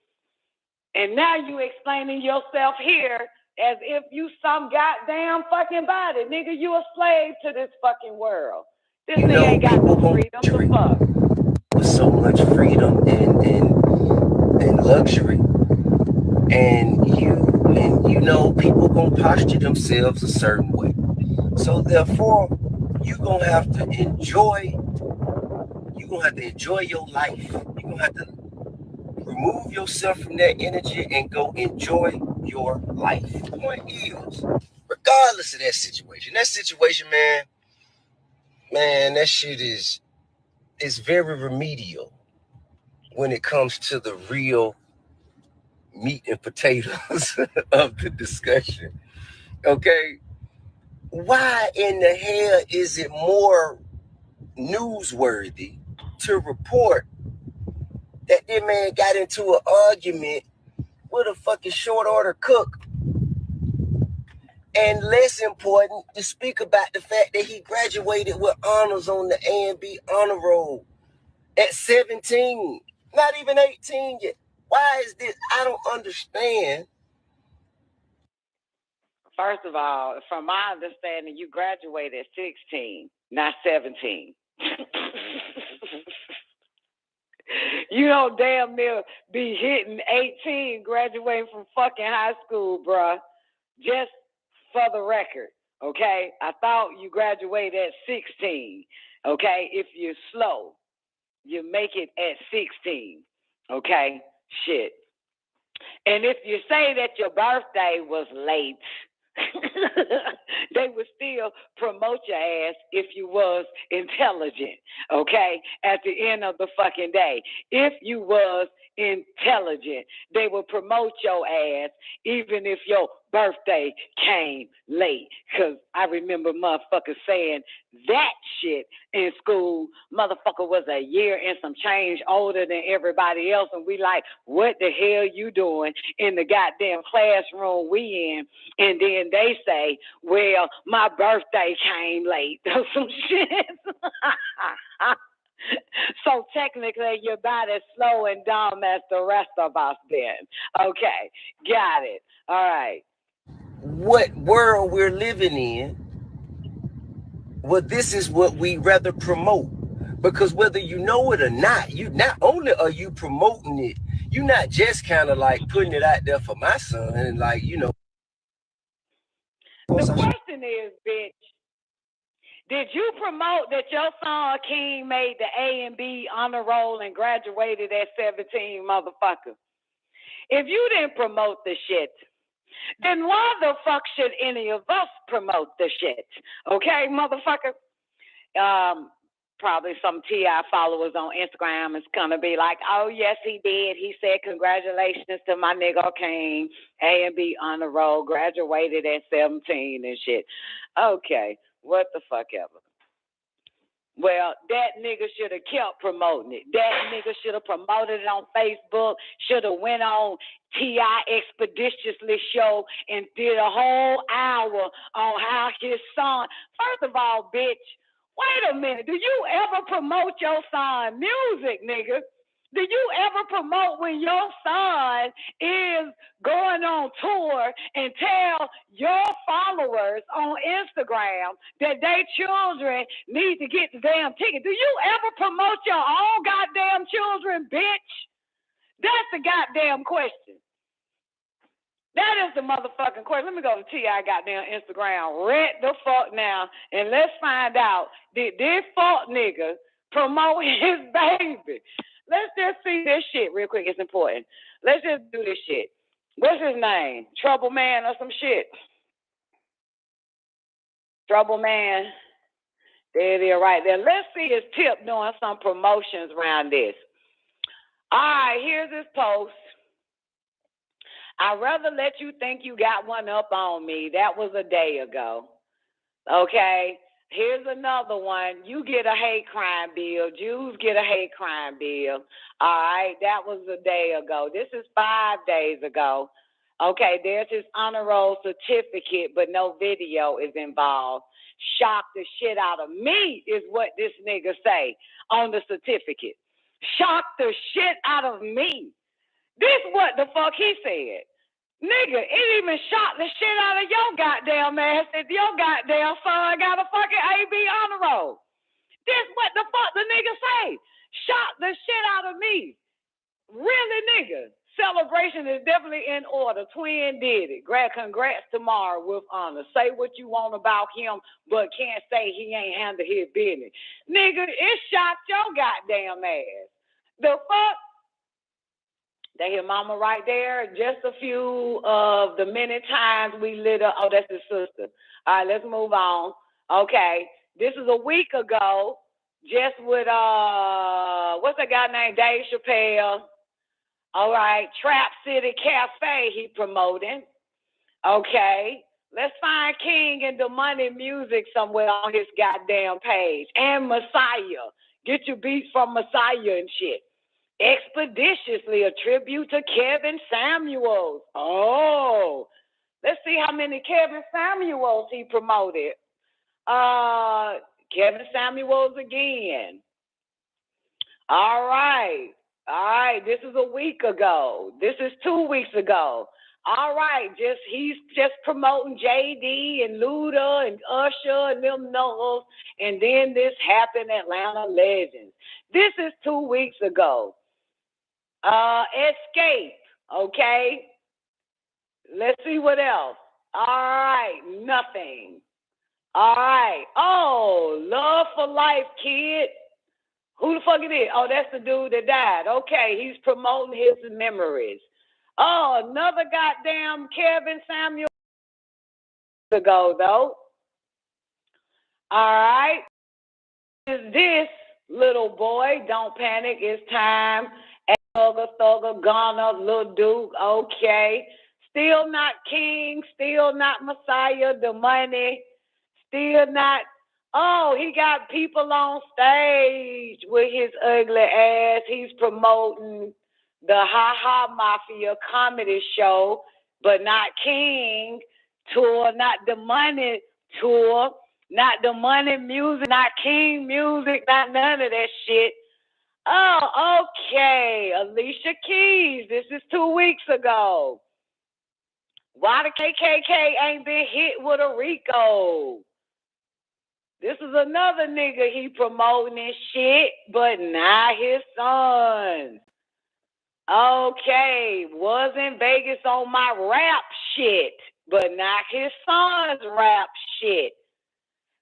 And now you explaining yourself here as if you some goddamn fucking body. Nigga, you a slave to this fucking world. This nigga ain't got no freedom to fuck. With so much freedom and luxury. And you know, people gonna posture themselves a certain way. So therefore, you're gonna have to enjoy your life. You're gonna have to remove yourself from that energy and go enjoy your life. The point is, regardless of that situation, man, that shit is very remedial when it comes to the real meat and potatoes of the discussion. Okay? Why in the hell is it more newsworthy to report that this man got into an argument with a fucking short order cook, and less important to speak about the fact that he graduated with honors on the A&B honor roll at 17, not even 18 yet? Why is this? I don't understand. First of all, from my understanding, you graduated at 16, not 17. You don't damn near be hitting 18 graduating from fucking high school, bruh. Just for the record, okay? I thought you graduated at 16, okay? If you're slow, you make it at 16, okay? Shit. And if you say that your birthday was late, they would still promote your ass if you was intelligent, okay? At the end of the fucking day. If you was intelligent, they would promote your ass even if your birthday came late. Because I remember motherfuckers saying that shit in school. Motherfucker was a year and some change older than everybody else, and we like, what the hell you doing in the goddamn classroom we in? And then they say, well, my birthday came late or some shit. So technically, you're about as slow and dumb as the rest of us then. Okay, got it. All right. What world we're living in, well, this is what we rather promote. Because whether you know it or not, you not only are you promoting it, you're not just kind of like putting it out there for my son and like, you know. The question is, bitch, did you promote that your son King made the A and B honor roll and graduated at 17, motherfucker? If you didn't promote the shit, then why the fuck should any of us promote the shit? Okay, motherfucker? probably some T.I. followers on Instagram is gonna be like, oh yes, he did. He said congratulations to my nigga King, A and B on the road, graduated at 17 and shit. Okay, what the fuck ever. Well, that nigga should have kept promoting it. That nigga should have promoted it on Facebook, should have went on T.I. Expeditiously show and did a whole hour on how his son, first of all, bitch, wait a minute, do you ever promote your son music, nigga? Do you ever promote when your son is going on tour and tell your followers on Instagram that their children need to get the damn ticket? Do you ever promote your own goddamn children, bitch? That's the goddamn question. That is the motherfucking question. Let me go to T.I. goddamn Instagram right the fuck now, and let's find out, did this fuck nigga promote his baby? Let's just see this shit real quick. It's important. Let's just do this shit. What's his name? Trouble Man or some shit? Trouble Man. There it is right there. Let's see his tip doing some promotions around this. All right, here's his post. I'd rather let you think you got one up on me. That was a day ago. Okay? Here's another one. You get a hate crime bill. Jews get a hate crime bill. All right, that was a day ago. This is 5 days ago. Okay, there's his honor roll certificate, but no video is involved. Shock the shit out of me is what this nigga say on the certificate. Shock the shit out of me. This what the fuck he said. Nigga, it even shocked the shit out of your goddamn ass if your goddamn son got a fucking AB honor roll. This what the fuck the nigga say. Shocked the shit out of me. Really, nigga. Celebration is definitely in order. Twin did it. Congrats tomorrow with honor. Say what you want about him, but can't say he ain't handled his business. Nigga, it shocked your goddamn ass. The fuck? They hear mama right there. Just a few of the many times we lit up. Oh, that's his sister. All right, let's move on. Okay, this is a week ago. Just with, what's that guy named Dave Chappelle? All right, Trap City Cafe he promoting. Okay, let's find King and the Money Music somewhere on his goddamn page. And Messiah. Get your beats from Messiah and shit. Expeditiously a tribute to Kevin Samuels. Oh, let's see how many Kevin Samuels he promoted. Kevin Samuels again. All right. This is a week ago. This is 2 weeks ago. All right. He's just promoting JD and Luda and Usher and them Knowles. And then this happened, Atlanta Legends. This is 2 weeks ago. Escape, okay? Let's see what else. All right, nothing. All right. Oh, Love for Life, kid. Who the fuck it is? Oh, that's the dude that died. Okay, he's promoting his memories. Oh, another goddamn Kevin Samuel ago, though. All right. Is this little boy? Don't panic. It's time. Thugger, Ghana, Lil Duke, okay. Still not King, still not Messiah, the Money, still not. Oh, he got people on stage with his ugly ass. He's promoting the Ha Mafia comedy show, but not King tour, not the Money tour, not the Money music, not King music, not none of that shit. Oh, okay. Alicia Keys. This is 2 weeks ago. Why the KKK ain't been hit with a RICO? This is another nigga he promoting and shit, but not his sons. Okay. Was in Vegas on my rap shit, but not his son's rap shit.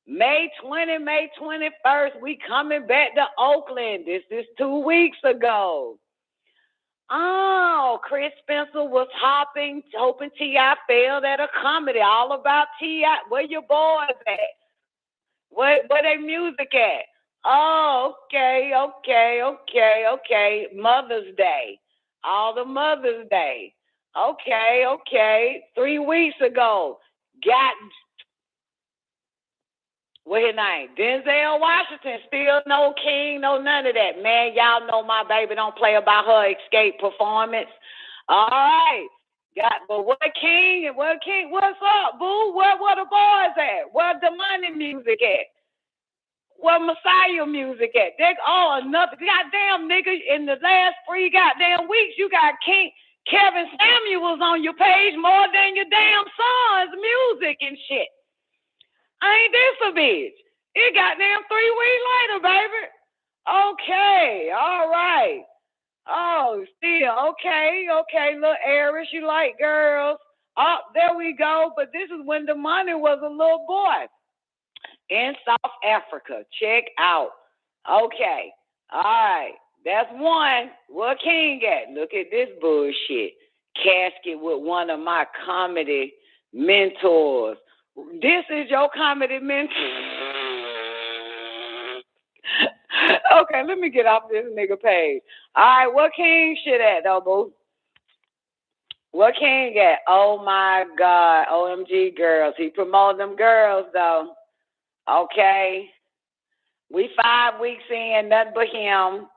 May 21st, we coming back to Oakland. This is 2 weeks ago. Oh, Chris Spencer was hoping T.I. failed at a comedy. All about T.I. Where your boys at? Where they music at? Oh, okay. Mother's Day. All the Mother's Day. Okay. 3 weeks ago, got what his name? Denzel Washington. Still no king, no none of that. Man, y'all know my baby don't play about her escape performance. All right. But what king? What's up, boo? Where the boys at? Where the money music at? Where Messiah music at? Another goddamn nigga in the last 3 goddamn weeks, you got King Kevin Samuels on your page more than your damn son's music and shit. Ain't this a bitch? It goddamn 3 weeks later, baby. Okay, all right. Oh, still, okay, little Aries, you like girls. Oh, there we go. But this is when the money was a little boy in South Africa. Check out. Okay, all right. That's one. Where King at? Look at this bullshit. Casket with one of my comedy mentors. This is your comedy mentor. Okay, let me get off this nigga page. All right, what King shit at, though, boo? What King at? Oh, my God. OMG girls. He promoting them girls, though. Okay. We 5 weeks in, nothing but him.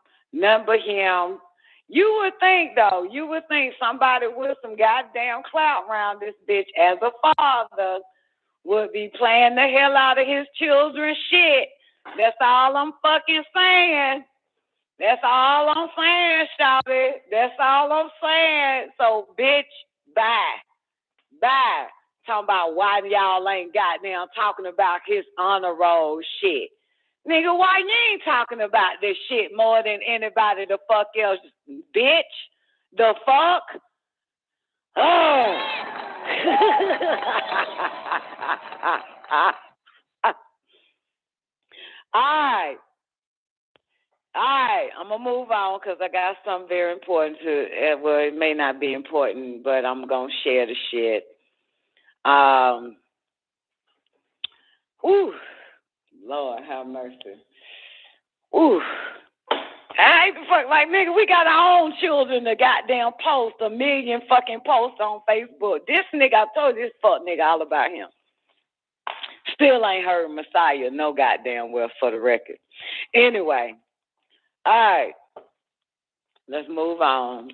You would think somebody with some goddamn clout around this bitch as a father would be playing the hell out of his children's shit. That's all I'm fucking saying. That's all I'm saying, shawty. That's all I'm saying. So, bitch, bye. Talking about why y'all ain't goddamn talking about his honor roll shit. Nigga, why you ain't talking about this shit more than anybody the fuck else? Bitch, the fuck? Oh. All right, I'm going to move on because I got something very important well, it may not be important, but I'm going to share the shit. Lord have mercy. I hate the fuck, like, nigga, we got our own children to goddamn post 1 million fucking posts on Facebook. This nigga, I told you this fuck nigga all about him. Still ain't heard Messiah, no goddamn well, for the record. Anyway, all right, let's move on.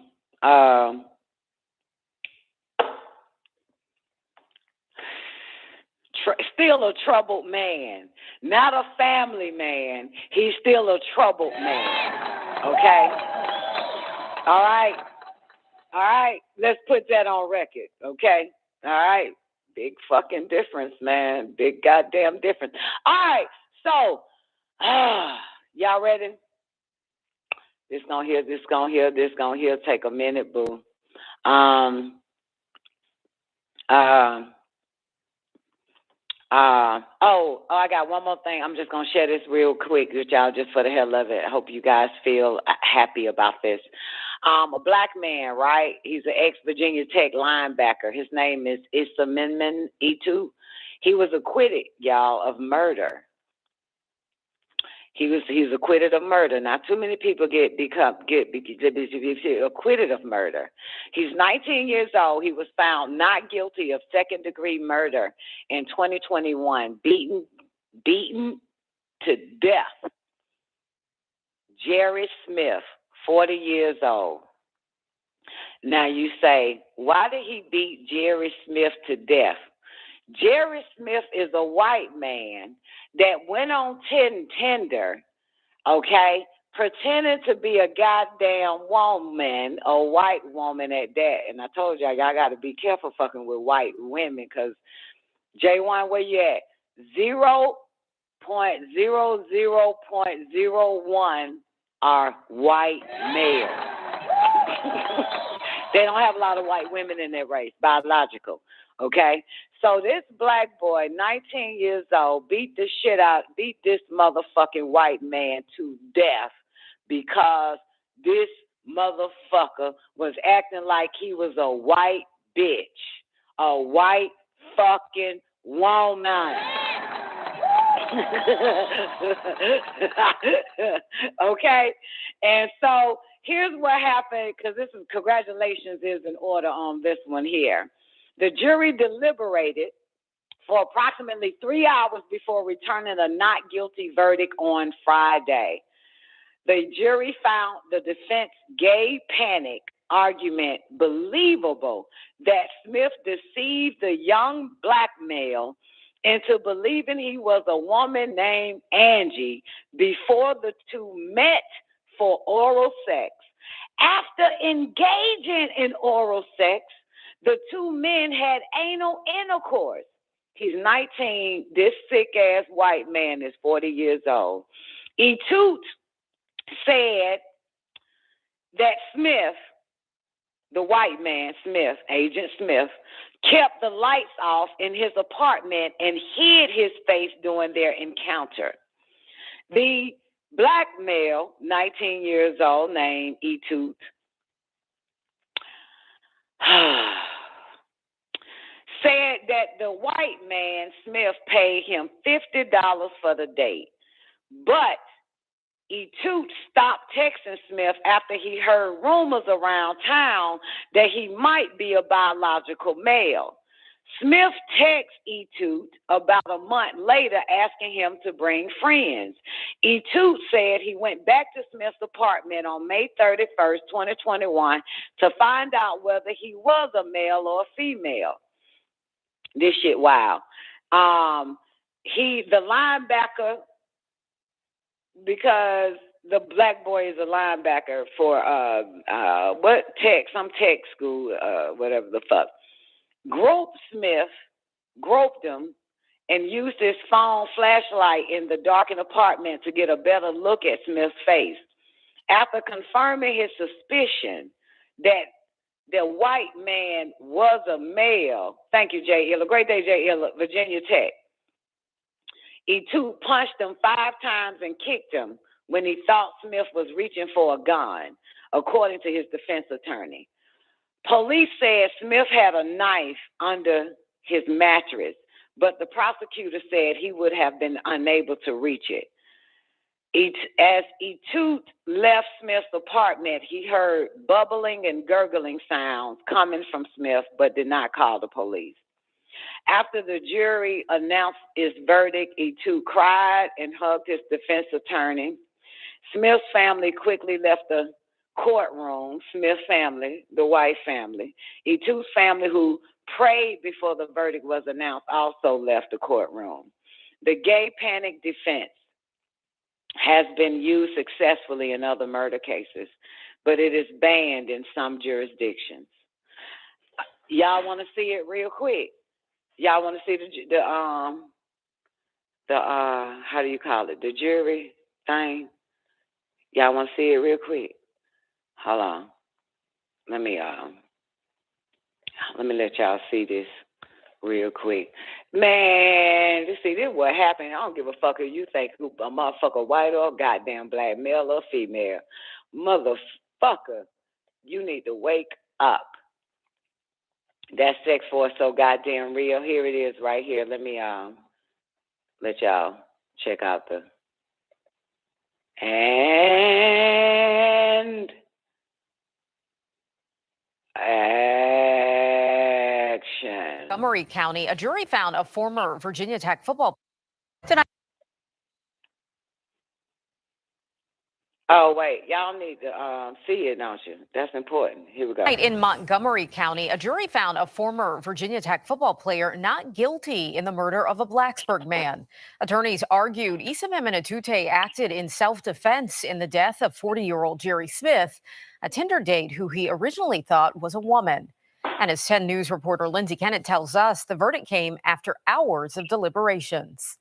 Still a troubled man, not a family man. He's still a troubled man. Okay? All right. Let's put that on record. Okay? All right. Big fucking difference, man. Big goddamn difference. All right. So, y'all ready? This gonna hear. Take a minute, boo. I got one more thing. I'm just going to share this real quick with y'all just for the hell of it. I hope you guys feel happy about this. A black man, right? He's an ex-Virginia Tech linebacker. His name is Issa Itu. He was acquitted, y'all, of murder. He's acquitted of murder. Not too many people get acquitted of murder. He's 19 years old. He was found not guilty of second-degree murder in 2021, beaten to death. Jerry Smith, 40 years old. Now you say, why did he beat Jerry Smith to death? Jerry Smith is a white man that went on Tinder, okay, pretending to be a goddamn woman, a white woman at that. And I told y'all got to be careful fucking with white women because, J1, where you at? 0.00.01 are white males. They don't have a lot of white women in their race, biological, okay? So this black boy, 19 years old, beat this motherfucking white man to death because this motherfucker was acting like he was a white bitch, a white fucking woman. Okay, and so here's what happened, because this is congratulations is in order on this one here. The jury deliberated for approximately 3 hours before returning a not guilty verdict on Friday. The jury found the defense gay panic argument believable that Smith deceived the young black male into believing he was a woman named Angie before the two met for oral sex. After engaging in oral sex, the two men had anal intercourse. He's 19. This sick-ass white man is 40 years old. Toot said that Smith, the white man, Smith, Agent Smith, kept the lights off in his apartment and hid his face during their encounter. The black male, 19 years old, named Toot, said that the white man, Smith, paid him $50 for the date. But Toot stopped texting Smith after he heard rumors around town that he might be a biological male. Smith texted Toot about a month later asking him to bring friends. Toot said he went back to Smith's apartment on May 31st, 2021 to find out whether he was a male or a female. This shit, wow. The linebacker, because the black boy is a linebacker for some tech school, whatever the fuck, groped him, and used his phone flashlight in the darkened apartment to get a better look at Smith's face. After confirming his suspicion that the white man was a male, thank you, J. Illa, great day, J. Illa, Virginia Tech. Toot punched him 5 times and kicked him when he thought Smith was reaching for a gun, according to his defense attorney. Police said Smith had a knife under his mattress, but the prosecutor said he would have been unable to reach it. As Toot left Smith's apartment, he heard bubbling and gurgling sounds coming from Smith, but did not call the police. After the jury announced its verdict, Toot cried and hugged his defense attorney. Smith's family quickly left the courtroom. Smith's family, the white family. Toot's family, who prayed before the verdict was announced, also left the courtroom. The gay panic defense has been used successfully in other murder cases, but it is banned in some jurisdictions. Y'all want to see it real quick? Y'all want to see the how do you call it? The jury thing? Y'all want to see it real quick? Hold on. Let me let y'all see this real quick. Man, see, this is what happened. I don't give a fuck if you think a motherfucker white or goddamn black, male or female. Motherfucker, you need to wake up. That sex force so goddamn real. Here it is right here. Let me let y'all check out the and action. Montgomery County, a jury found a former Virginia Tech football tonight. Oh, wait. Y'all need to see it, don't you? That's important. Here we go. In Montgomery County, a jury found a former Virginia Tech football player not guilty in the murder of a Blacksburg man. Attorneys argued ISSA Memenatute acted in self-defense in the death of 40-year-old Jerry Smith, a Tinder date who he originally thought was a woman. And as 10 News reporter Lindsay Kennett tells us, the verdict came after hours of deliberations.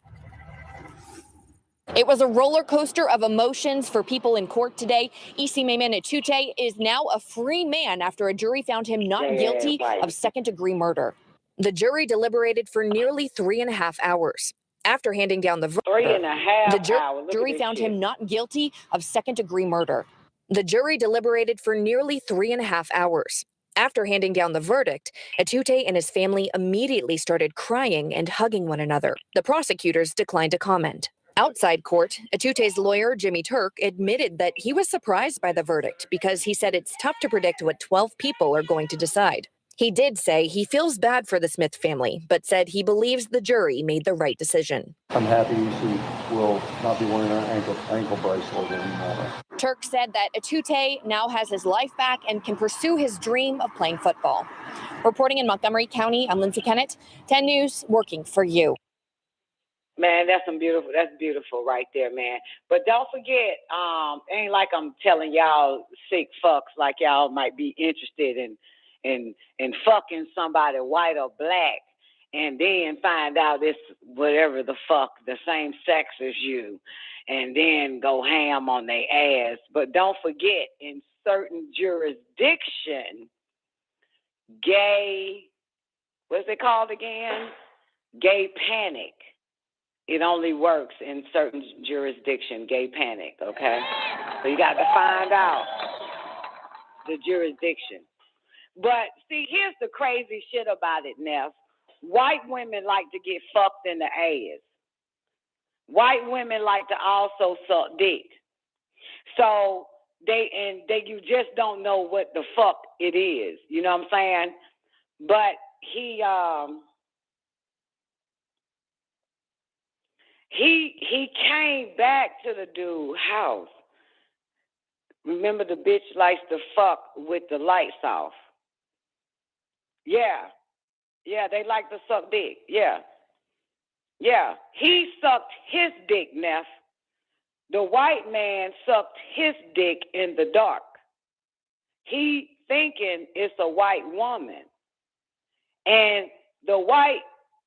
It was a roller coaster of emotions for people in court today. ISSA Memenatute is now a free man after a jury found him not guilty of second-degree murder. The jury deliberated for nearly 3.5 hours. After handing down the verdict, the jury found him not guilty of second-degree murder. The jury deliberated for nearly 3.5 hours. After handing down the verdict, Atute and his family immediately started crying and hugging one another. The prosecutors declined to comment. Outside court, Atute's lawyer, Jimmy Turk, admitted that he was surprised by the verdict because he said it's tough to predict what 12 people are going to decide. He did say he feels bad for the Smith family, but said he believes the jury made the right decision. I'm happy she will not be wearing her ankle bracelet anymore. Turk said that Atute now has his life back and can pursue his dream of playing football. Reporting in Montgomery County, I'm Lindsay Kennett, 10 News, working for you. Man, that's beautiful right there, man. But don't forget, ain't like I'm telling y'all sick fucks like y'all might be interested in fucking somebody white or black and then find out it's whatever the fuck, the same sex as you, and then go ham on their ass. But don't forget, in certain jurisdiction, what's it called again? Gay panic. It only works in certain jurisdiction, gay panic, okay? So you got to find out the jurisdiction. But see, here's the crazy shit about it, Neff. White women like to get fucked in the ass. White women like to also suck dick. So you just don't know what the fuck it is. You know what I'm saying? But he came back to the dude's house. Remember, the bitch likes to fuck with the lights off. Yeah. Yeah, they like to suck dick. Yeah. Yeah. He sucked his dick, Neff. The white man sucked his dick in the dark. He thinking it's a white woman. And the white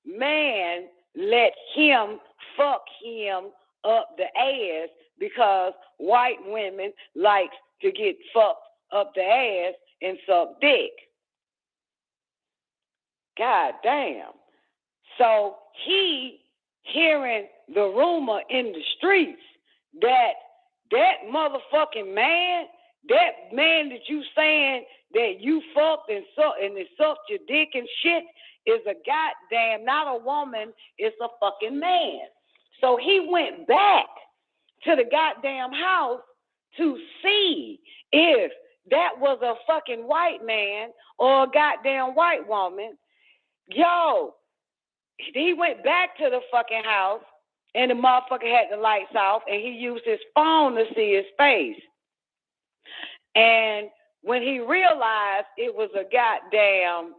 man let him fuck him up the ass because white women like to get fucked up the ass and suck dick. God damn. So he hearing the rumor in the streets that motherfucking man, that man that you saying that you fucked and it sucked your dick and shit is a goddamn, not a woman, it's a fucking man. So he went back to the goddamn house to see if that was a fucking white man or a goddamn white woman. Yo, he went back to the fucking house and the motherfucker had the lights off and he used his phone to see his face. And when he realized it was a goddamn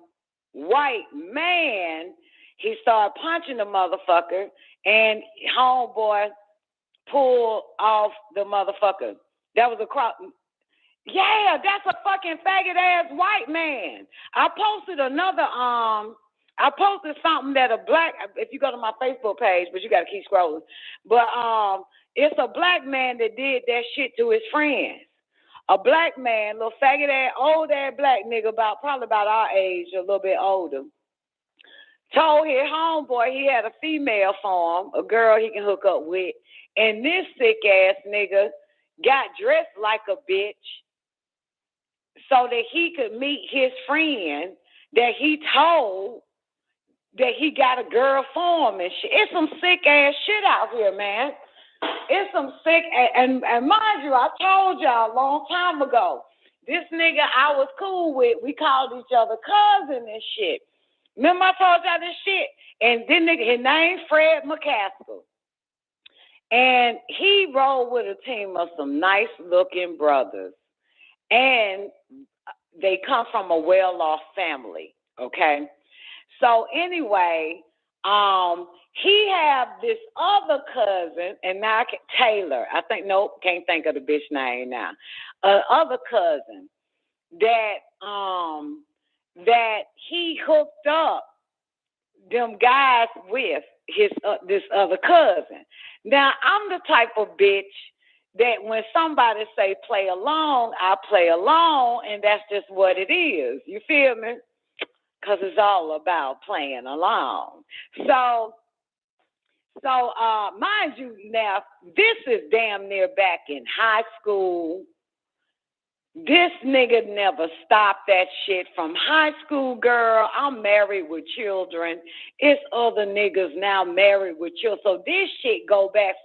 white man, he started punching the motherfucker and homeboy pulled off the motherfucker. That was a crop. Yeah, that's a fucking faggot ass white man. I posted something that a black, if you go to my Facebook page, but you got to keep scrolling. But it's a black man that did that shit to his friends. A black man, little faggot ass, old ass black nigga, probably about our age, a little bit older, told his homeboy he had a female for him, a girl he can hook up with, and this sick ass nigga got dressed like a bitch so that he could meet his friend that he told that he got a girl for him and shit. It's some sick ass shit out here, man. It's some sick, and mind you, I told y'all a long time ago, this nigga I was cool with, we called each other cousin and shit. Remember I told y'all this shit? And this nigga, his name Fred McCaskill. And he rolled with a team of some nice looking brothers. And they come from a well-off family, okay? So anyway, he have this other cousin, and now Taylor. I think, nope, can't think of the bitch name now. Other cousin that he hooked up them guys with his this other cousin. Now I'm the type of bitch that when somebody say play along, I play along, and that's just what it is. You feel me? Because it's all about playing along. So mind you, now this is damn near back in high school, This nigga never stopped that shit from high school, girl. I'm married with children. It's other niggas now married with children. So this shit go back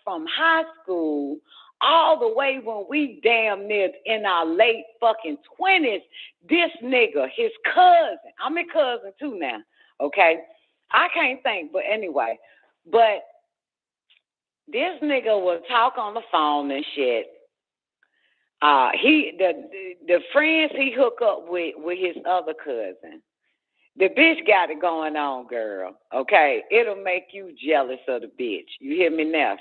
from high school all the way when we damn near in our late fucking 20s. This nigga, his cousin, I'm his cousin too now, okay? I can't think, but anyway. But this nigga will talk on the phone and shit. The friends he hook up with his other cousin. The bitch got it going on, girl. Okay, it'll make you jealous of the bitch. You hear me now?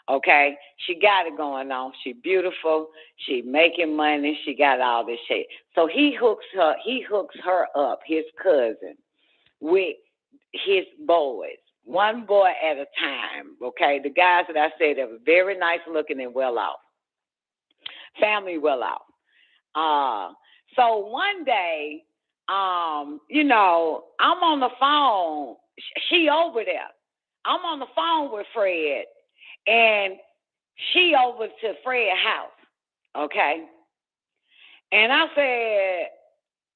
Okay, she got it going on. She beautiful. She making money. She got all this shit. So he hooks her up, his cousin, with his boys. One boy at a time. Okay, the guys that I said that were very nice looking and well off. Family well out. So one day, you know, I'm on the phone. She over there. I'm on the phone with Fred, and she over to Fred's house. Okay. And I said,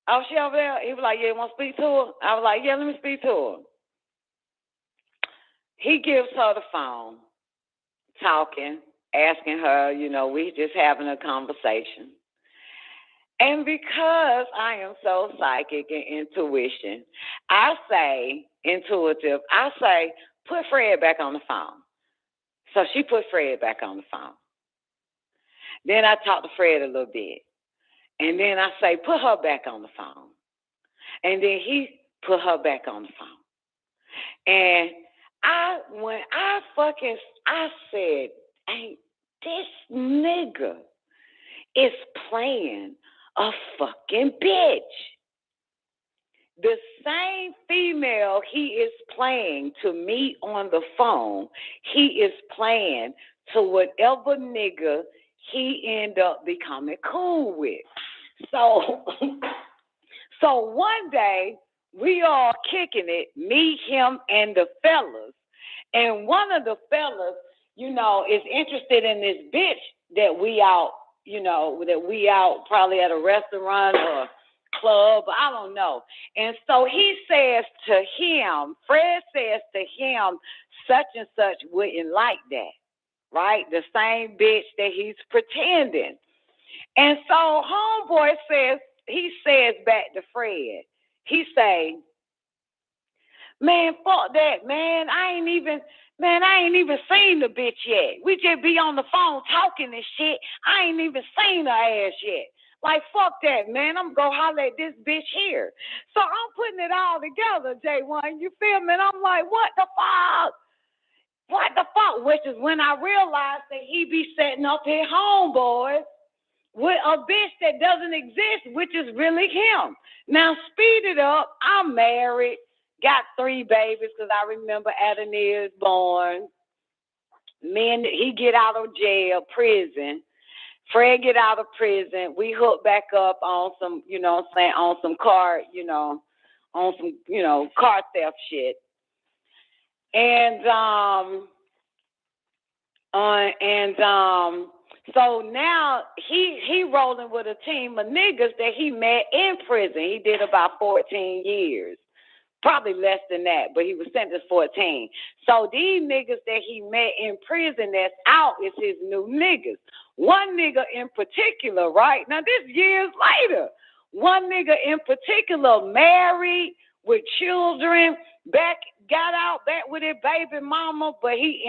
"Oh, she over there?" He was like, "Yeah, you want to speak to her?" I was like, "Yeah, let me speak to her." He gives her the phone, talking, asking her, you know, we just having a conversation. And because I am so psychic and intuitive, I say, put Fred back on the phone. So she put Fred back on the phone. Then I talk to Fred a little bit. And then I say, put her back on the phone. And then he put her back on the phone. And I said, ain't this nigga is playing a fucking bitch. The same female he is playing to me on the phone, he is playing to whatever nigga he end up becoming cool with. So one day, we all kicking it, me, him, and the fellas. And one of the fellas, you know, is interested in this bitch that we out, you know, probably at a restaurant or club, I don't know. And so he says to him, Fred says to him, such and such wouldn't like that, right? The same bitch that he's pretending. And so homeboy he says back to Fred, he say, man, fuck that, man. I ain't even seen the bitch yet. We just be on the phone talking and shit. I ain't even seen her ass yet. Like, fuck that, man. I'm going to holler at this bitch here. So I'm putting it all together, J1. You feel me? And I'm like, what the fuck? What the fuck? Which is when I realized that he be setting up his homeboys with a bitch that doesn't exist, which is really him. Now, speed it up. I'm married. Got 3 babies because I remember Adonir is born. He get out of jail, prison. Fred get out of prison. We hook back up on some, you know what I'm saying, on some car, you know, on some, you know, car theft shit. And so now he rolling with a team of niggas that he met in prison. He did about 14 years. Probably less than that, but he was sentenced 14. So these niggas that he met in prison that's out is his new niggas. One nigga in particular, right? Now this years later, one nigga in particular married with children, got out back with his baby mama, but he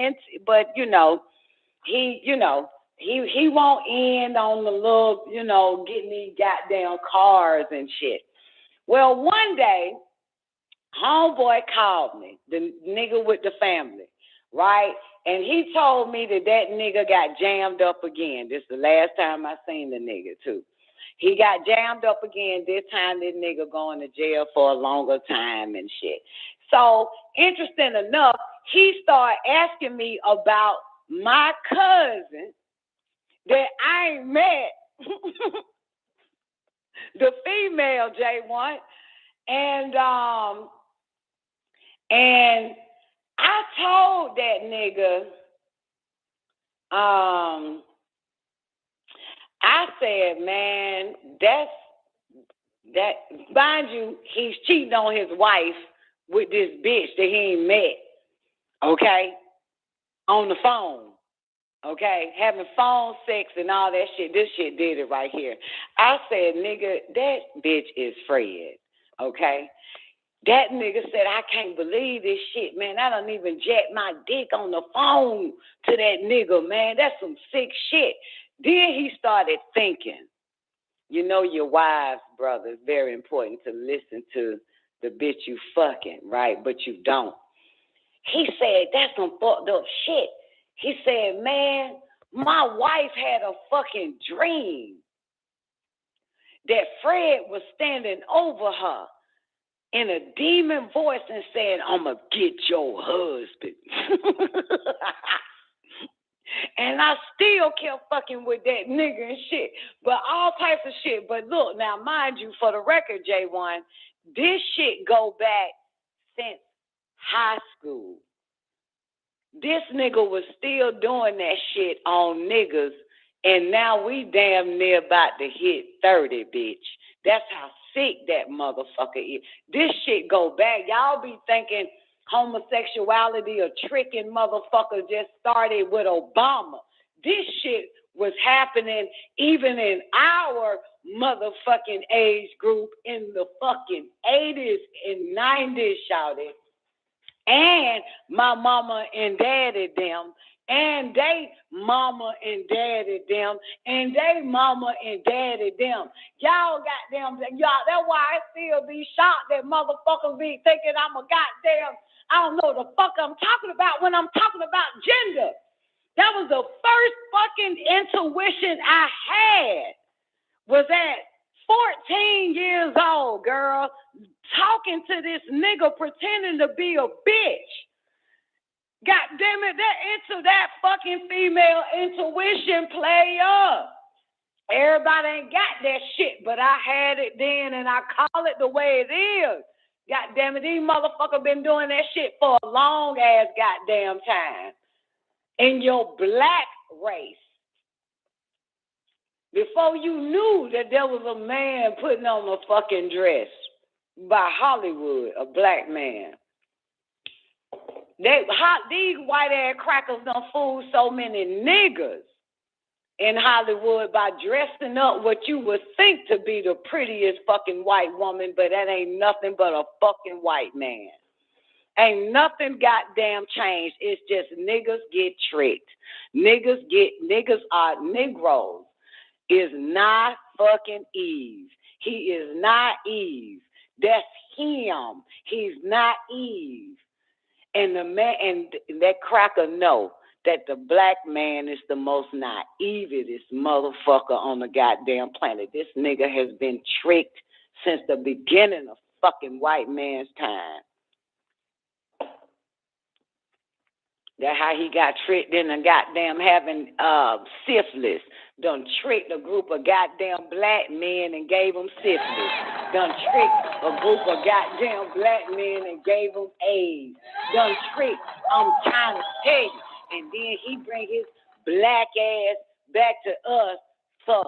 won't end on the little, you know, getting these goddamn cars and shit. Well, one day, homeboy called me, the nigga with the family, right? And he told me that nigga got jammed up again. This is the last time I seen the nigga, too. He got jammed up again. This time, this nigga going to jail for a longer time and shit. So, interesting enough, he started asking me about my cousin that I ain't met, the female J1. And I told that nigga, I said, man, that. Mind you, he's cheating on his wife with this bitch that he ain't met. Okay, on the phone. Okay, having phone sex and all that shit. This shit did it right here. I said, nigga, that bitch is Fred. Okay. That nigga said, I can't believe this shit, man. I don't even jack my dick on the phone to that nigga, man. That's some sick shit. Then he started thinking, you know, your wives, brother, it's very important to listen to the bitch you fucking, right? But you don't. He said, that's some fucked up shit. He said, man, my wife had a fucking dream that Fred was standing over her in a demon voice and saying, I'm going to get your husband. And I still kept fucking with that nigga and shit. But all types of shit. But look, now, mind you, for the record, J1, this shit go back since high school. This nigga was still doing that shit on niggas, and now we damn near about to hit 30, bitch. That's how sick that motherfucker is. This shit go back. Y'all be thinking homosexuality or tricking motherfucker just started with Obama. This shit was happening even in our motherfucking age group in the fucking 80s and 90s, shouted. And my mama and daddy them, and they mama and daddy them, and they mama and daddy them. Y'all goddamn, y'all, that's why I still be shocked that motherfuckers be thinking I'm a goddamn, I don't know the fuck I'm talking about when I'm talking about gender. That was the first fucking intuition I had, was at 14 years old, girl, talking to this nigga pretending to be a bitch. God damn it, that fucking female intuition play up. Everybody ain't got that shit, but I had it then and I call it the way it is. God damn it, these motherfuckers been doing that shit for a long ass goddamn time. In your black race. Before you knew that there was a man putting on a fucking dress by Hollywood, a black man. These white ass crackers done fooled so many niggas in Hollywood by dressing up what you would think to be the prettiest fucking white woman, but that ain't nothing but a fucking white man. Ain't nothing goddamn changed. It's just niggas get tricked. Niggas are Negroes. Is not fucking Eve. He is not Eve. That's him. He's not Eve. And the man and that cracker know that the black man is the most naivest motherfucker on the goddamn planet. This nigga has been tricked since the beginning of fucking white man's time. That's how he got tricked into goddamn having syphilis. Done tricked a group of goddamn black men and gave them syphilis. Done tricked a group of goddamn black men and gave them AIDS. Done tricked, I'm trying to tell you. And then he bring his black ass back to us for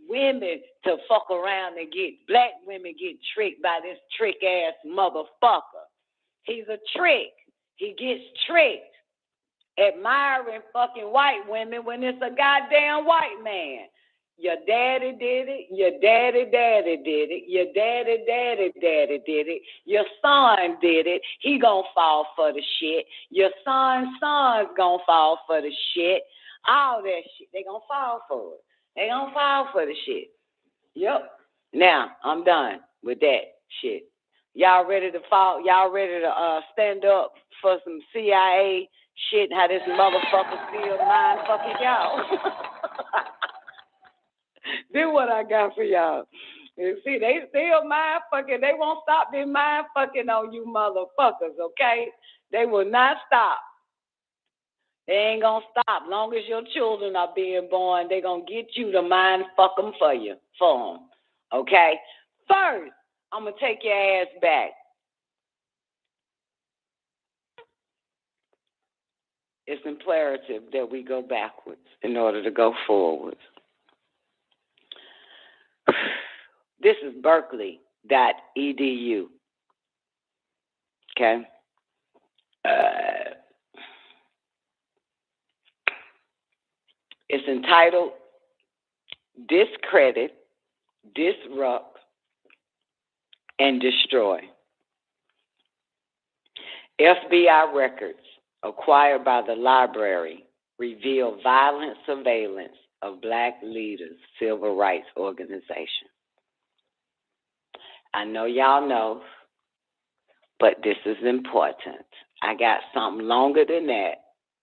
women to fuck around and get, black women get tricked by this trick ass motherfucker. He's a trick. He gets tricked. Admiring fucking white women when it's a goddamn white man. Your daddy did it. Your daddy did it. Your daddy did it. Your son did it. He gonna fall for the shit. Your son's gonna fall for the shit. All that shit. They gonna fall for it. They gonna fall for the shit. Yep. Now, I'm done with that shit. Y'all ready to fall? Y'all ready to stand up for some CIA shit, how this motherfucker still mind fucking y'all? This what I got for y'all. You see, they still mind fucking. They won't stop their mind fucking on you motherfuckers, okay? They will not stop. They ain't gonna stop. Long as your children are being born, they gonna get you to mind fuck them for them, okay? First, I'm gonna take your ass back. It's imperative that we go backwards in order to go forwards. This is berkeley.edu. Okay. It's entitled Discredit, Disrupt, and Destroy. FBI records acquired by the library reveal violent surveillance of Black leaders' civil rights organization. I know y'all know, but this is important. I got something longer than that,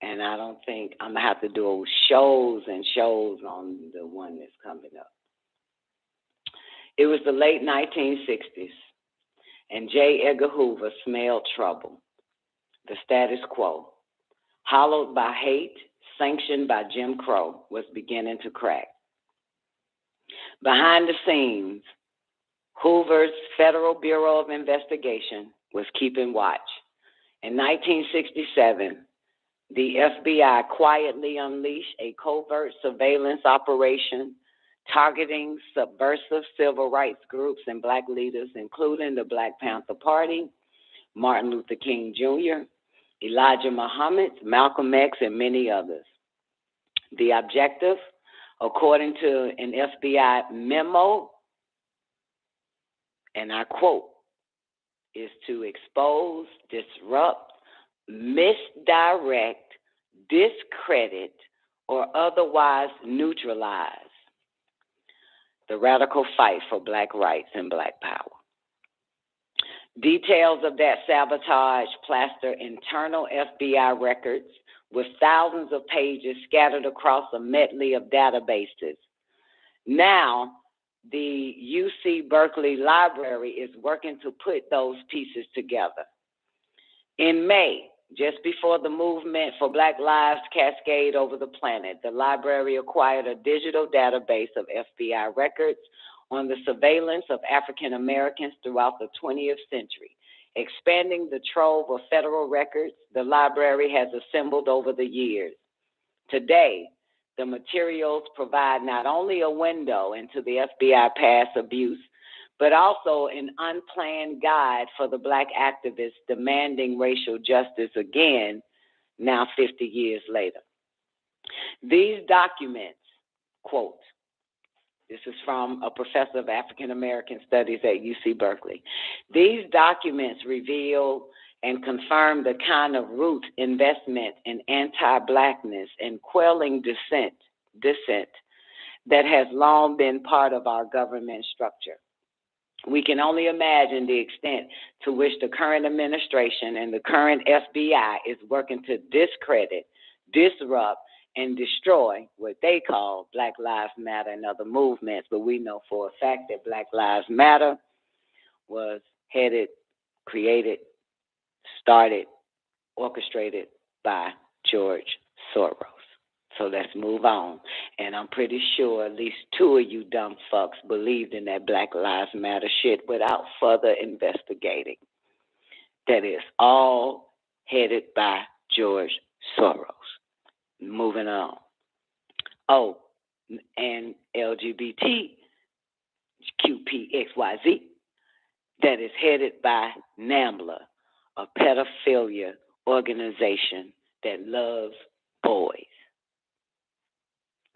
and I don't think I'm going to have to do shows and shows on the one that's coming up. It was the late 1960s, and J. Edgar Hoover smelled trouble. The status quo, hollowed by hate, sanctioned by Jim Crow, was beginning to crack. Behind the scenes, Hoover's Federal Bureau of Investigation was keeping watch. In 1967, the FBI quietly unleashed a covert surveillance operation targeting subversive civil rights groups and Black leaders, including the Black Panther Party, Martin Luther King Jr., Elijah Muhammad, Malcolm X, and many others. The objective, according to an FBI memo, and I quote, is to expose, disrupt, misdirect, discredit, or otherwise neutralize the radical fight for Black rights and Black power. Details of that sabotage plaster internal FBI records with thousands of pages scattered across a medley of databases. Now, the UC Berkeley Library is working to put those pieces together. In May, just before the movement for Black Lives cascade over the planet, the library acquired a digital database of FBI records on the surveillance of African Americans throughout the 20th century. Expanding the trove of federal records the library has assembled over the years. Today, the materials provide not only a window into the FBI past abuse, but also an unplanned guide for the Black activists demanding racial justice again, now 50 years later. These documents, quote, this is from a professor of African American Studies at UC Berkeley. These documents reveal and confirm the kind of root investment in anti-Blackness and quelling dissent that has long been part of our government structure. We can only imagine the extent to which the current administration and the current FBI is working to discredit, disrupt, and destroy what they call Black Lives Matter and other movements. But we know for a fact that Black Lives Matter was headed, created, started, orchestrated by George Soros. So let's move on. And I'm pretty sure at least two of you dumb fucks believed in that Black Lives Matter shit without further investigating. That is all headed by George Soros. Moving on. Oh, and LGBT, QPXYZ, that is headed by NAMBLA, a pedophilia organization that loves boys.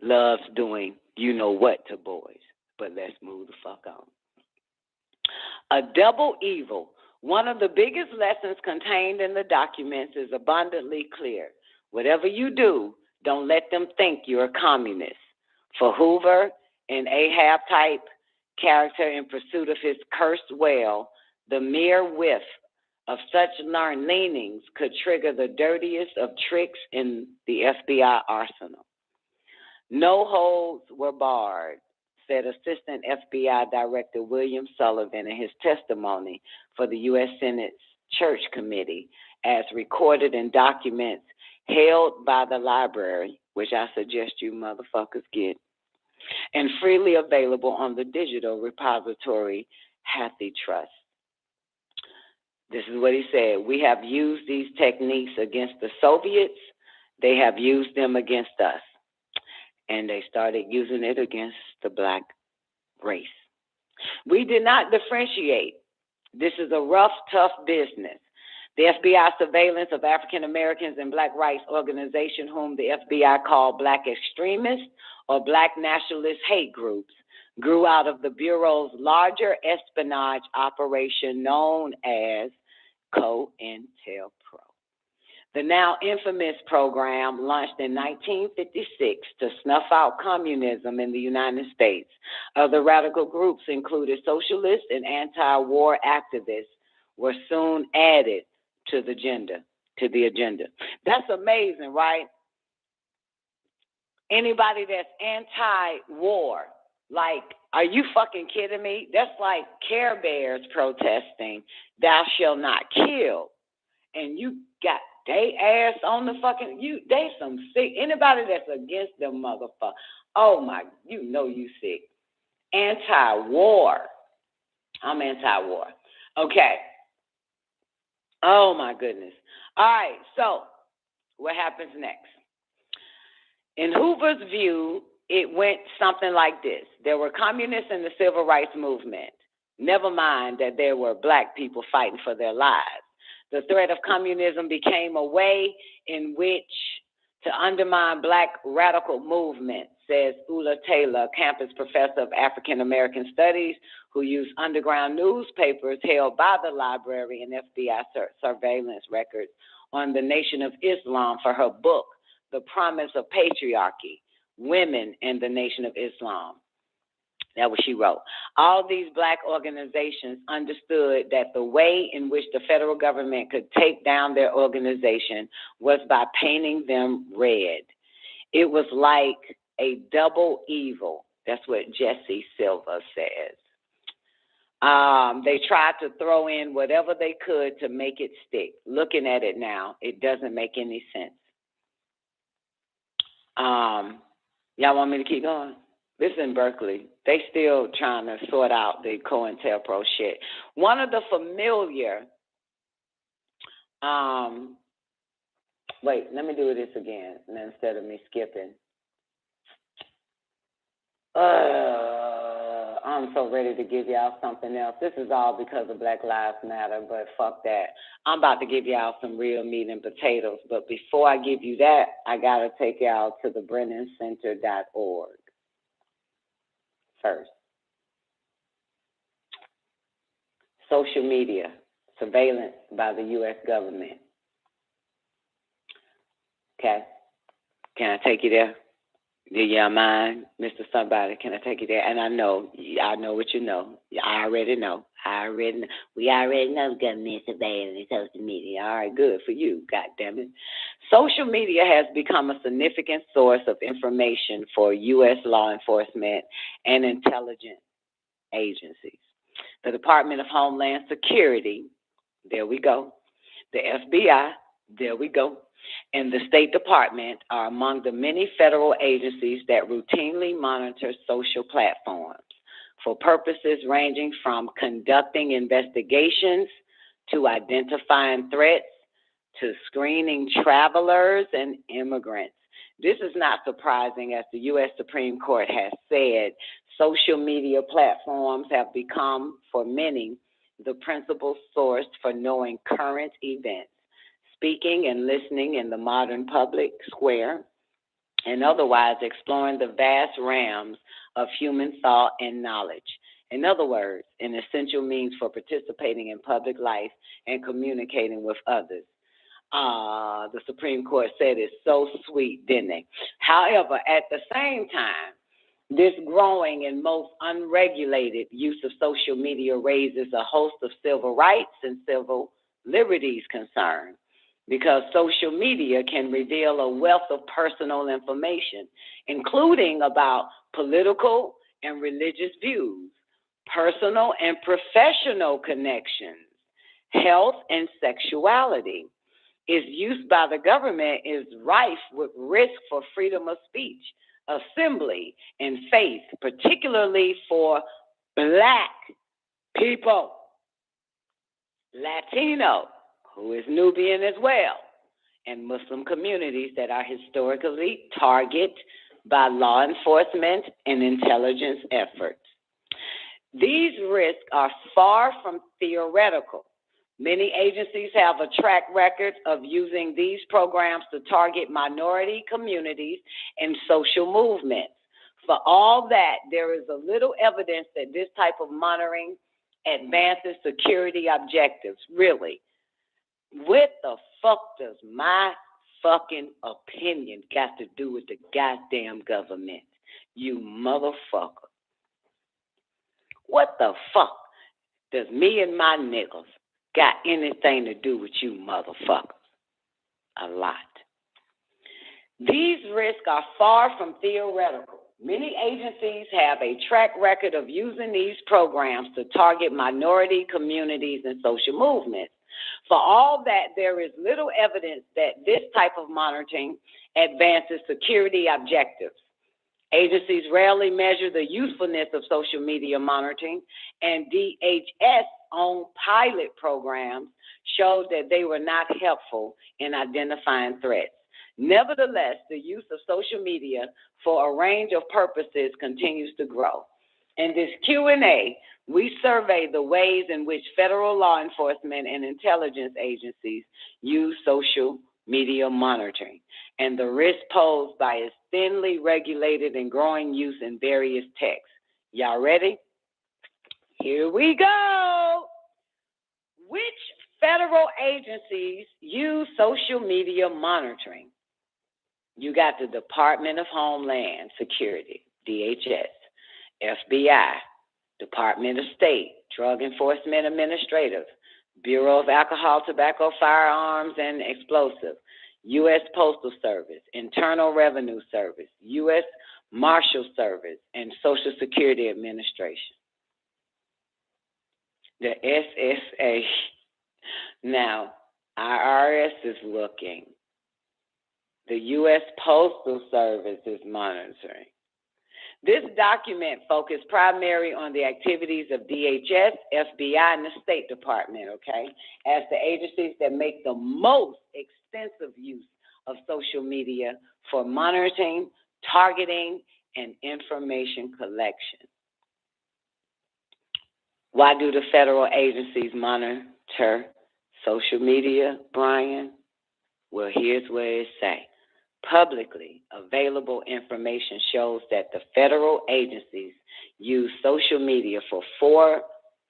Loves doing you know what to boys. But let's move the fuck on. A double evil. One of the biggest lessons contained in the documents is abundantly clear. Whatever you do, don't let them think you're a communist. For Hoover, an Ahab-type character in pursuit of his cursed whale, the mere whiff of such learned leanings could trigger the dirtiest of tricks in the FBI arsenal. No holds were barred, said Assistant FBI Director William Sullivan in his testimony for the U.S. Senate's Church Committee, as recorded in documents held by the library, which I suggest you motherfuckers get, and freely available on the digital repository HAADI Trust. This is what he said. We have used these techniques against the Soviets. They have used them against us. And they started using it against the Black race. We did not differentiate. This is a rough, tough business. The FBI surveillance of African Americans and Black rights organization, whom the FBI called Black extremists or Black nationalist hate groups, grew out of the Bureau's larger espionage operation known as COINTELPRO. The now infamous program, launched in 1956 to snuff out communism in the United States. Other radical groups, including socialist and anti-war activists, were soon added to the agenda. That's amazing, right? Anybody that's anti-war, like, are you fucking kidding me? That's like Care Bears protesting, thou shalt not kill. And you got they ass on the fucking, they some sick. Anybody that's against them motherfucker, oh my, you know you sick. Anti-war. I'm anti-war. Okay. Oh my goodness. All right, so what happens next? In Hoover's view, it went something like this. There were communists in the civil rights movement. Never mind that there were Black people fighting for their lives. The threat of communism became a way in which to undermine Black radical movement, says Ula Taylor, campus professor of African American Studies, who used underground newspapers held by the library and FBI surveillance records on the Nation of Islam for her book, The Promise of Patriarchy, Women and the Nation of Islam. That's what she wrote. All these Black organizations understood that the way in which the federal government could take down their organization was by painting them red. It was like a double evil. That's what Jesse Silva says. They tried to throw in whatever they could to make it stick. Looking at it now, it doesn't make any sense. Y'all want me to keep going? This is in Berkeley. They still trying to sort out the COINTELPRO shit. One of the familiar, wait, let me do this again instead of me skipping. I'm so ready to give y'all something else. This is all because of Black Lives Matter, but fuck that. I'm about to give y'all some real meat and potatoes, but before I give you that, I got to take y'all to the BrennanCenter.org first. Social media, surveillance by the U.S. government. Okay, can I take you there? Do y'all mind, Mr. Somebody? Can I take you there? And I know what you know. I already know. We already know government surveillance and social media. All right, good for you. God damn it. Social media has become a significant source of information for U.S. law enforcement and intelligence agencies. The Department of Homeland Security, there we go. The FBI, there we go. And the State Department are among the many federal agencies that routinely monitor social platforms for purposes ranging from conducting investigations to identifying threats to screening travelers and immigrants. This is not surprising, as the U.S. Supreme Court has said. Social media platforms have become, for many, the principal source for knowing current events, speaking and listening in the modern public square, and otherwise exploring the vast realms of human thought and knowledge. In other words, an essential means for participating in public life and communicating with others. The Supreme Court said it's so sweet, didn't they? However, at the same time, this growing and most unregulated use of social media raises a host of civil rights and civil liberties concerns, because social media can reveal a wealth of personal information, including about political and religious views, personal and professional connections, health and sexuality. Its use by the government is rife with risk for freedom of speech, assembly, and faith, particularly for Black people, Latino, who is Nubian as well, and Muslim communities that are historically targeted by law enforcement and intelligence efforts. These risks are far from theoretical. Many agencies have a track record of using these programs to target minority communities and social movements. For all that, there is a little evidence that this type of monitoring advances security objectives. Really, what the fuck does my fucking opinion got to do with the goddamn government? You motherfucker. What the fuck does me and my niggas got anything to do with you motherfuckers? A lot. These risks are far from theoretical. Many agencies have a track record of using these programs to target minority communities and social movements. For all that, there is little evidence that this type of monitoring advances security objectives. Agencies rarely measure the usefulness of social media monitoring, and DHS own pilot programs showed that they were not helpful in identifying threats. Nevertheless, the use of social media for a range of purposes continues to grow. In this Q&A, we survey the ways in which federal law enforcement and intelligence agencies use social media monitoring and the risk posed by its thinly regulated and growing use in various texts. Y'all ready? Here we go. Which federal agencies use social media monitoring? You got the Department of Homeland Security, DHS, FBI, Department of State, Drug Enforcement Administrative, Bureau of Alcohol, Tobacco, Firearms, and Explosives, U.S. Postal Service, Internal Revenue Service, U.S. Marshal Service, and Social Security Administration. The SSA. Now, IRS is looking. The U.S. Postal Service is monitoring. This document focused primarily on the activities of DHS, FBI, and the State Department, okay, as the agencies that make the most extensive use of social media for monitoring, targeting, and information collection. Why do the federal agencies monitor social media, Brian? Well, here's what it says. Publicly available information shows that the federal agencies use social media for four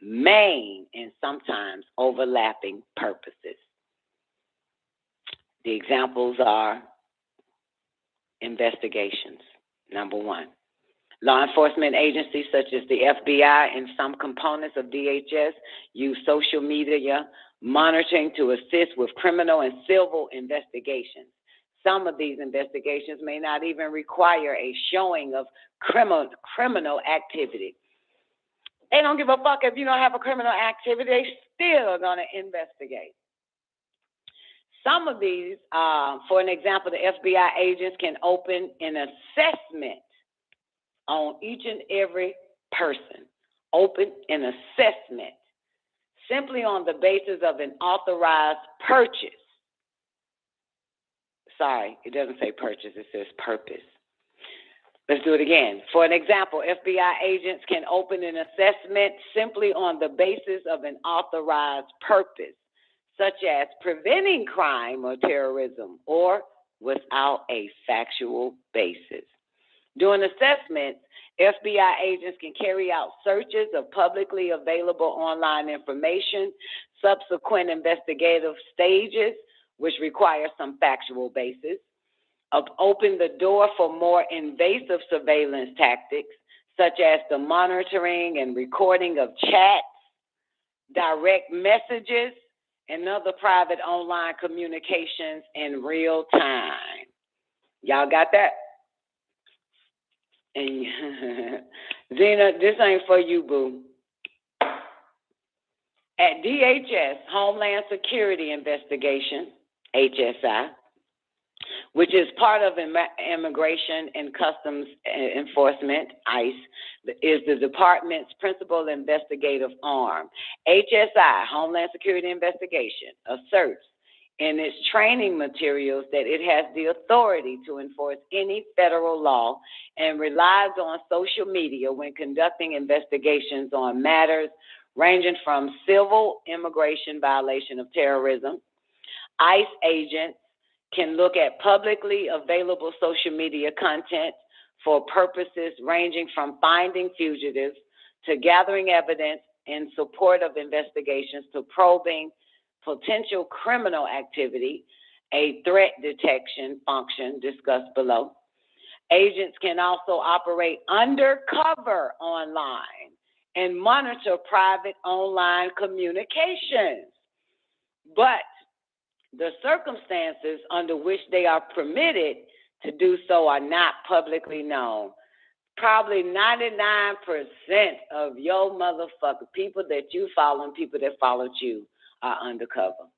main and sometimes overlapping purposes. The examples are investigations, number one. Law enforcement agencies such as the FBI and some components of DHS use social media monitoring to assist with criminal and civil investigations. Some of these investigations may not even require a showing of criminal activity. They don't give a fuck if you don't have a criminal activity. They still are going to investigate. Some of these, for an example, the FBI agents can open an assessment on each and every person. Open an assessment simply on the basis of an authorized purchase. Sorry, it doesn't say purchase, it says purpose. Let's do it again. For an example, FBI agents can open an assessment simply on the basis of an authorized purpose, such as preventing crime or terrorism, or without a factual basis. During assessments, FBI agents can carry out searches of publicly available online information, subsequent investigative stages, which require some factual basis, open the door for more invasive surveillance tactics, such as the monitoring and recording of chats, direct messages, and other private online communications in real time. Y'all got that? And Zena, this ain't for you, boo. At DHS, Homeland Security Investigation, HSI, which is part of Immigration and Customs Enforcement, ICE, is the department's principal investigative arm. HSI, Homeland Security Investigation, asserts in its training materials that it has the authority to enforce any federal law and relies on social media when conducting investigations on matters ranging from civil immigration violation of terrorism. ICE agents can look at publicly available social media content for purposes ranging from finding fugitives to gathering evidence in support of investigations to probing potential criminal activity, a threat detection function discussed below. Agents can also operate undercover online and monitor private online communications. But the circumstances under which they are permitted to do so are not publicly known. Probably 99% of your motherfucker people that you follow and people that followed you are undercover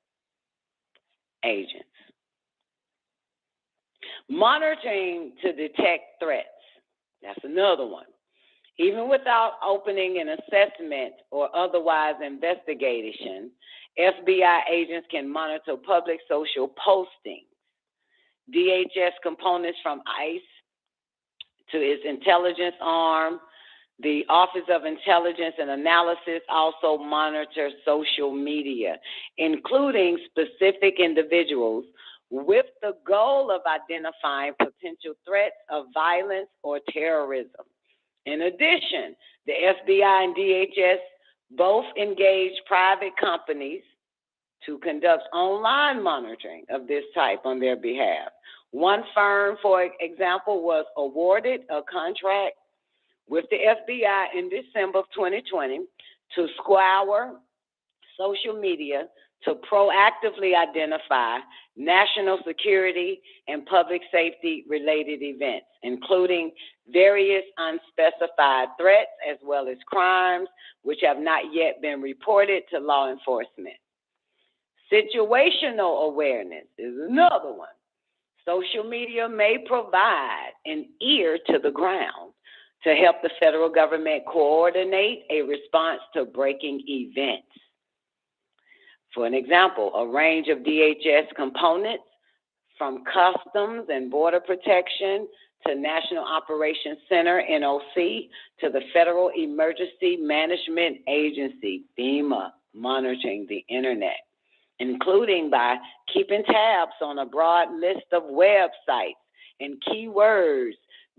agents. Monitoring to detect threats. That's another one. Even without opening an assessment or otherwise investigation, FBI agents can monitor public social postings. DHS components from ICE to its intelligence arm. The Office of Intelligence and Analysis also monitors social media, including specific individuals with the goal of identifying potential threats of violence or terrorism. In addition, the FBI and DHS both engage private companies to conduct online monitoring of this type on their behalf. One firm, for example, was awarded a contract with the FBI in December of 2020 to scour social media to proactively identify national security and public safety related events, including various unspecified threats as well as crimes which have not yet been reported to law enforcement. Situational awareness is another one. Social media may provide an ear to the ground to help the federal government coordinate a response to breaking events. For an example, a range of DHS components from Customs and Border Protection to National Operations Center, NOC, to the Federal Emergency Management Agency, FEMA, monitoring the internet, including by keeping tabs on a broad list of websites and keywords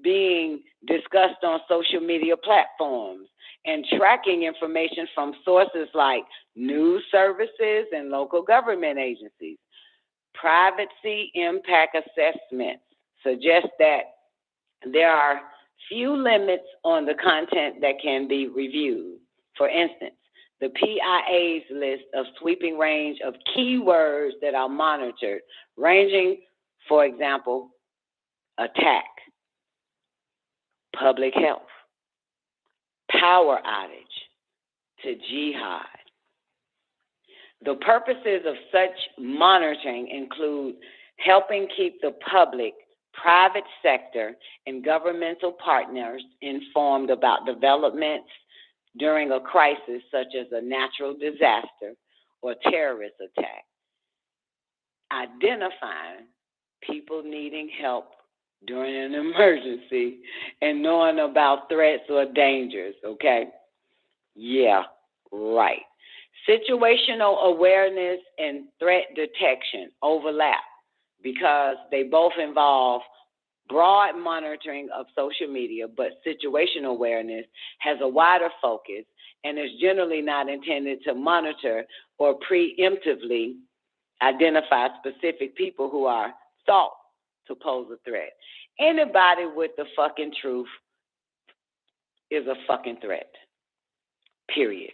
being discussed on social media platforms and tracking information from sources like news services and local government agencies. Privacy impact assessments suggest that there are few limits on the content that can be reviewed. For instance, the PIA's list of sweeping range of keywords that are monitored, ranging, for example, attack, public health, power outage, to jihad. The purposes of such monitoring include helping keep the public, private sector, and governmental partners informed about developments during a crisis such as a natural disaster or terrorist attack, identifying people needing help during an emergency, and knowing about threats or dangers, okay? Yeah, right. Situational awareness and threat detection overlap because they both involve broad monitoring of social media, but situational awareness has a wider focus and is generally not intended to monitor or preemptively identify specific people who are thought to pose a threat. Anybody with the fucking truth is a fucking threat, period.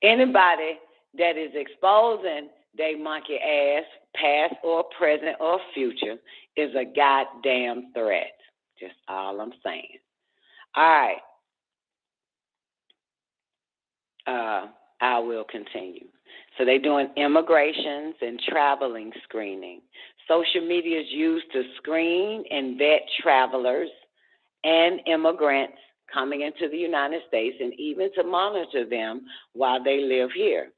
Anybody that is exposing they monkey ass, past or present or future, is a goddamn threat. Just all I'm saying. All right. I will continue. So they're doing immigrations and traveling screening. Social media is used to screen and vet travelers and immigrants coming into the United States and even to monitor them while they live here.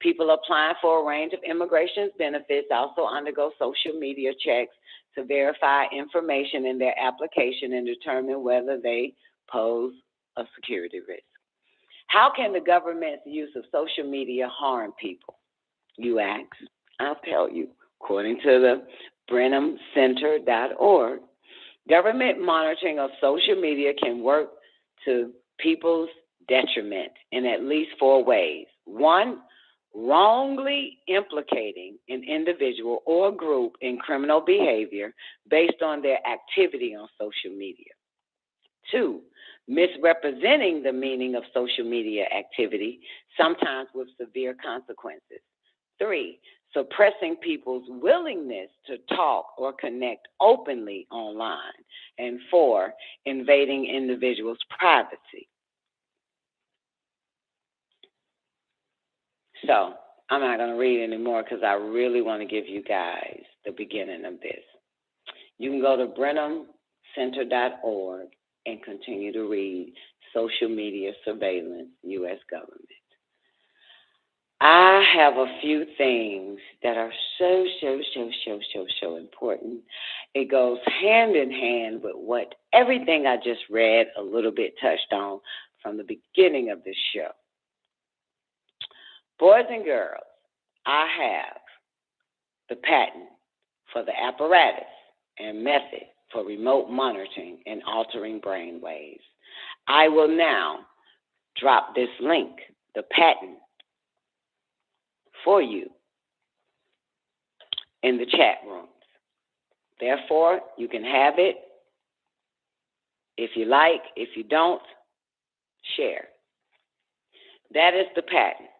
People applying for a range of immigration benefits also undergo social media checks to verify information in their application and determine whether they pose a security risk. How can the government's use of social media harm people? You ask. I'll tell you. According to the BrenhamCenter.org, government monitoring of social media can work to people's detriment in at least 4 ways. 1, wrongly implicating an individual or group in criminal behavior based on their activity on social media. 2, misrepresenting the meaning of social media activity, sometimes with severe consequences. 3, suppressing people's willingness to talk or connect openly online. And 4, invading individuals' privacy. So I'm not going to read anymore because I really want to give you guys the beginning of this. You can go to BrenhamCenter.org and continue to read Social Media Surveillance, U.S. Government. I have a few things that are so important. It goes hand in hand with what everything I just read a little bit touched on from the beginning of this show. Boys and girls, I have the patent for the apparatus and method for remote monitoring and altering brain waves. I will now drop this link, the patent, for you in the chat rooms. Therefore, you can have it if you like. If you don't, share. That is the patent,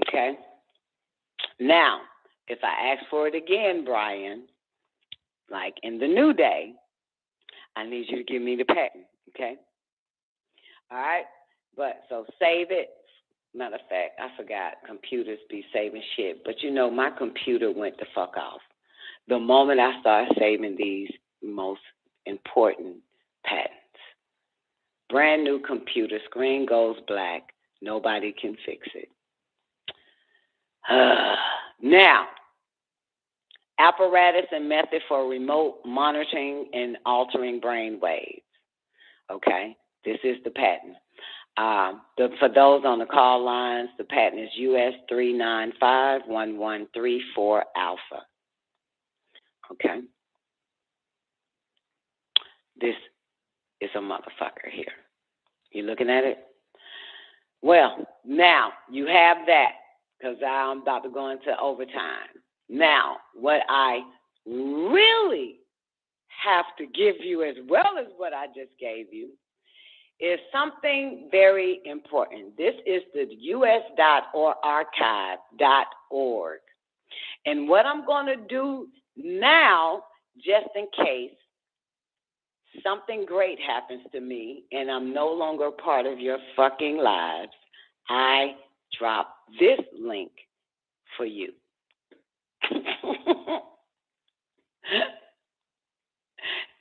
okay? Now, if I ask for it again, Brian, like in the new day, I need you to give me the patent, okay? All right? But so save it. Matter of fact, I forgot, computers be saving shit. But you know, my computer went the fuck off the moment I started saving these most important patents. Brand new computer, screen goes black. Nobody can fix it. Now, apparatus and method for remote monitoring and altering brain waves. Okay, this is the patent. For those on the call lines, the patent is US 3951134 Alpha. Okay, this is a motherfucker here. You looking at it? Well, now you have that because I'm about to go into overtime. Now, what I really have to give you, as well as what I just gave you, is something very important. This is the us.archive.org. And what I'm going to do now, just in case something great happens to me and I'm no longer part of your fucking lives, I drop this link for you.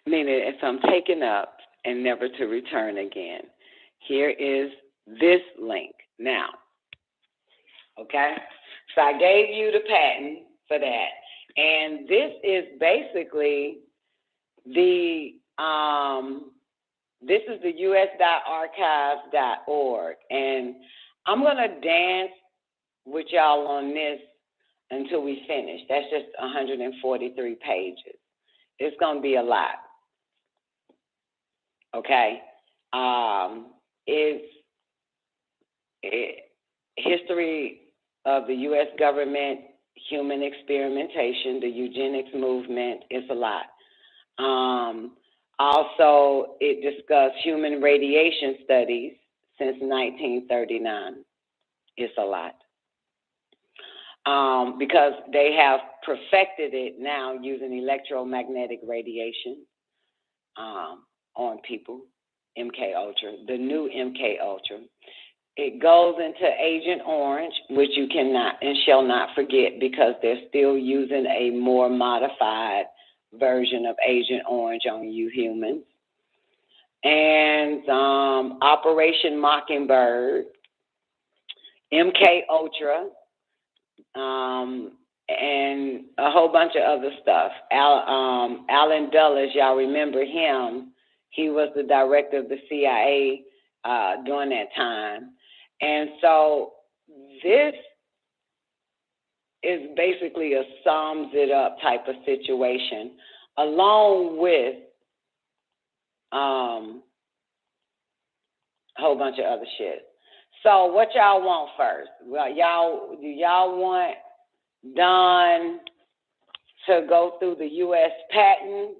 Meaning if I'm taken up and never to return again. Here is this link now. Okay? So I gave you the patent for that. And this is basically the this is the us.archives.org. And I'm going to dance with y'all on this until we finish. That's just 143 pages. It's going to be a lot. Okay? History of the U.S. government, human experimentation, the eugenics movement, is a lot. Also, it discussed human radiation studies since 1939. It's a lot. Because they have perfected it now using electromagnetic radiation on people, MK Ultra, the new MK Ultra. It goes into Agent Orange, which you cannot and shall not forget because they're still using a more modified version of Agent Orange on you humans. And Operation Mockingbird, MK Ultra, and a whole bunch of other stuff. Alan Dulles, y'all remember him? He was the director of the CIA during that time. And so this is basically a sums it up type of situation, along with a whole bunch of other shit. So what y'all want first? Well, do y'all want Don to go through the U.S. patent?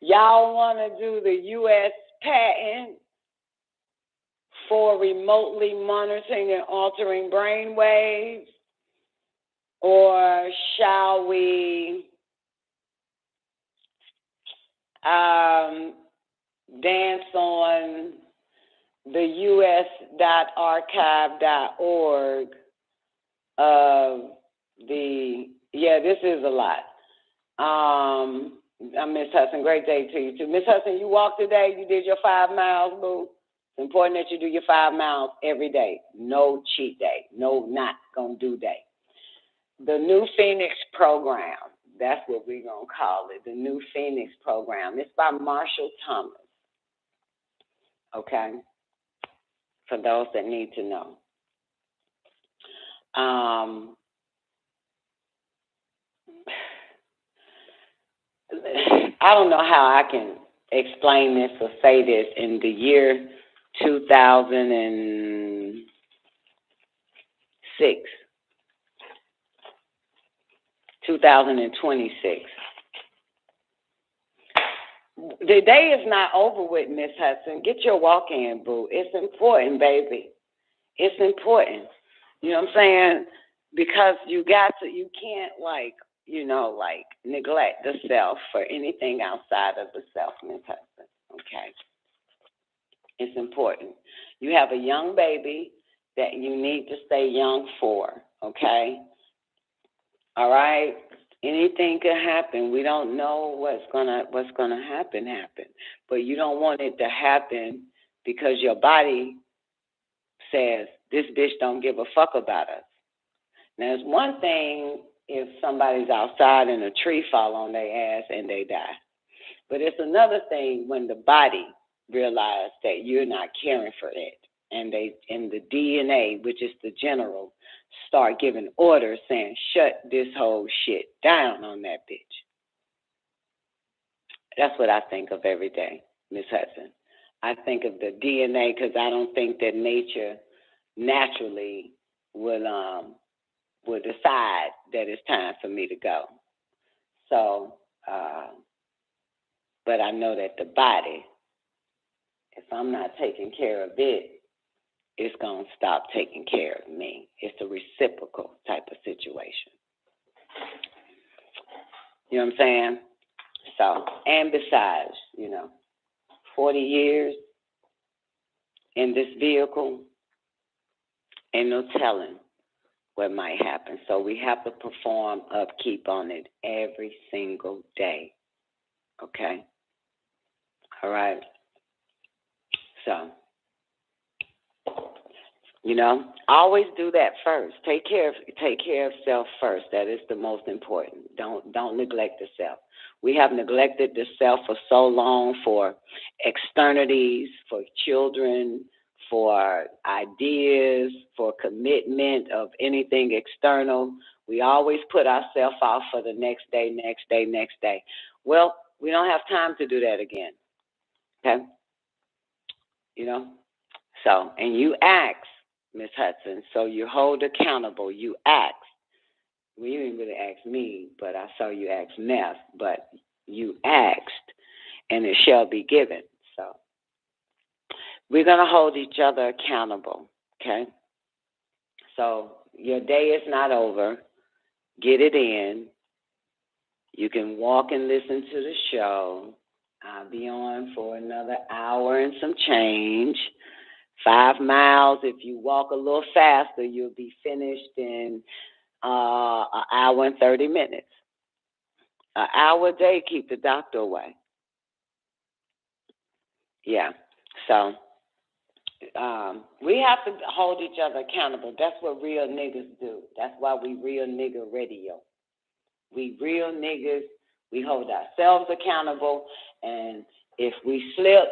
Y'all want to do the U.S. patent for remotely monitoring and altering brain waves? Or shall we dance on the us.archive.org of the, this is a lot. Miss Hudson, great day to you too. Miss Hudson, you walked today, you did your 5 miles, boo. It's important that you do your 5 miles every day. No cheat day, no not gonna do day. The New Phoenix program, that's what we're gonna call it, the New Phoenix program. It's by Marshall Thomas. Okay, for those that need to know. I don't know how I can explain this or say this. In the year 2026. The day is not over with, Miss Hudson. Get your walk in, boo. It's important, baby. It's important. You know what I'm saying? Because you can't neglect the self for anything outside of the self, Miss Hudson. Okay. It's important. You have a young baby that you need to stay young for, okay? All right? Anything could happen. We don't know what's gonna happen. But you don't want it to happen because your body says, this bitch don't give a fuck about us. Now, it's one thing if somebody's outside and a tree fall on their ass and they die. But it's another thing when the body realizes that you're not caring for it. And the DNA, which is the general, start giving orders saying, shut this whole shit down on that bitch. That's what I think of every day, Miss Hudson. I think of the DNA because I don't think that nature naturally will decide that it's time for me to go. So, but I know that the body, if I'm not taking care of it, it's going to stop taking care of me. It's a reciprocal type of situation. You know what I'm saying? So, and besides, 40 years in this vehicle, ain't no telling what might happen. So we have to perform upkeep on it every single day. Okay? All right? So, always do that first. Take care of self first. That is the most important. Don't neglect the self. We have neglected the self for so long, for externities, for children, for ideas, for commitment of anything external. We always put ourselves off for the next day. Well, we don't have time to do that again. Okay? So, and you ask, Miss Hudson, so you hold accountable. You ask. Well, you didn't really ask me, but I saw you ask Neff, but you asked, and it shall be given. So we're going to hold each other accountable, okay? So your day is not over. Get it in. You can walk and listen to the show. I'll be on for another hour and some change. 5 miles. If you walk a little faster, you'll be finished in an hour and 30 minutes. An hour a day, keep the doctor away. Yeah. So We have to hold each other accountable. That's what real niggas do. That's why we real nigga radio. We real niggas, we hold ourselves accountable, and if we slip,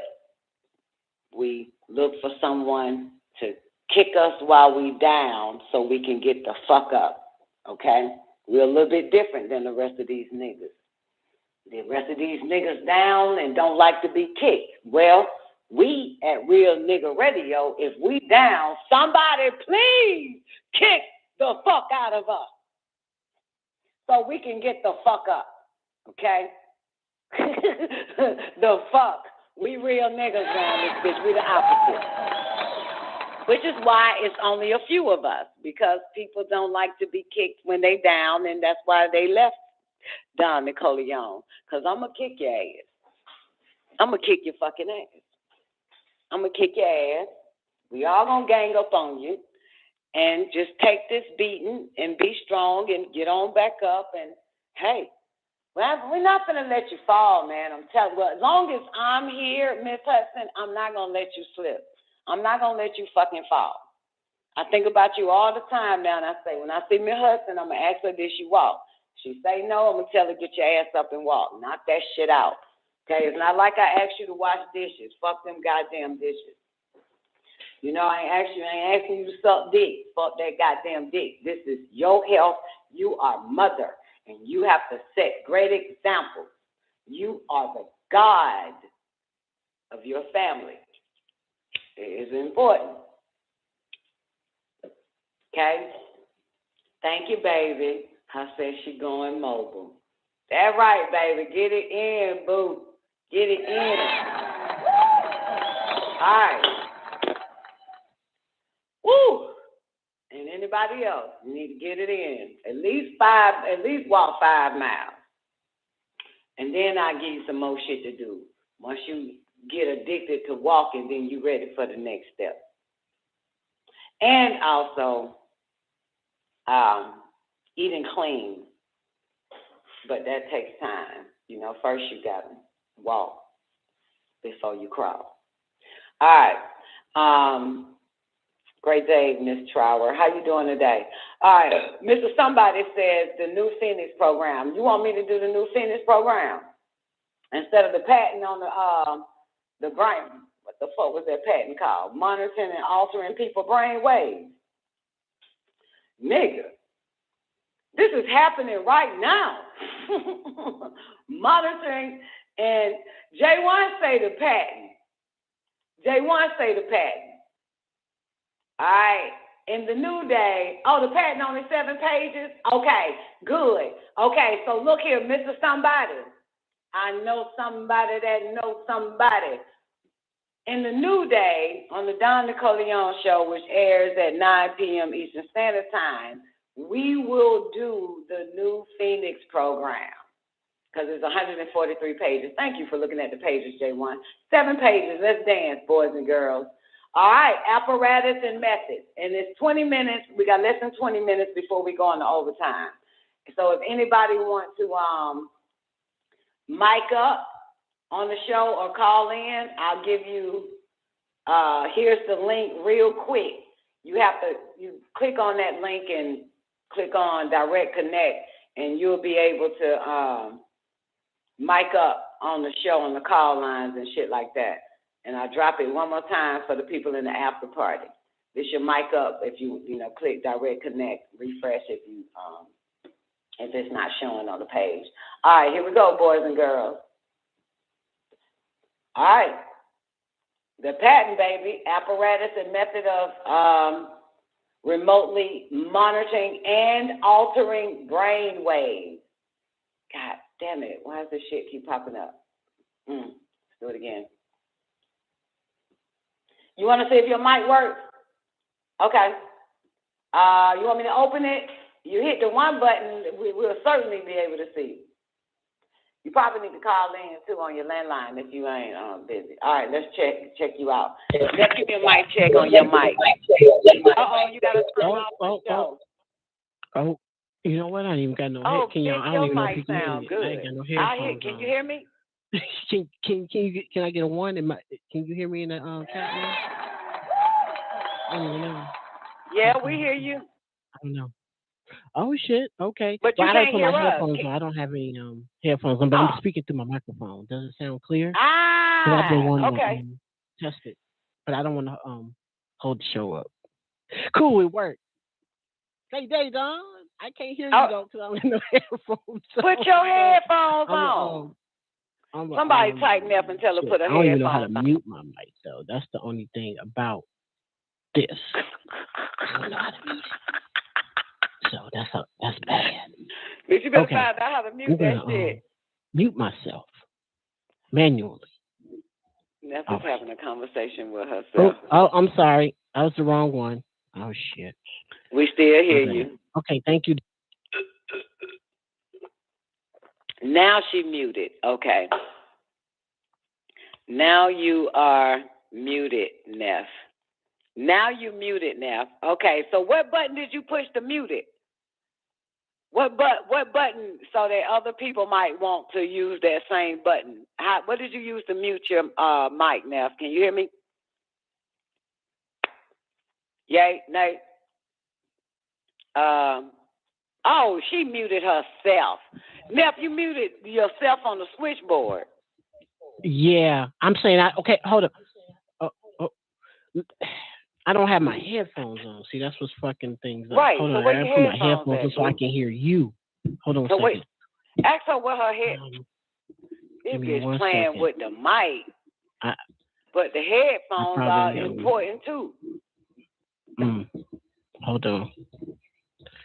we look for someone to kick us while we down so we can get the fuck up, okay? We're a little bit different than the rest of these niggas. The rest of these niggas down and don't like to be kicked. Well, we at Real Nigga Radio, if we down, somebody please kick the fuck out of us so we can get the fuck up, okay? The fuck. We real niggas down this bitch. We the opposite. Which is why it's only a few of us, because people don't like to be kicked when they down, and that's why they left Don Nicoleone. Because I'm going to kick your ass. I'm going to kick your fucking ass. I'm going to kick your ass. We all going to gang up on you and just take this beating and be strong and get on back up. And, hey, we're not going to let you fall, man. I'm telling you. Well, as long as I'm here, Miss Hudson, I'm not going to let you slip. I'm not going to let you fucking fall. I think about you all the time now, and I say, when I see Miss Hudson, I'm going to ask her, did she walk? She say no, I'm going to tell her, get your ass up and walk. Knock that shit out. Okay? It's not like I asked you to wash dishes. Fuck them goddamn dishes. You know, I ain't asking you to suck dick. Fuck that goddamn dick. This is your health. You are mother, and you have to set great examples. You are the God of your family. It is important. Okay? Thank you, baby. I said she going mobile. That's right, baby. Get it in, boo. Get it in. All right. Woo! And anybody else, you need to get it in. At least walk 5 miles. And then I'll give you some more shit to do. Once you get addicted to walking, then you're ready for the next step. And also, eating clean. But that takes time. You know, first you got to walk before you crawl. All right. Great day, Miss Trower. How you doing today? All right. Mr. Somebody says the new Phoenix program. You want me to do the new Phoenix program? Instead of the patent on the brain, what the fuck was that patent called? Monitoring and altering people's brain waves. Nigga, this is happening right now. Monitoring, and J1 say the patent. J1 say the patent. All right. In the new day, the patent only 7 pages? Okay, good. Okay, so look here, Mr. Somebody. I know somebody that knows somebody. In the new day, on the Don Nicoleone show, which airs at 9 p.m. Eastern Standard Time, we will do the new Phoenix program because it's 143 pages. Thank you for looking at the pages, J1. 7 pages. Let's dance, boys and girls. All right, apparatus and methods. And it's 20 minutes. We got less than 20 minutes before we go on to overtime. So if anybody wants to mic up on the show or call in, I'll give you, here's the link real quick. You click on that link and click on Direct Connect, and you'll be able to mic up on the show on the call lines and shit like that. And I'll drop it one more time for the people in the after party. This your mic up if you click Direct Connect, refresh if it's not showing on the page. All right, here we go, boys and girls. All right. The patent, baby, apparatus and method of remotely monitoring and altering brain waves. God damn it. Why does this shit keep popping up? Let's do it again. You want to see if your mic works? Okay. You want me to open it? You hit the one button, we'll certainly be able to see. You probably need to call in, too, on your landline if you ain't busy. All right, let's check you out. Let's give me a mic check on your mic. Uh-oh, you got to turn off the show. Oh, you know what? I ain't even got no head. Can I don't even know if you can hear me. I ain't got no headphones. Can you hear me? Can I get a one? Can you hear me in the chat room? Yeah, we hear you. I don't know. Oh shit. Okay. But you I gotta can't put hear my us. headphones on. I don't have any headphones on, but I'm speaking through my microphone. Does it sound clear? 'Cause I've been wanting Okay. to test it, but I don't want to hold the show up. Cool, it worked. Hey, Don, I can't hear you though because I don't have no headphones. Put your headphones on. Somebody tighten up and tell her shit, put her I don't even know how headphones to on. mute my mic though. That's the only thing about this. I don't know how to mute it. So that's bad. But you better Okay. find out how to mute I'm that gonna shit. mute myself manually. Neph's having a conversation with herself. Oh, I'm sorry. That was the wrong one. Oh shit. We still hear you. Okay, thank you. Now she muted. Okay. Now you are muted, Neph. Now you muted, Neph. Okay, so what button did you push to mute it? What button so that other people might want to use that same button? What did you use to mute your mic, Neph? Can you hear me? Yay, Nate? Oh, she muted herself. Neph, you muted yourself on the switchboard. Yeah, I'm saying okay, hold up. I don't have my headphones on. See, that's what's fucking things up. Right, Hold so on, where I your put my headphones headphones at, on so I can hear you. Hold on a second. Wait, ask her what her head. This give me bitch 1 playing second. with the mic, but the headphones are important too. Hold on.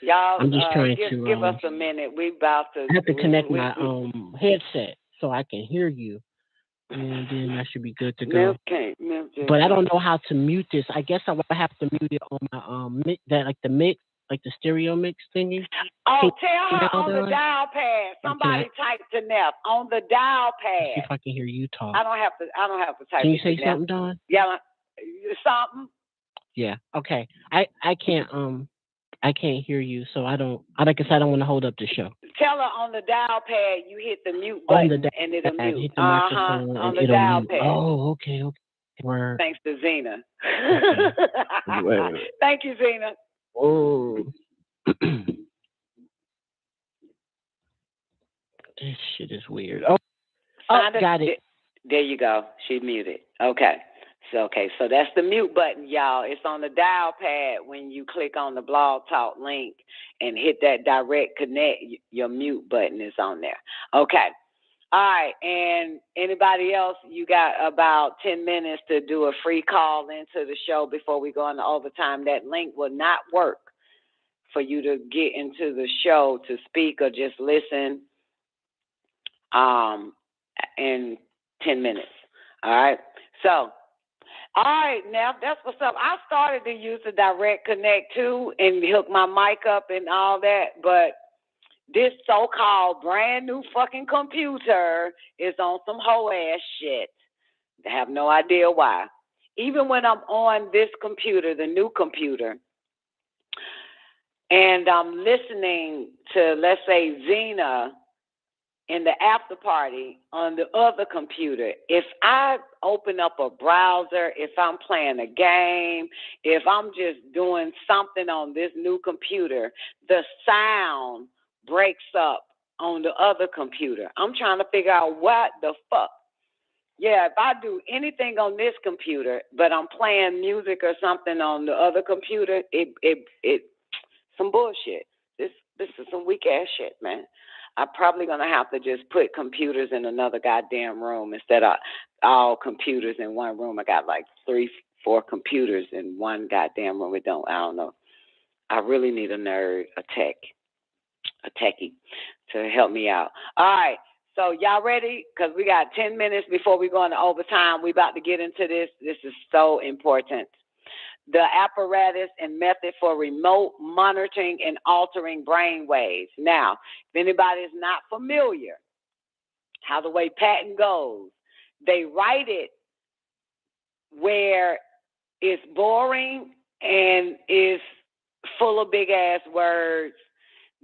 Y'all, I'm just trying to give us a minute. We about to. I have to connect my headset so I can hear you, and then I should be good to go. But I don't know how to mute this. I guess I would have to mute it on my the stereo mix thingy. Oh, tell her on the dial pad. Somebody type to Neph on the dial pad. See if I can hear you talk. I don't have to type. Can you say something, Dawn? Yeah, something. Yeah. Okay. I can't hear you, so I don't. Like I said, I don't want to hold up the show. Tell her on the dial pad you hit the mute button and it'll mute. Hit the microphone on and the it'll dial mute. pad. Oh, okay. Word. Thanks to Zena. Okay. Wait. Thank you, Zena. Oh. This shit is weird. Oh, got it. There you go. She muted. Okay. So that's the mute button, y'all. It's on the dial pad when you click on the Blog Talk link and hit that direct connect. Your mute button is on there. Okay. All right. And anybody else, you got about 10 minutes to do a free call into the show before we go into overtime. That link will not work for you to get into the show to speak or just listen in 10 minutes. All right. So, all right, now that's what's up. I started to use the direct connect too and hook my mic up and all that, but this so-called brand new fucking computer is on some hoe ass shit. I have no idea why. Even when I'm on this computer, the new computer, and I'm listening to, let's say, Zena in the after party on the other computer, if I open up a browser, if I'm playing a game, if I'm just doing something on this new computer, the sound breaks up on the other computer. I'm trying to figure out what the fuck. Yeah, if I do anything on this computer, but I'm playing music or something on the other computer, it some bullshit. This is some weak ass shit, man. I'm probably going to have to just put computers in another goddamn room instead of all computers in one room. I got like 3-4 computers in one goddamn room. I don't know. I really need a nerd, a techie to help me out. All right. So y'all ready? Because we got 10 minutes before we go into overtime. We about to get into this. This is so important. The apparatus and method for remote monitoring and altering brain waves. Now, if anybody is not familiar, how the way patent goes, they write it where it's boring and is full of big ass words.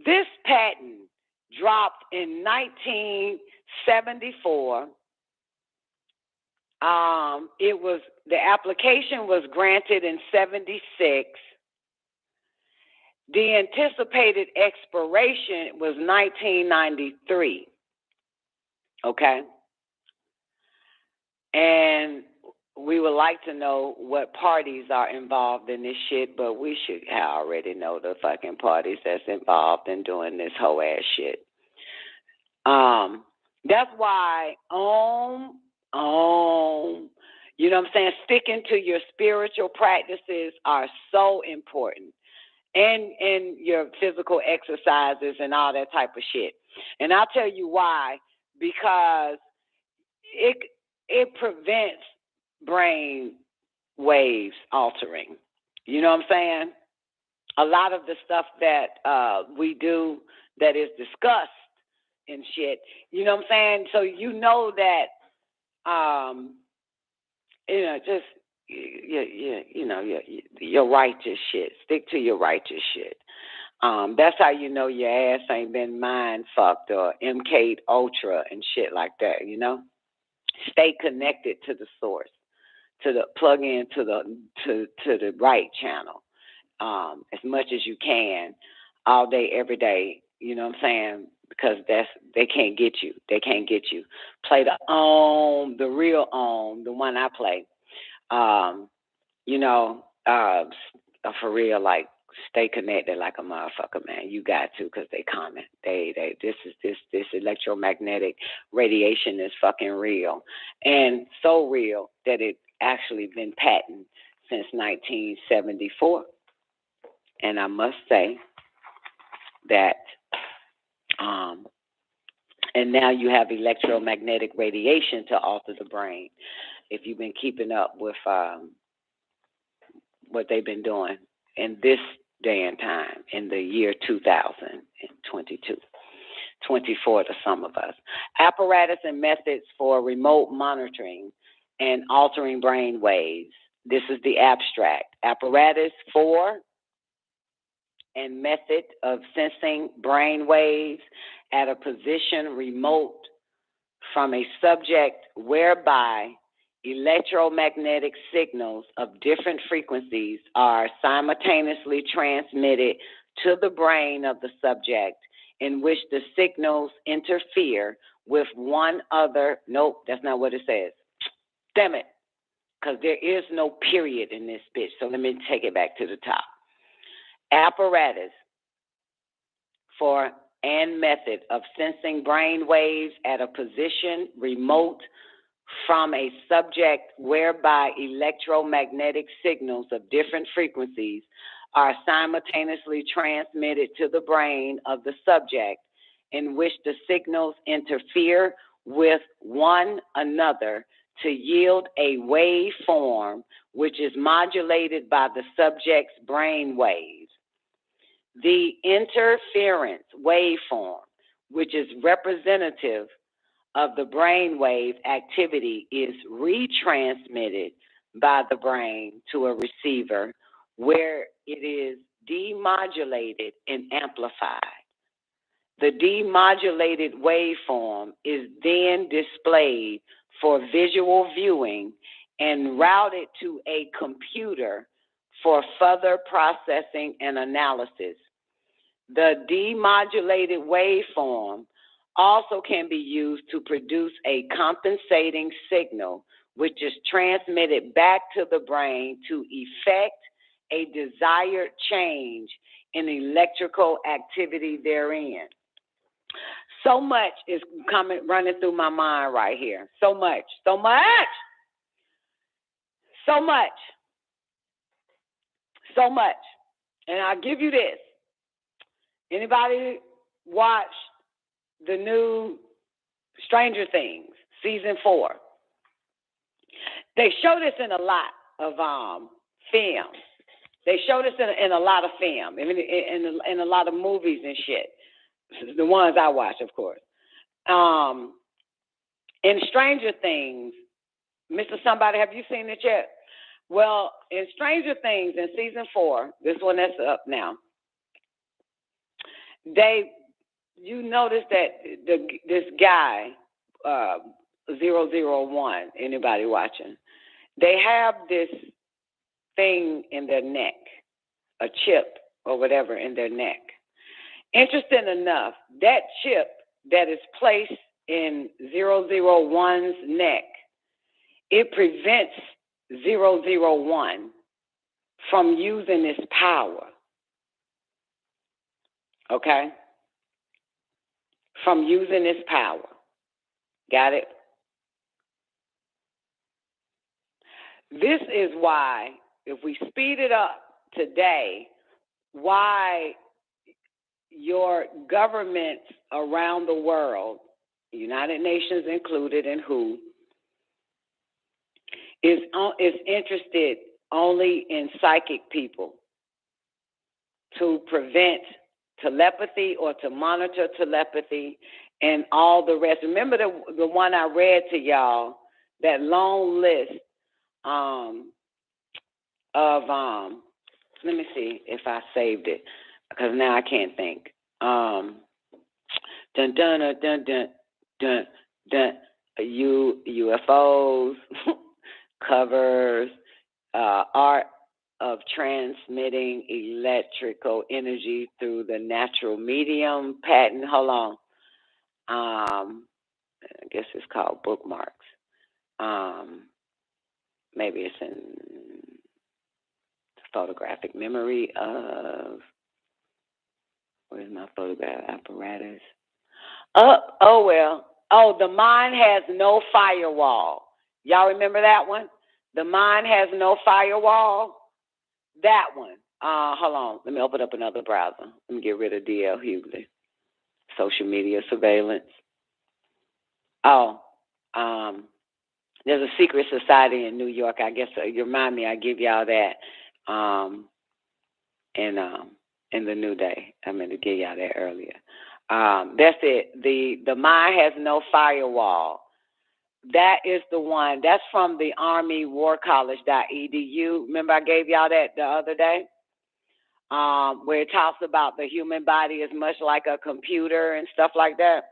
This patent dropped in 1974. It was the application was granted in 76. The anticipated expiration was 1993. Okay? And we would like to know what parties are involved in this shit, but we should already know the fucking parties that's involved in doing this whole ass shit. That's why you know what I'm saying, sticking to your spiritual practices are so important, and your physical exercises and all that type of shit. And I'll tell you why, because it prevents brain waves altering. You know what I'm saying? A lot of the stuff that we do that is discussed and shit, you know what I'm saying? So you know that, just your righteous shit. Stick to your righteous shit. That's how you know your ass ain't been mind fucked or MK Ultra and shit like that. You know, stay connected to the source, plug in to the right channel, as much as you can, all day, every day. You know what I'm saying? Because they can't get you. They can't get you. Play the real the one I play. For real, like, stay connected like a motherfucker, man. You got to, because they coming. This electromagnetic radiation is fucking real, and so real that it actually been patented since 1974. And I must say that, and now you have electromagnetic radiation to alter the brain. If you've been keeping up with what they've been doing in this day and time, in the year 2022, 24 to some of us. Apparatus and methods for remote monitoring and altering brain waves. This is the abstract. Apparatus for and method of sensing brain waves at a position remote from a subject whereby electromagnetic signals of different frequencies are simultaneously transmitted to the brain of the subject, in which the signals interfere with one other. Nope, that's not what it says. Damn it, because there is no period in this bitch. So let me take it back to the top. Apparatus for and method of sensing brain waves at a position remote from a subject whereby electromagnetic signals of different frequencies are simultaneously transmitted to the brain of the subject, in which the signals interfere with one another to yield a waveform which is modulated by the subject's brain waves. The interference waveform, which is representative of the brainwave activity, is retransmitted by the brain to a receiver, where it is demodulated and amplified. The demodulated waveform is then displayed for visual viewing and routed to a computer for further processing and analysis. The demodulated waveform also can be used to produce a compensating signal, which is transmitted back to the brain to effect a desired change in electrical activity therein. So much is running through my mind right here. So much. And I'll give you this. Anybody watch the new Stranger Things, season 4? They show this in a lot of film. They show this in a lot of film, in a lot of movies and shit. The ones I watch, of course. In Stranger Things, Mr. Somebody, have you seen it yet? Well, in Stranger Things, in season 4, this one that's up now, you notice that this guy, 001, anybody watching, they have this thing in their neck, a chip or whatever in their neck. Interesting enough, that chip that is placed in 001's neck, it prevents 001 from using its power. Okay? From using its power. Got it? This is why, if we speed it up today, why your governments around the world, United Nations included, and WHO, is interested only in psychic people to prevent telepathy or to monitor telepathy and all the rest. Remember the one I read to y'all, that long list let me see if I saved it, because now I can't think. Dun dun dun dun dun dun dun. UFOs, covers, art of transmitting electrical energy through the natural medium, patent. Hold on. I guess it's called bookmarks. Maybe it's in photographic memory of, where's my photograph apparatus? Oh well. Oh, the mind has no firewall. Y'all remember that one? The mind has no firewall. That one. Hold on. Let me open up another browser. Let me get rid of D.L. Hughley. Social media surveillance. Oh, there's a secret society in New York. I guess you remind me. I give y'all that in the New Day. I meant to give y'all that earlier. That's it. The mind has no firewall. That is the one. That's from the Army War College.edu. Remember I gave y'all that the other day? Where it talks about the human body is much like a computer and stuff like that,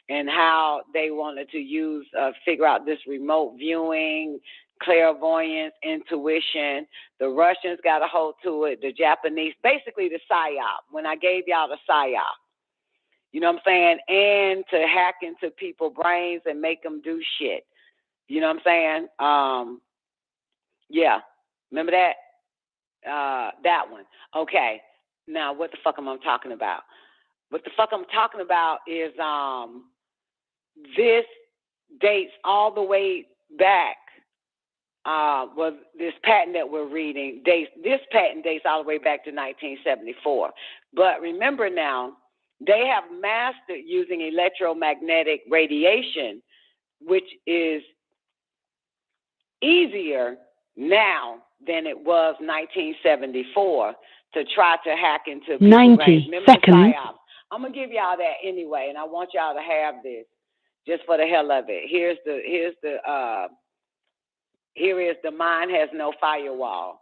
and how they wanted to figure out this remote viewing, clairvoyance, intuition. The Russians got a hold to it, the Japanese, basically the PSYOP. When I gave y'all the PSYOP, you know what I'm saying? And to hack into people's brains and make them do shit. You know what I'm saying? Yeah. Remember that? That one. Okay. Now, what the fuck am I talking about? What the fuck I'm talking about is this dates all the way back. Well, this patent that we're reading, this patent dates all the way back to 1974. But remember now, they have mastered using electromagnetic radiation, which is easier now than it was 1974 to try to hack into people's 90 brains. seconds. I'm gonna give y'all that anyway, and I want y'all to have this just for the hell of it. Here is the mind has no firewall.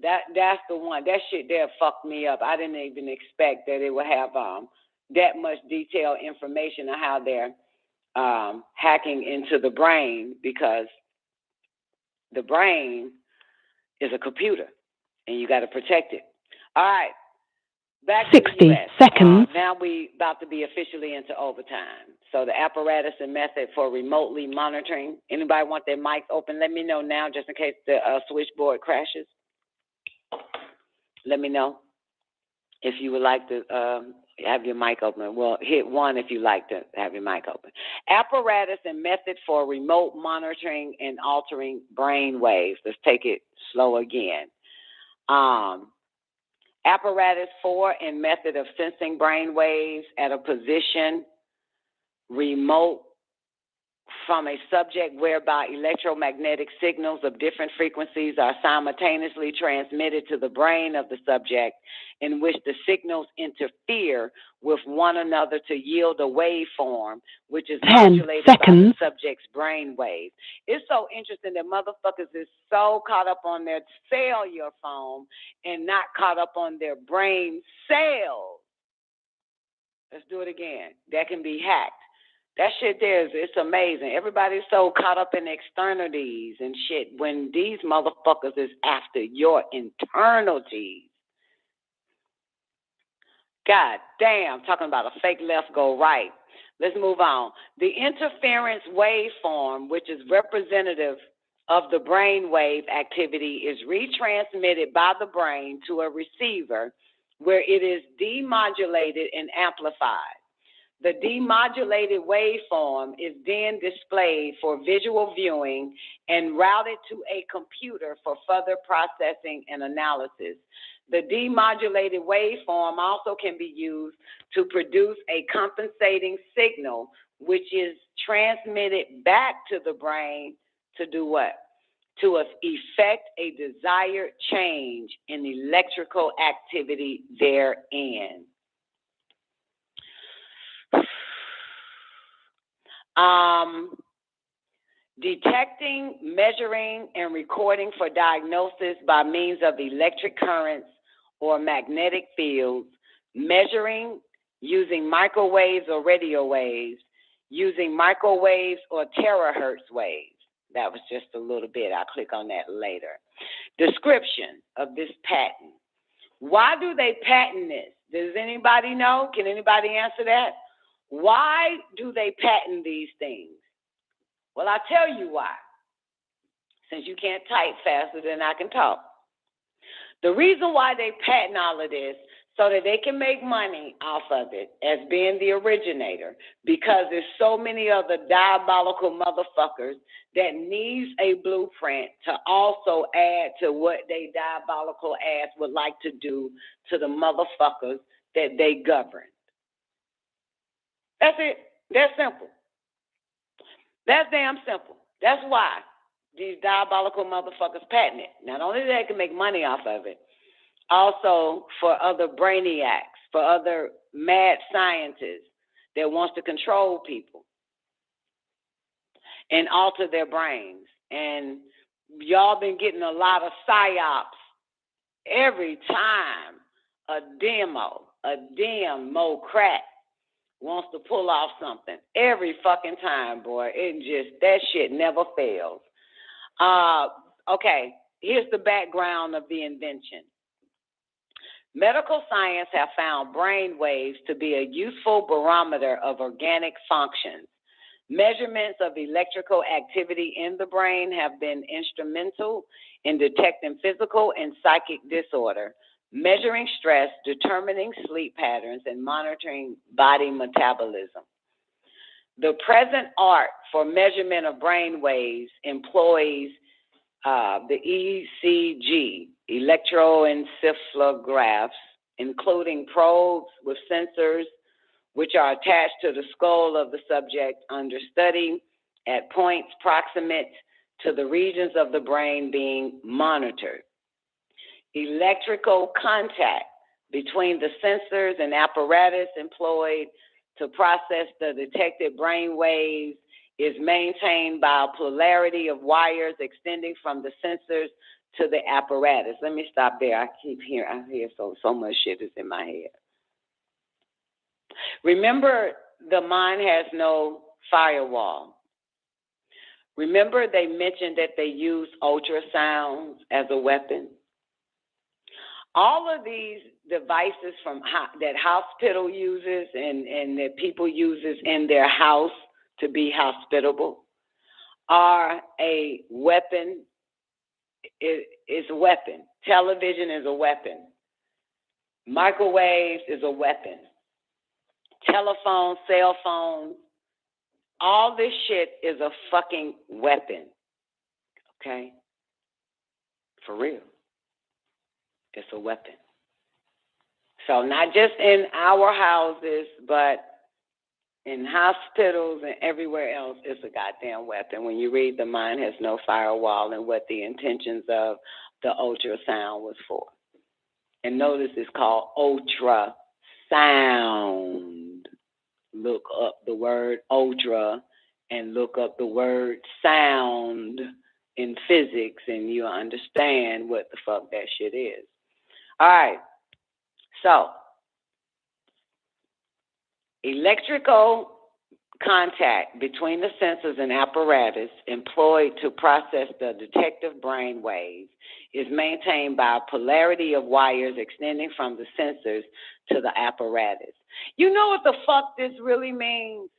That's the one. That shit there fucked me up. I didn't even expect that it would have that much detailed information on how they're hacking into the brain, because the brain is a computer and you got to protect it. All right. Back to 60 the US. seconds. Now we about to be officially into overtime. So the apparatus and method for remotely monitoring. Anybody want their mics open? Let me know now, just in case the switchboard crashes. Let me know if you would like to have your mic open. Well, hit 1 if you like to have your mic open. Apparatus and method for remote monitoring and altering brain waves. Let's take it slow again. Apparatus for and method of sensing brain waves at a position remote from a subject whereby electromagnetic signals of different frequencies are simultaneously transmitted to the brain of the subject, in which the signals interfere with one another to yield a waveform, which is 10 modulated by the seconds. subject's brain wave. It's so interesting that motherfuckers is so caught up on their cellular phone and not caught up on their brain cells. Let's do it again. That can be hacked. That shit there it's amazing. Everybody's so caught up in externalities and shit when these motherfuckers is after your internalities. God damn, talking about a fake left go right. Let's move on. The interference waveform, which is representative of the brain wave activity, is retransmitted by the brain to a receiver where it is demodulated and amplified. The demodulated waveform is then displayed for visual viewing and routed to a computer for further processing and analysis. The demodulated waveform also can be used to produce a compensating signal, which is transmitted back to the brain to do what? To effect a desired change in electrical activity therein. Detecting, measuring, and recording for diagnosis by means of electric currents or magnetic fields, measuring using microwaves or radio waves, using microwaves or terahertz waves. That was just a little bit. I'll click on that later. Description of this patent. Why do they patent this? Does anybody know? Can anybody answer that? Why do they patent these things? Well, I'll tell you why, since you can't type faster than I can talk. The reason why they patent all of this so that they can make money off of it as being the originator, because there's so many other diabolical motherfuckers that needs a blueprint to also add to what they diabolical ass would like to do to the motherfuckers that they govern. That's it. That's simple. That's damn simple. That's why these diabolical motherfuckers patent it. Not only they can make money off of it, also for other brainiacs, for other mad scientists that wants to control people and alter their brains. And y'all been getting a lot of psyops every time a demo crack wants to pull off something. Every fucking time, boy. That shit never fails. Okay, here's the background of the invention. Medical science have found brain waves to be a useful barometer of organic functions. Measurements of electrical activity in the brain have been instrumental in detecting physical and psychic disorder, measuring stress, determining sleep patterns, and monitoring body metabolism. The present art for measurement of brain waves employs the ECG, electroencephalographs, including probes with sensors which are attached to the skull of the subject under study at points proximate to the regions of the brain being monitored. Electrical contact between the sensors and apparatus employed to process the detected brain waves is maintained by a polarity of wires extending from the sensors to the apparatus. Let me stop there. I hear so much shit is in my head. Remember, the mind has no firewall. Remember, they mentioned that they use ultrasounds as a weapon. All of these devices that hospital uses and that people uses in their house to be hospitable are a weapon. It's a weapon. Television is a weapon. Microwaves is a weapon. Telephone, cell phone, all this shit is a fucking weapon. Okay? For real. It's a weapon. So not just in our houses, but in hospitals and everywhere else, it's a goddamn weapon. When you read The Mind Has No Firewall and what the intentions of the ultrasound was for. And notice it's called ultrasound. Look up the word ultra and look up the word sound in physics and you'll understand what the fuck that shit is. All right, so electrical contact between the sensors and apparatus employed to process the detective brain waves is maintained by a polarity of wires extending from the sensors to the apparatus. You know what the fuck this really means?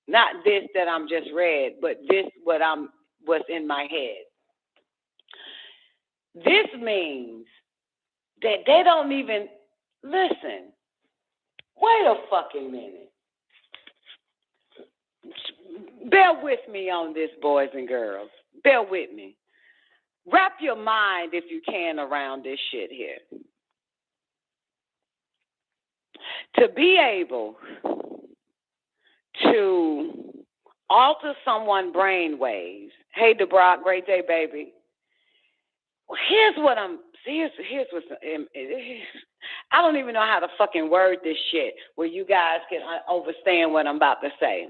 Not this that I'm just read, but this what's in my head. This means that they don't even listen. Wait a fucking minute. Bear with me on this, boys and girls. Bear with me. Wrap your mind, if you can, around this shit here. To be able to alter someone's brain waves. Hey, Debra, great day, baby. Here's what's I don't even know how to fucking word this shit where you guys can understand what I'm about to say.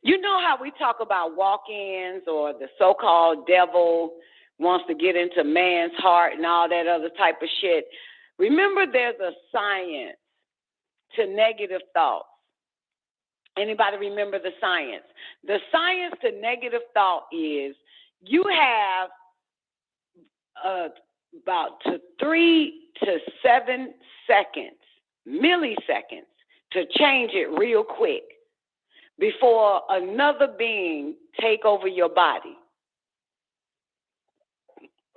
You know how we talk about walk-ins or the so-called devil wants to get into man's heart and all that other type of shit? Remember, there's a science to negative thoughts. Anybody remember the science? The science to negative thought is you have about 3 to 7 seconds, milliseconds, to change it real quick before another being take over your body.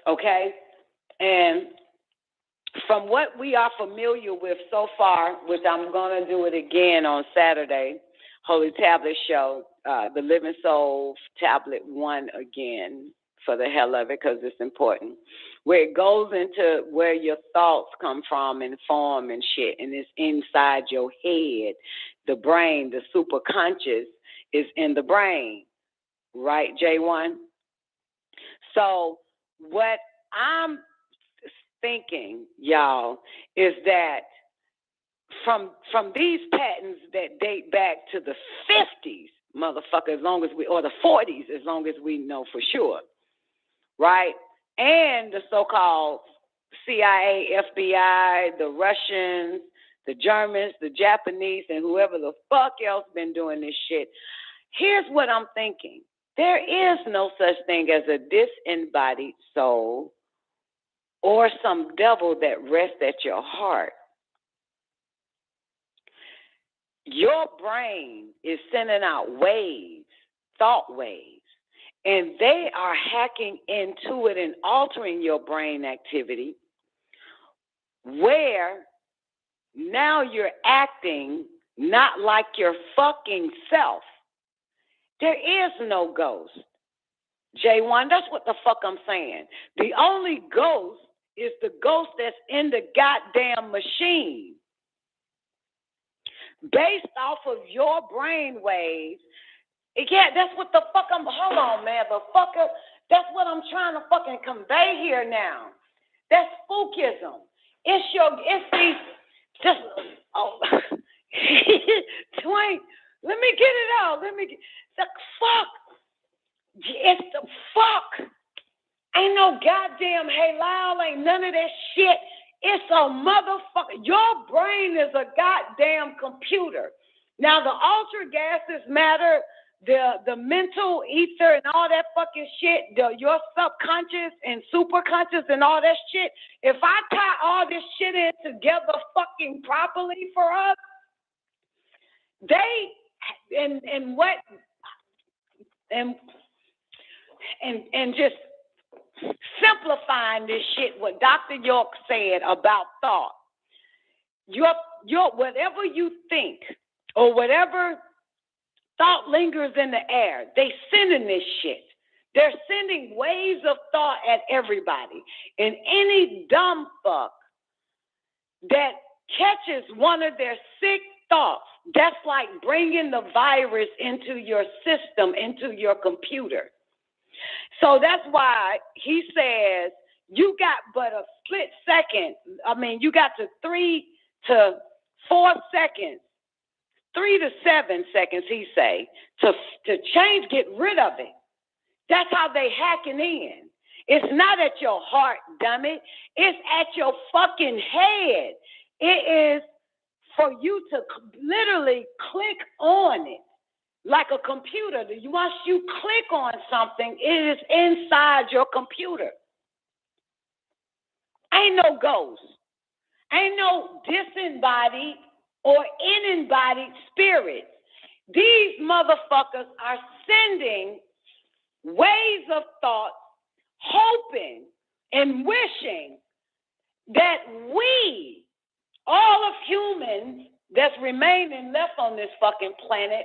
Okay? And from what we are familiar with so far, which I'm going to do it again on Saturday, Holy Tablet Show, the Living Soul Tablet 1 again, for the hell of it, because it's important, where it goes into where your thoughts come from and form and shit, and it's inside your head. The brain, the superconscious, is in the brain, right, J1? So what I'm thinking, y'all, is that from these patents that date back to the 50s, motherfucker, as long as we, or the 40s, as long as we know for sure, right? And the so-called CIA, FBI, the Russians, the Germans, the Japanese, and whoever the fuck else been doing this shit. Here's what I'm thinking. There is no such thing as a disembodied soul or some devil that rests at your heart. Your brain is sending out waves, thought waves, and they are hacking into it and altering your brain activity where now you're acting not like your fucking self. There is no ghost. J1, that's what the fuck I'm saying. The only ghost is the ghost that's in the goddamn machine. Based off of your brain waves. Yeah, that's what the fuck hold on, man, the fucker. That's what I'm trying to fucking convey here now. That's spookism. It's these, just, oh, Dwayne, let me get it out. The fuck. It's the fuck. Ain't no goddamn halal, ain't none of that shit. It's a motherfucker. Your brain is a goddamn computer. Now, the ultra gases matter, the mental ether and all that fucking shit, your subconscious and superconscious and all that shit, if I tie all this shit in together fucking properly for us, and just simplifying this shit, what Dr. York said about thought. Your whatever you think or whatever thought lingers in the air, they sending this shit. They're sending waves of thought at everybody. And any dumb fuck that catches one of their sick thoughts, that's like bringing the virus into your system, into your computer. So that's why he says you got but a split second. I mean, you got to 3 to 4 seconds, 3 to 7 seconds, he say, to change, get rid of it. That's how they hacking in. It's not at your heart, dummy. It's at your fucking head. It is for you to literally click on it like a computer. Once you click on something, it is inside your computer. Ain't no ghost. Ain't no disembodied or in-embodied spirits. These motherfuckers are sending waves of thought, hoping and wishing that we, all of humans that's remaining left on this fucking planet,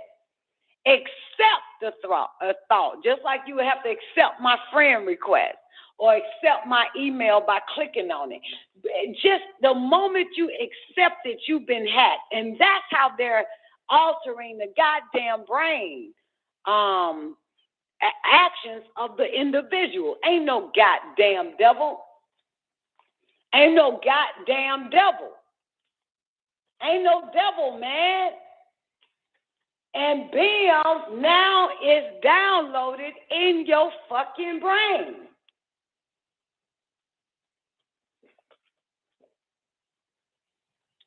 accept the thought, just like you would have to accept my friend request or accept my email by clicking on it. Just the moment you accept it, you've been hacked. And that's how they're altering the goddamn brain actions of the individual. Ain't no goddamn devil. Ain't no goddamn devil. Ain't no devil, man. And BIM now is downloaded in your fucking brain.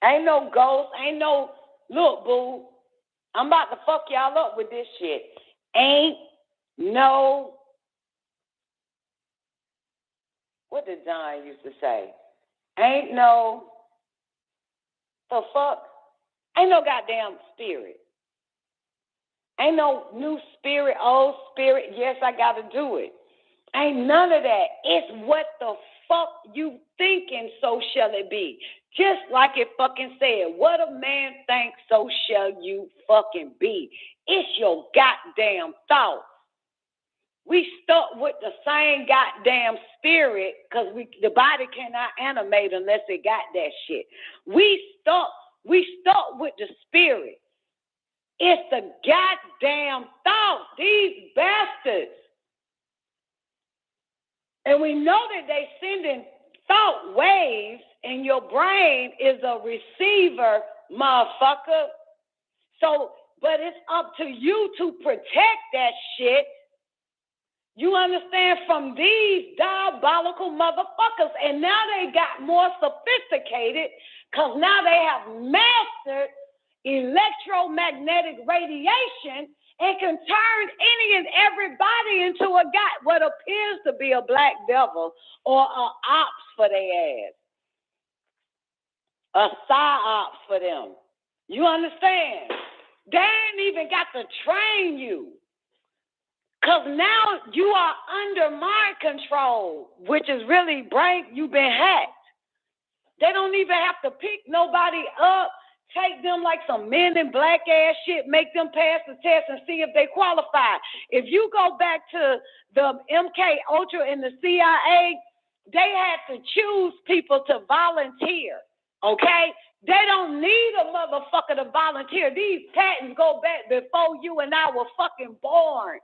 Ain't no ghost, ain't no, look, boo, I'm about to fuck y'all up with this shit. Ain't no, what did John used to say? Ain't no, the fuck? Ain't no goddamn spirit. Ain't no new spirit, old spirit, yes, I gotta do it. Ain't none of that. It's what the fuck you thinking, so shall it be. Just like it fucking said, what a man thinks, so shall you fucking be. It's your goddamn thoughts. We stuck with the same goddamn spirit because the body cannot animate unless it got that shit. We stuck with the spirit. It's the goddamn thoughts, these bastards. And we know that they sending thought waves, and your brain is a receiver, motherfucker. So, but it's up to you to protect that shit. You understand, from these diabolical motherfuckers. And now they got more sophisticated because now they have mastered electromagnetic radiation and can turn any and everybody into what appears to be a black devil or a ops for their ass. A psy-ops for them. You understand? They ain't even got to train you. Because now you are under mind control, which is really you've been hacked. They don't even have to pick nobody up, take them like some men in black ass shit, make them pass the test and see if they qualify. If you go back to the MK Ultra and the CIA, they had to choose people to volunteer, okay? They don't need a motherfucker to volunteer. These patents go back before you and I were fucking born.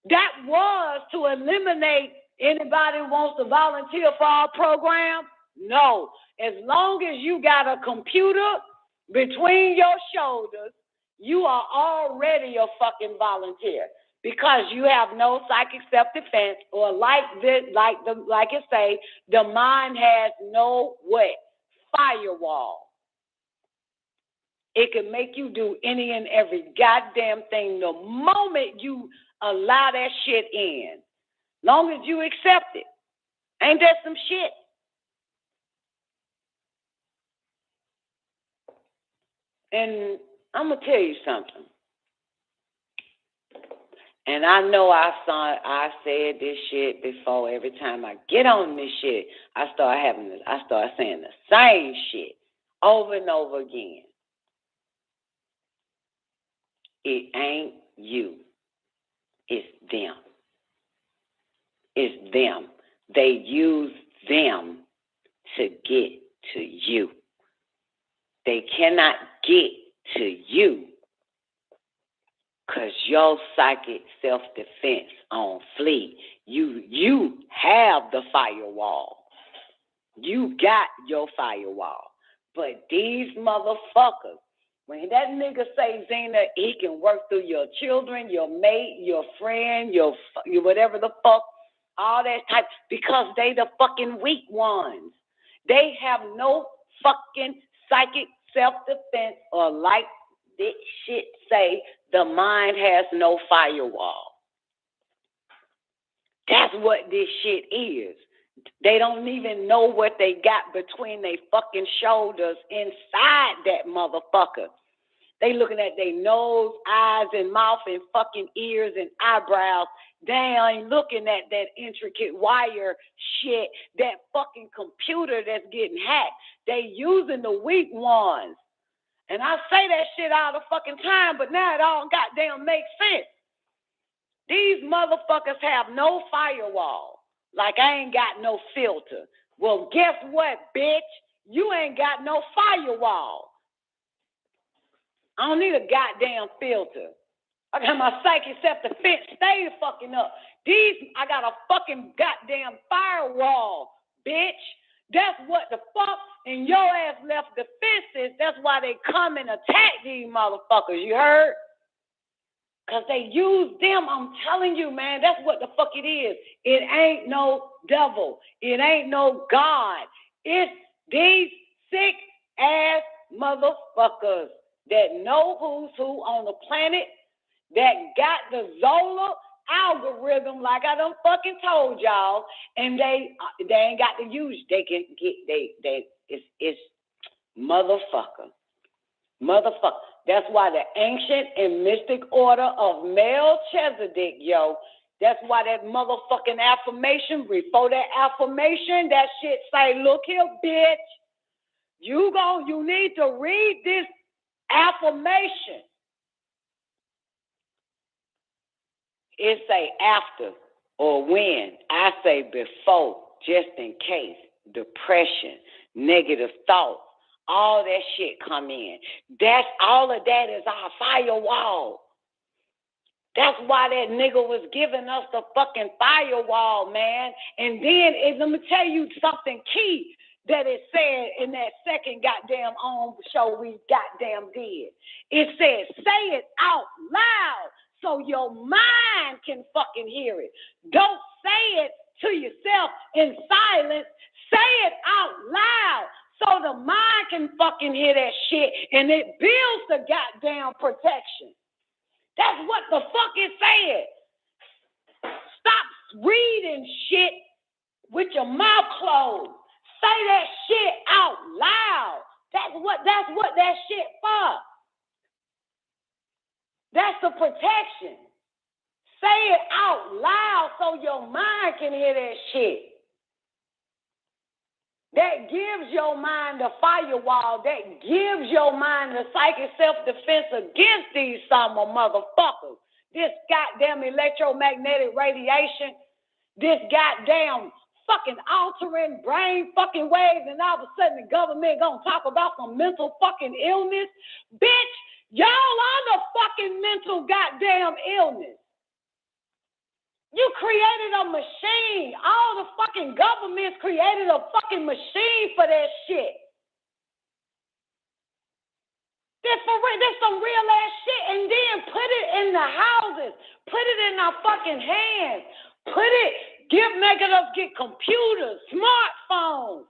That was to eliminate anybody who wants to volunteer for our program. No, as long as you got a computer between your shoulders, you are already a fucking volunteer because you have no psychic self-defense, or like it say, the mind has no what? Firewall. It can make you do any and every goddamn thing the moment you allow that shit in. Long as you accept it. Ain't that some shit? And I'm going to tell you something. And I know I said this shit before. Every time I get on this shit, I start saying the same shit over and over again. It ain't you. It's them. It's them. They use them to get to you. They cannot get to you because your psychic self-defense on fleek. You have the firewall. You got your firewall. But these motherfuckers, when that nigga say, Zena, he can work through your children, your mate, your friend, your whatever the fuck, all that type, because they the fucking weak ones. They have no fucking psychic self-defense, or like this shit say, the mind has no firewall. That's what this shit is. They don't even know what they got between their fucking shoulders inside that motherfucker. They looking at their nose, eyes, and mouth, and fucking ears and eyebrows. They ain't looking at that intricate wire shit, that fucking computer that's getting hacked. They using the weak ones. And I say that shit all the fucking time, but now it all goddamn makes sense. These motherfuckers have no firewall. Like I ain't got no filter. Well, guess what, bitch? You ain't got no firewall. I don't need a goddamn filter. I got my psychic self-defense stay fucking up. I got a fucking goddamn firewall, bitch. That's what the fuck, and your ass left defenses. That's why they come and attack these motherfuckers, you heard? Because they use them, I'm telling you, man, that's what the fuck it is. It ain't no devil. It ain't no God. It's these sick-ass motherfuckers that know who's who on the planet, that got the Zola algorithm, like I done fucking told y'all, and they ain't got to use. They can get it's motherfucker. That's why the ancient and mystic order of Melchizedek, yo. That's why that motherfucking affirmation, before that affirmation, that shit say, look here, bitch. You need to read this affirmation. It say after or when. I say before, just in case. Depression, negative thoughts, all that shit come in. All of that is our firewall. That's why that nigga was giving us the fucking firewall, man. And then, let me tell you something key that it said in that second goddamn on show we goddamn did. It said, say it out loud so your mind can fucking hear it. Don't say it to yourself in silence. Say it out loud so the mind can fucking hear that shit, and it builds the goddamn protection. That's what the fuck it said. Stop reading shit with your mouth closed. Say that shit out loud. That's what that shit for. That's the protection. Say it out loud so your mind can hear that shit. That gives your mind the firewall. That gives your mind the psychic self-defense against these summer motherfuckers. This goddamn electromagnetic radiation, this goddamn fucking altering brain fucking waves, and all of a sudden the government gonna talk about some mental fucking illness. Bitch, y'all are the fucking mental goddamn illness. You created a machine. All the fucking governments created a fucking machine for that shit. This some real ass shit. And then put it in the houses. Put it in our fucking hands. Making us get computers, smartphones.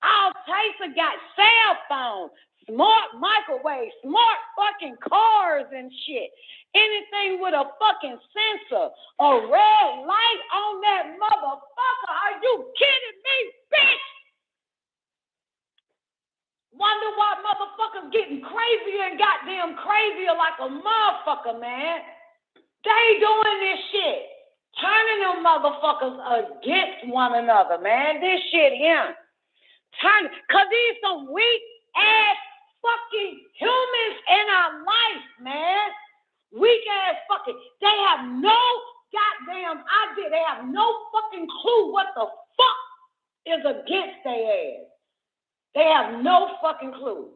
All types of got cell phones, smart microwaves, smart fucking cars and shit. Anything with a fucking sensor, a red light on that motherfucker. Are you kidding me, bitch? Wonder why motherfuckers getting crazier and goddamn crazier like a motherfucker, man. They doing this shit. Turning them motherfuckers against one another, man. This shit here. Cause these some weak ass fucking humans in our life, man. Weak ass fucking. They have no goddamn idea. They have no fucking clue what the fuck is against their ass. They have no fucking clue.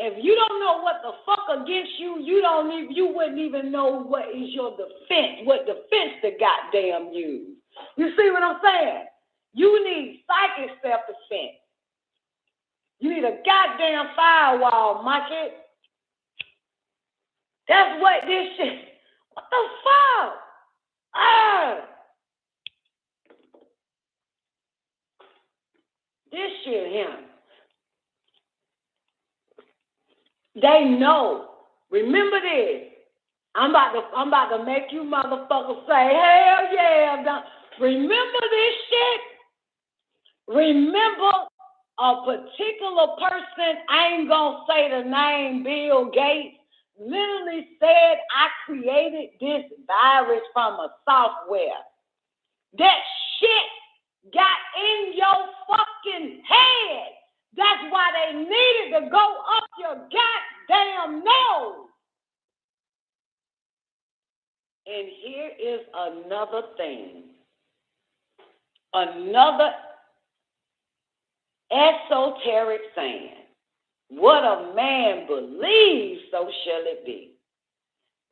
If you don't know what the fuck against you, you wouldn't even know what is your defense, what defense to goddamn use. You see what I'm saying? You need psychic self-defense. You need a goddamn firewall, Mikey. That's what this shit. What the fuck? This shit here. They know. Remember this. I'm about to make you motherfuckers say, hell yeah. Remember this shit? Remember a particular person, I ain't gonna say the name, Bill Gates, literally said, I created this virus from a software. That shit got in your fucking head. That's why they needed to go up your goddamn nose. And here is another thing. Another esoteric saying. What a man believes, so shall it be.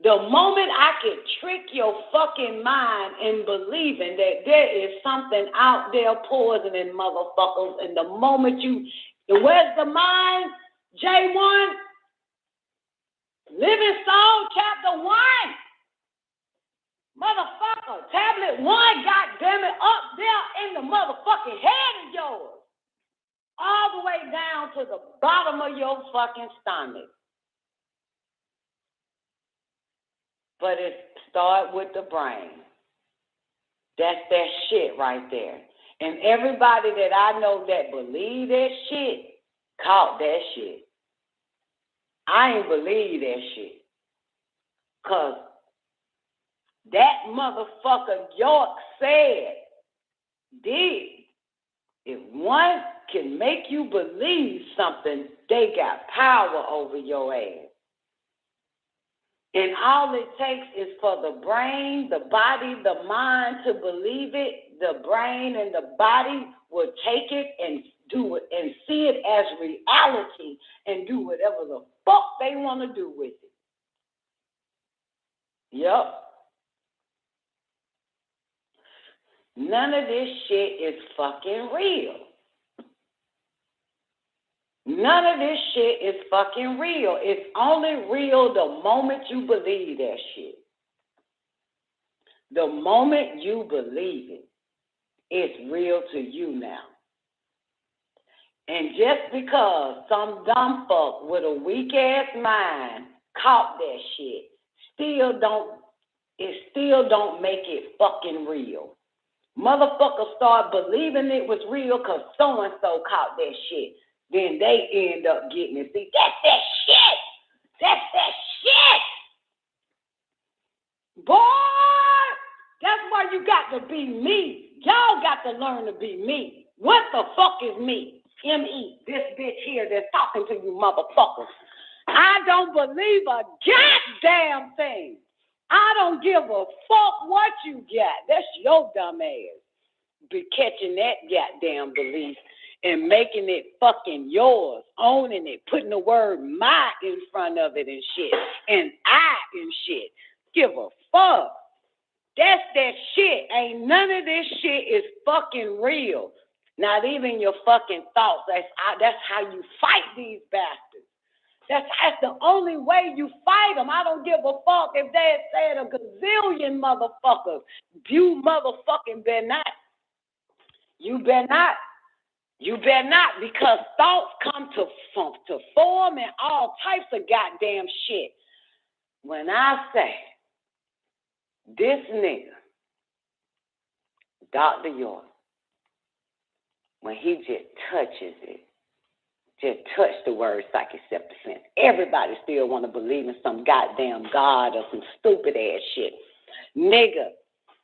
The moment I could trick your fucking mind in believing that there is something out there poisoning motherfuckers, and the moment where's the mind? J1, Living Soul, chapter 1. Motherfucker, tablet 1, goddammit, up there in the motherfucking head of yours. All the way down to the bottom of your fucking stomach. But it starts with the brain. That's that shit right there. And everybody that I know that believe that shit, caught that shit. I ain't believe that shit. Because that motherfucker York said, if one can make you believe something, they got power over your ass. And all it takes is for the brain, the body, the mind to believe it. The brain and the body will take it and do it and see it as reality and do whatever the fuck they want to do with it. Yup. None of this shit is fucking real. None of this shit is fucking real. It's only real the moment you believe that shit. The moment you believe it, it's real to you now. And just because some dumb fuck with a weak ass mind caught that shit, still don't make it fucking real. Motherfuckers start believing it was real because so-and-so caught that shit. Then they end up getting it. See, that's that shit. That's that shit. Boy, that's why you got to be me. Y'all got to learn to be me. What the fuck is me? M.E., this bitch here that's talking to you motherfuckers. I don't believe a goddamn thing. I don't give a fuck what you got. That's your dumb ass. Be catching that goddamn belief and making it fucking yours, owning it, putting the word my in front of it and shit, and I and shit. Give a fuck. That's that shit. Ain't none of this shit is fucking real. Not even your fucking thoughts. That's how you fight these bastards. That's the only way you fight them. I don't give a fuck if they had said a gazillion motherfuckers. You motherfucking better not. You better not. You better not, because thoughts come to form and all types of goddamn shit. When I say this nigga, Dr. York, when he just touches it, just touch the word psychocepticine, everybody still want to believe in some goddamn God or some stupid ass shit. Nigga,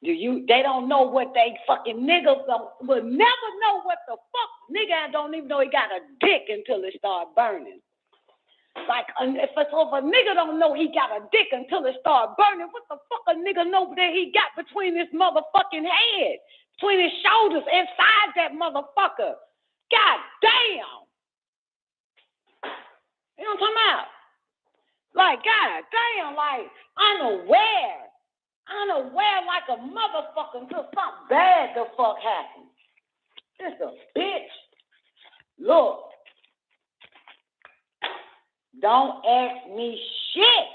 they don't know what they fucking niggas will never know what the fuck. Nigga don't even know he got a dick until it start burning. Like, if a nigga don't know he got a dick until it start burning, what the fuck a nigga know that he got between his motherfucking head, between his shoulders, inside that motherfucker? God damn. You know what I'm talking about? Like, god damn, like, unaware like a motherfucker until something bad the fuck happens. It's a bitch. Look, don't ask me shit.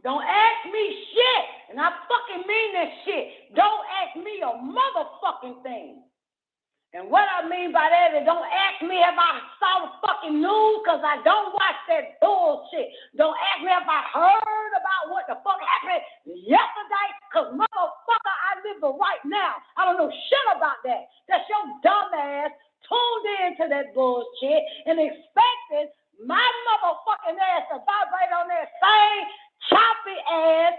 Don't ask me shit. And I fucking mean that shit. Don't ask me a motherfucking thing. And what I mean by that is don't ask me if I saw the fucking fucking news because I don't watch that bullshit. Don't ask me if I heard about what the fuck happened yesterday because motherfucker, I live it right now. I don't know shit about that. That's your dumb ass tuned into that bullshit and expected my motherfucking ass to vibrate on that same choppy ass,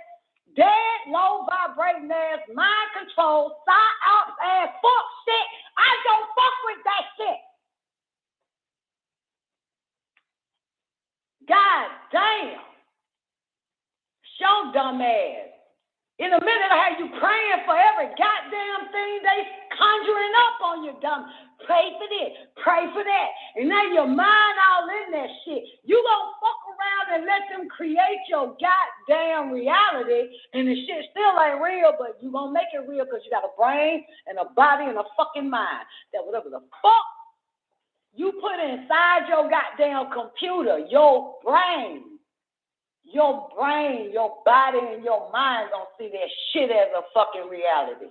dead low vibrating ass, mind control, psyops ass fuck shit. I don't fuck with that shit. God damn. Show dumb ass. In a minute, I have you praying for every goddamn thing they conjuring up on you, dumb. Pray for this, pray for that. And now your mind all in that shit. You gonna fuck around and let them create your goddamn reality, and the shit still ain't real, but you gonna make it real because you got a brain and a body and a fucking mind. That whatever the fuck you put inside your goddamn computer, your brain, your body, and your mind gonna see that shit as a fucking reality.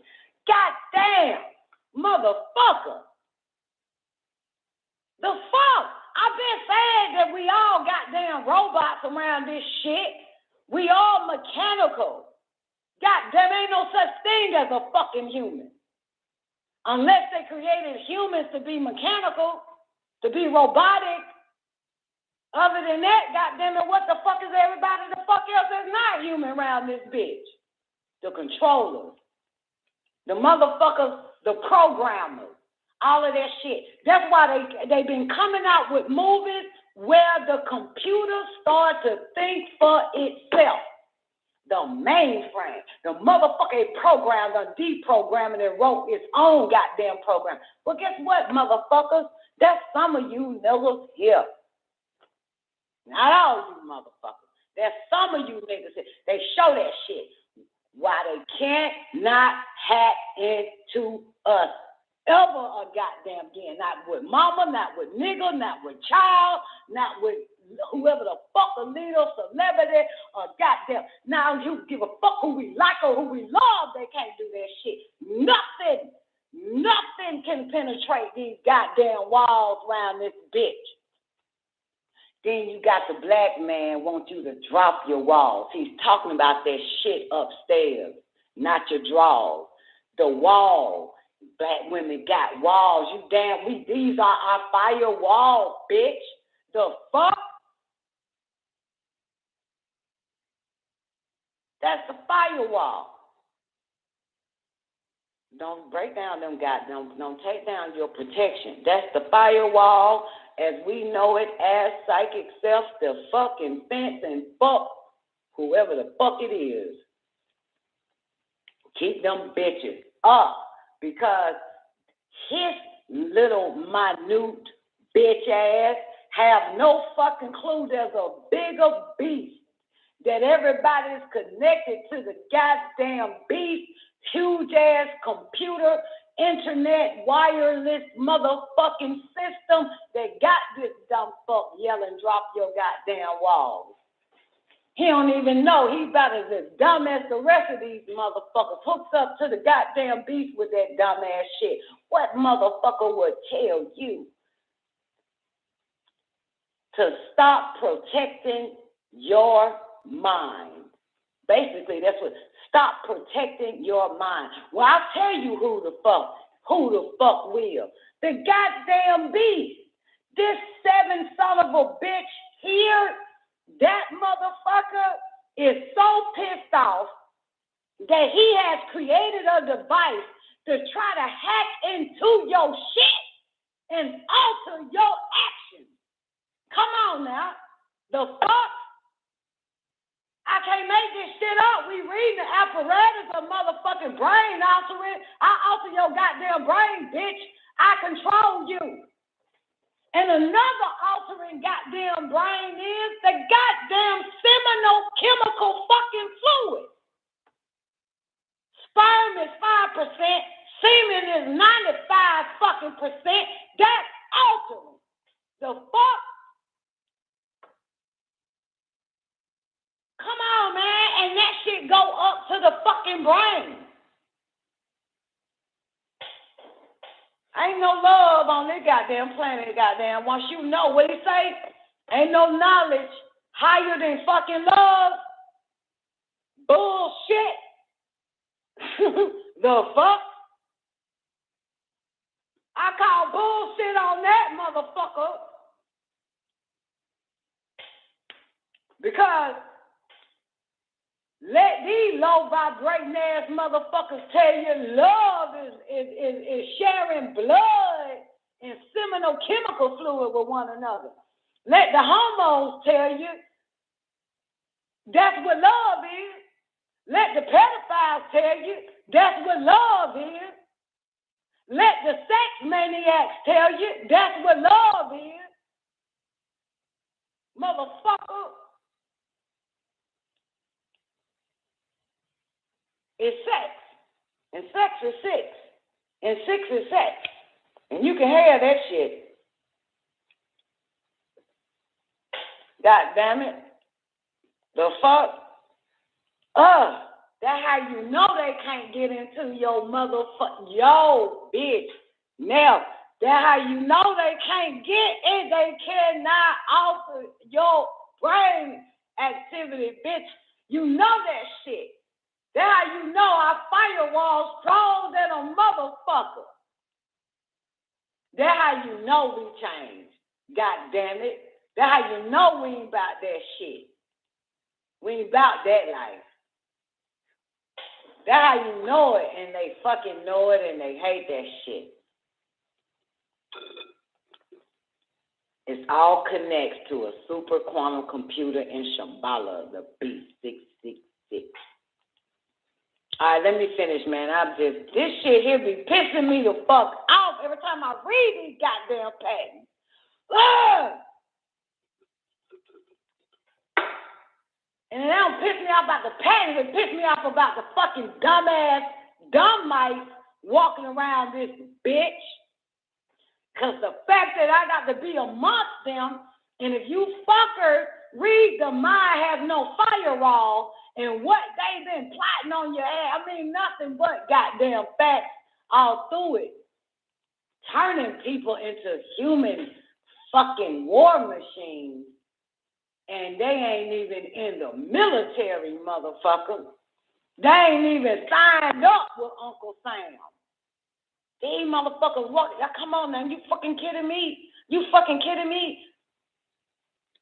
Goddamn, motherfucker. The fuck? I've been saying that we all goddamn robots around this shit. We all mechanical. Goddamn, ain't no such thing as a fucking human. Unless they created humans to be mechanical, to be robotic. Other than that, goddamn it, what the fuck is everybody the fuck else that's not human around this bitch? The controllers, the motherfuckers, the programmers, all of that shit. That's why they've been coming out with movies where the computer starts to think for itself. The mainframe, the motherfucker programmed or deprogrammed and wrote its own goddamn program. Well, guess what, motherfuckers? That's some of you niggas here. Not all you motherfuckers. There's some of you niggas here. They show that shit. Why they can't not hack into us ever a goddamn again. Not with mama, not with nigga, not with child, not with whoever the fuck a leader, celebrity, or goddamn. Now you give a fuck who we like or who we love, they can't do that shit. Nothing can penetrate these goddamn walls around this bitch. Then you got the black man want you to drop your walls. He's talking about that shit upstairs, not your drawers. The wall. Black women got walls. You damn, these are our firewalls, bitch. The fuck? That's the firewall. Don't break down them goddamn, don't take down your protection. That's the firewall as we know it as psychic self, the fucking fence and fuck whoever the fuck it is. Keep them bitches up because his little minute bitch ass have no fucking clue there's a bigger beast that everybody's connected to the goddamn beast, huge ass computer, internet, wireless motherfucking system that got this dumb fuck yelling, drop your goddamn walls. He don't even know. He's about as dumb as the rest of these motherfuckers. Hooks up to the goddamn beast with that dumb ass shit. What motherfucker would tell you to stop protecting your mind? Basically, that's what, stop protecting your mind. Well, I'll tell you who the fuck will. The goddamn beast. This 7 son of a bitch here, that motherfucker is so pissed off that he has created a device to try to hack into your shit and alter your actions. Come on now. The fuck? I can't make this shit up. We read the apparatus of motherfucking brain altering. I alter your goddamn brain, bitch. I control you. And another altering goddamn brain is the goddamn seminal chemical fucking fluid. Sperm is 5%. Semen is 95 fucking percent. That's altering. The fuck? Come on, man. And that shit go up to the fucking brain. Ain't no love on it. this goddamn planet, goddamn. Once you know what he say, ain't no knowledge higher than fucking love. Bullshit. The fuck? I call bullshit on that motherfucker. Because let these low vibrating ass motherfuckers tell you love is sharing blood and seminal chemical fluid with one another. Let the homos tell you that's what love is. Let the pedophiles tell you that's what love is. Let the sex maniacs tell you that's what love is. Motherfucker. It's sex. And sex is sex. And sex is sex. And you can have that shit. God damn it. The fuck? That's how you know they can't get into your motherfucker. Yo, bitch. Now, that's how you know they can't get in. They cannot alter your brain activity, bitch. You know that shit. That's how you know our firewall's strong than a motherfucker. That's how you know we changed. God damn it. That's how you know we ain't about that shit. We ain't about that life. That's how you know it, and they fucking know it, and they hate that shit. It all connects to a super quantum computer in Shambhala, the B666. All right, let me finish, man. This shit here be pissing me the fuck off every time I read these goddamn patents. And it don't piss me off about the patents, it piss me off about the fucking dumb mice walking around this bitch. Because the fact that I got to be amongst them, and if you fuckers read the mind has no firewall, and what they been plotting on your ass, I mean nothing but goddamn facts all through it. Turning people into human fucking war machines. And they ain't even in the military, motherfucker. They ain't even signed up with Uncle Sam. These motherfuckers walk. Come on now, you fucking kidding me? You fucking kidding me?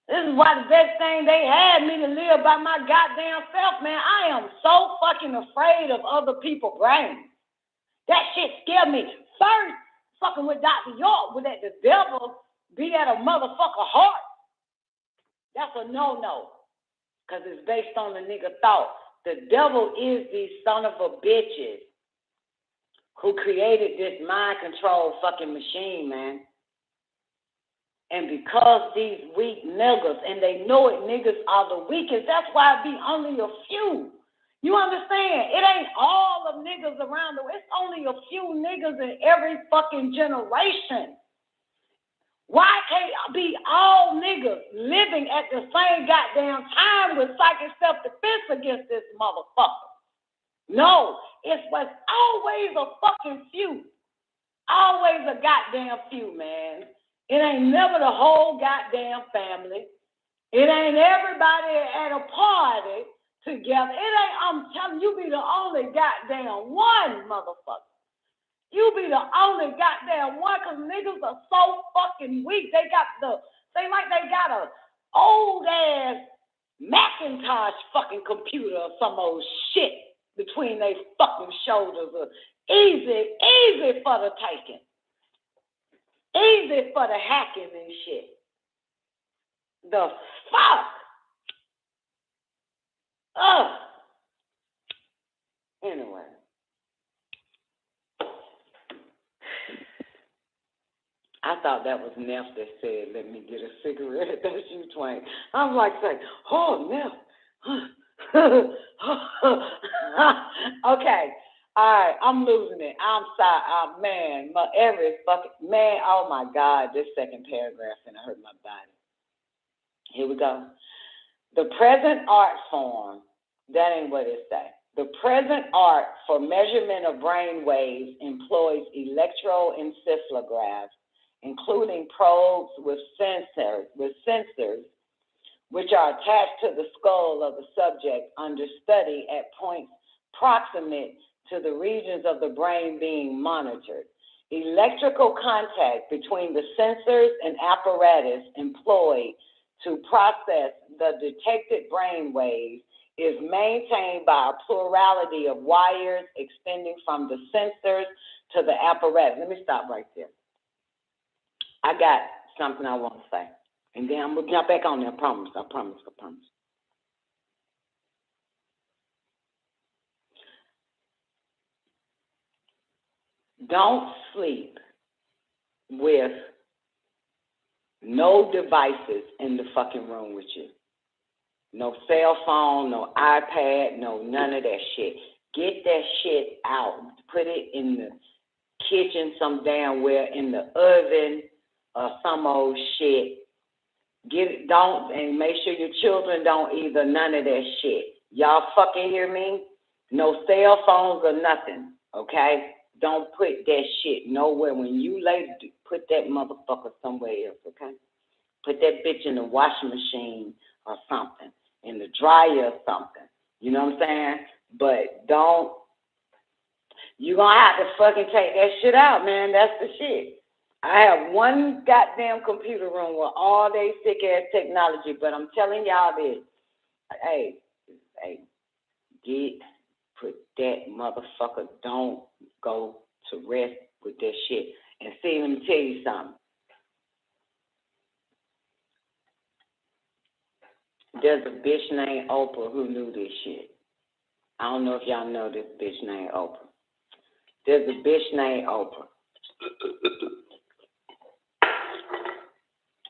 This is why the best thing they had me to live by my goddamn self, man. I am so fucking afraid of other people's brains. That shit scared me. First, fucking with Dr. York, would let the devil be at a motherfucker heart. That's a no-no. Because it's based on the nigga thought. The devil is these son of a bitches who created this mind control fucking machine, man. And because these weak niggas, and they know it, niggas are the weakest, that's why it be only a few. You understand? It ain't all of niggas around the world. It's only a few niggas in every fucking generation. Why can't be all niggas living at the same goddamn time with psychic self-defense against this motherfucker? No, it was always a fucking few. Always a goddamn few, man. It ain't never the whole goddamn family. It ain't everybody at a party together. It ain't, I'm telling you, be the only goddamn one, motherfucker. You be the only goddamn one, because niggas are so fucking weak. They got a old ass Macintosh fucking computer or some old shit between their fucking shoulders. Easy for the taking. Easy for the hacking and shit. The fuck? Anyway. I thought that was Neff that said, let me get a cigarette. That's you, Twain. I'm like saying, oh, Neff. Okay. All right. I'm losing it. I'm sorry. Man, oh my God, this second paragraph and it hurt my body. Here we go. The present art form, that ain't what it say. The present art for measurement of brain waves employs electroencephalographs including probes with sensors, which are attached to the skull of the subject under study at points proximate to the regions of the brain being monitored. Electrical contact between the sensors and apparatus employed to process the detected brain waves is maintained by a plurality of wires extending from the sensors to the apparatus. Let me stop right there. I got something I want to say. And then I'm going to jump back on there. I promise. Don't sleep with no devices in the fucking room with you. No cell phone, no iPad, no none of that shit. Get that shit out. Put it in the kitchen some damn where, in the oven or some old shit. And make sure your children don't either, none of that shit. Y'all fucking hear me? No cell phones or nothing, okay? Don't put that shit nowhere. When you lay, put that motherfucker somewhere else, okay? Put that bitch in the washing machine or something, in the dryer or something. You know what I'm saying? But don't, you're going to have to fucking take that shit out, man. That's the shit. I have one goddamn computer room with all day sick-ass technology, but I'm telling y'all this. Hey, put that motherfucker, don't go to rest with that shit. And see, let me tell you something. There's a bitch named Oprah who knew this shit. I don't know if y'all know this bitch named Oprah. There's a bitch named Oprah.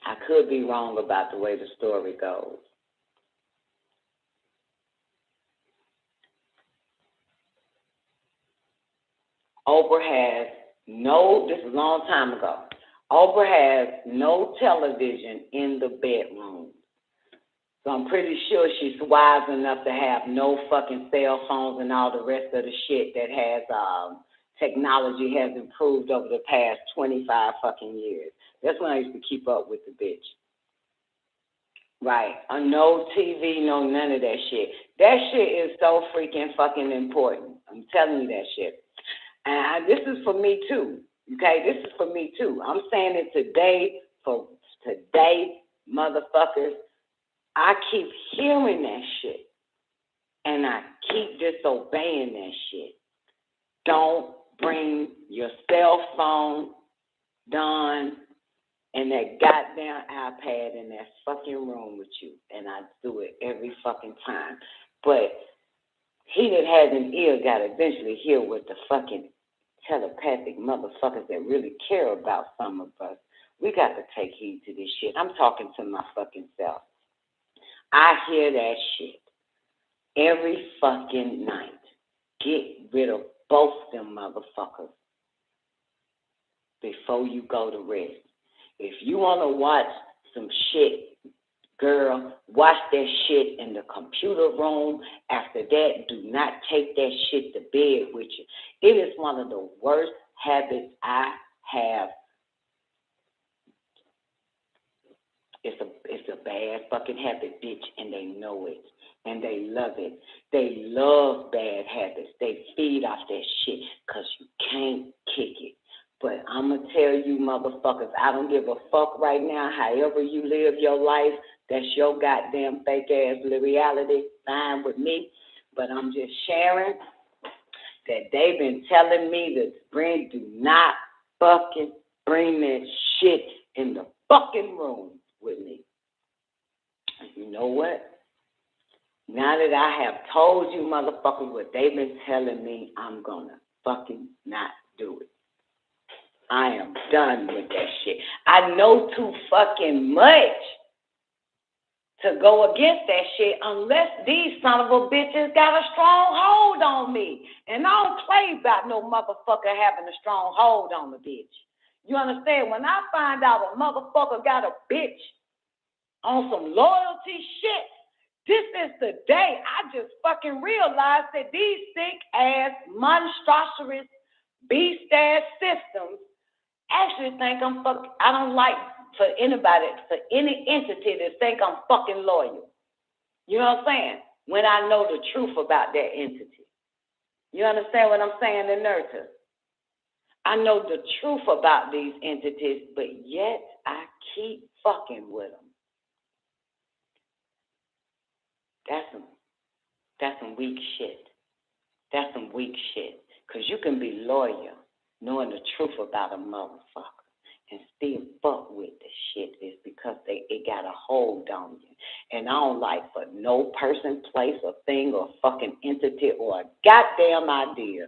I could be wrong about the way the story goes. Oprah has this is a long time ago. Oprah has no television in the bedroom. So I'm pretty sure she's wise enough to have no fucking cell phones and all the rest of the shit that has technology has improved over the past 25 fucking years. That's when I used to keep up with the bitch. Right. No TV, no none of that shit. That shit is so freaking fucking important. I'm telling you that shit. And this is for me too. Okay, this is for me too. I'm saying it today, for today, motherfuckers. I keep hearing that shit. And I keep disobeying that shit. Don't bring your cell phone, Don, and that goddamn iPad in that fucking room with you. And I do it every fucking time. But he that has an ear got to eventually hear what the fucking telepathic motherfuckers that really care about some of us. We got to take heed to this shit. I'm talking to my fucking self. I hear that shit every fucking night. Get rid of both them motherfuckers before you go to rest. If you want to watch some shit, girl, watch that shit in the computer room. After that, do not take that shit to bed with you. It is one of the worst habits I have. It's a bad fucking habit, bitch, and they know it. And they love it. They love bad habits. They feed off that shit because you can't kick it. But I'm going to tell you, motherfuckers, I don't give a fuck right now. However you live your life, that's your goddamn fake-ass reality. Fine with me. But I'm just sharing that they've been telling me to do not fucking bring that shit in the fucking room with me. You know what? Now that I have told you motherfuckers what they've been telling me, I'm gonna fucking not do it. I am done with that shit. I know too fucking much to go against that shit unless these son of a bitches got a strong hold on me. And I don't play about no motherfucker having a strong hold on the bitch. You understand? When I find out a motherfucker got a bitch on some loyalty shit, this is the day I just fucking realized that these sick-ass, monstrous, beast-ass systems actually think I'm fucking, I don't like for anybody, for any entity to think I'm fucking loyal. You know what I'm saying? When I know the truth about that entity. You understand what I'm saying, the narrative? I know the truth about these entities, but yet I keep fucking with them. That's some weak shit. That's some weak shit. Because you can be loyal knowing the truth about a motherfucker and still fuck with the shit is because it got a hold on you. And I don't like for no person, place, or thing, or fucking entity, or a goddamn idea,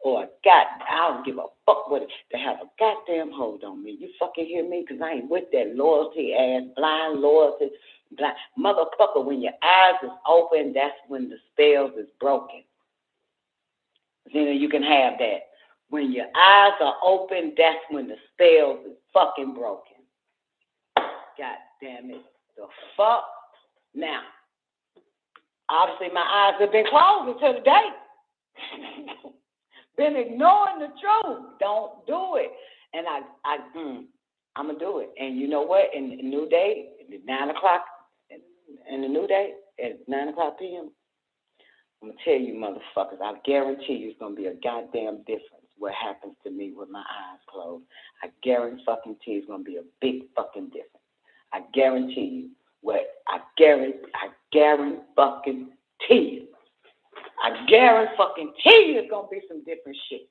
or I don't give a fuck what it, to have a goddamn hold on me. You fucking hear me? Because I ain't with that loyalty ass, blind loyalty, blind motherfucker. When your eyes is open, that's when the spells is broken. Then you can have that. When your eyes are open, that's when the spells is fucking broken. God damn it. The fuck? Now, obviously my eyes have been closed until today. Been ignoring the truth. Don't do it. And I'm going to do it. And you know what? In the new day, at 9 o'clock, in the new day, at 9 o'clock p.m., I'm going to tell you motherfuckers, I guarantee you it's going to be a goddamn difference what happens to me with my eyes closed. I guarantee it's going to be a big fucking difference. I guarantee you I guarantee you it's going to be some different shit.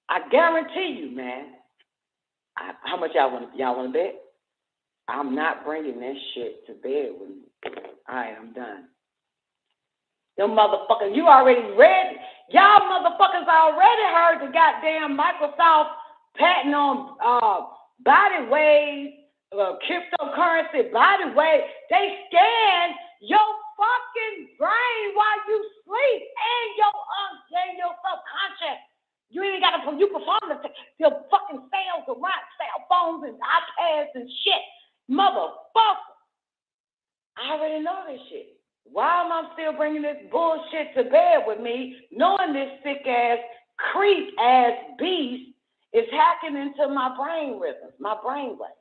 I guarantee you, man. How much y'all want to bet? I'm not bringing that shit to bed with me. All right, I'm done. Them motherfuckers, you already read it. Y'all motherfuckers already heard the goddamn Microsoft patent on body waves, cryptocurrency, body waves. They scan your fucking brain while you sleep and your subconscious. You ain't got to, you perform the fucking sales around cell phones and iPads and shit. Motherfucker. I already know this shit. Why am I still bringing this bullshit to bed with me, knowing this sick-ass, creep-ass beast is hacking into my brain rhythms, my brain waves,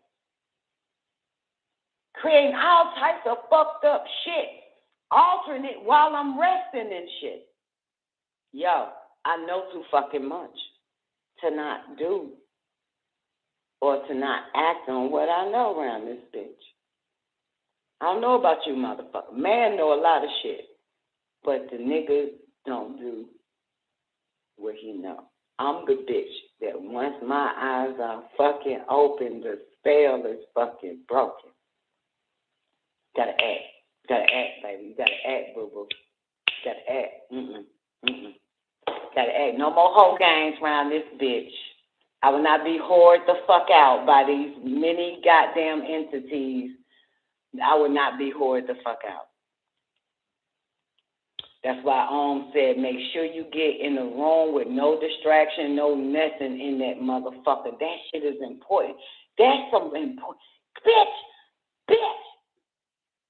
creating all types of fucked up shit, altering it while I'm resting and shit. Yo, I know too fucking much to not do or to not act on what I know around this bitch. I don't know about you, motherfucker. Man know a lot of shit, but the nigga don't do what he know. I'm the bitch that once my eyes are fucking open, the spell is fucking broken. Gotta act. Gotta act, baby. You gotta act, boo-boo. Gotta act. Gotta act. No more whole games around this bitch. I will not be whored the fuck out by these many goddamn entities. I would not be whored the fuck out. That's why said make sure you get in the room with no distraction, no nothing in that motherfucker. That shit is important. That's some important. Bitch.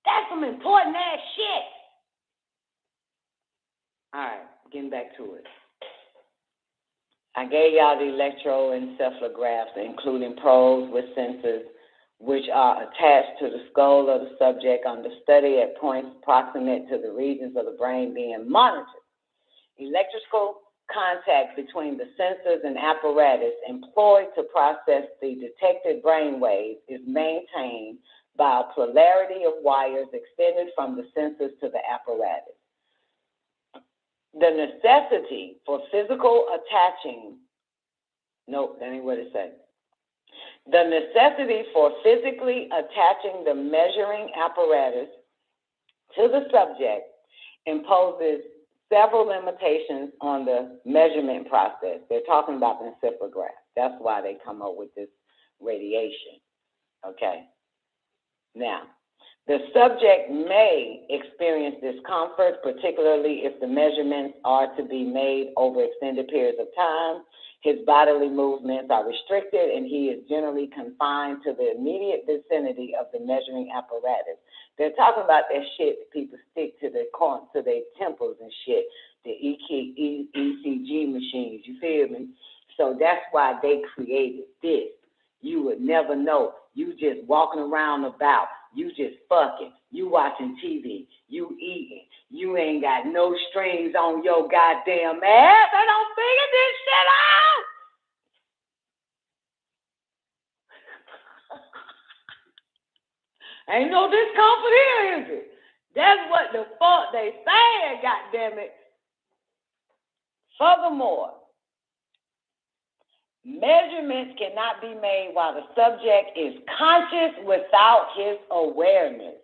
That's some important ass shit. All right, getting back to it. I gave y'all the electroencephalographs, including probes with sensors, which are attached to the skull of the subject under study at points proximate to the regions of the brain being monitored. Electrical contact between the sensors and apparatus employed to process the detected brain waves is maintained by a polarity of wires extended from the sensors to the apparatus. The necessity for physical attaching, nope, that ain't what it said. The necessity for physically attaching the measuring apparatus to the subject imposes several limitations on the measurement process. They're talking about the encephalograph. That's why they come up with this radiation. Okay. Now, the subject may experience discomfort, particularly if the measurements are to be made over extended periods of time. His bodily movements are restricted, and he is generally confined to the immediate vicinity of the measuring apparatus. They're talking about that shit that people stick to their temples and shit, the ECG machines, you feel me? So that's why they created this. You would never know. You just walking around about. You just fucking. You watching TV. You eating. You ain't got no strings on your goddamn ass. I don't figure this shit out. Ain't no discomfort here, is it? That's what the fuck they saying, goddammit. Furthermore, measurements cannot be made while the subject is conscious without his awareness.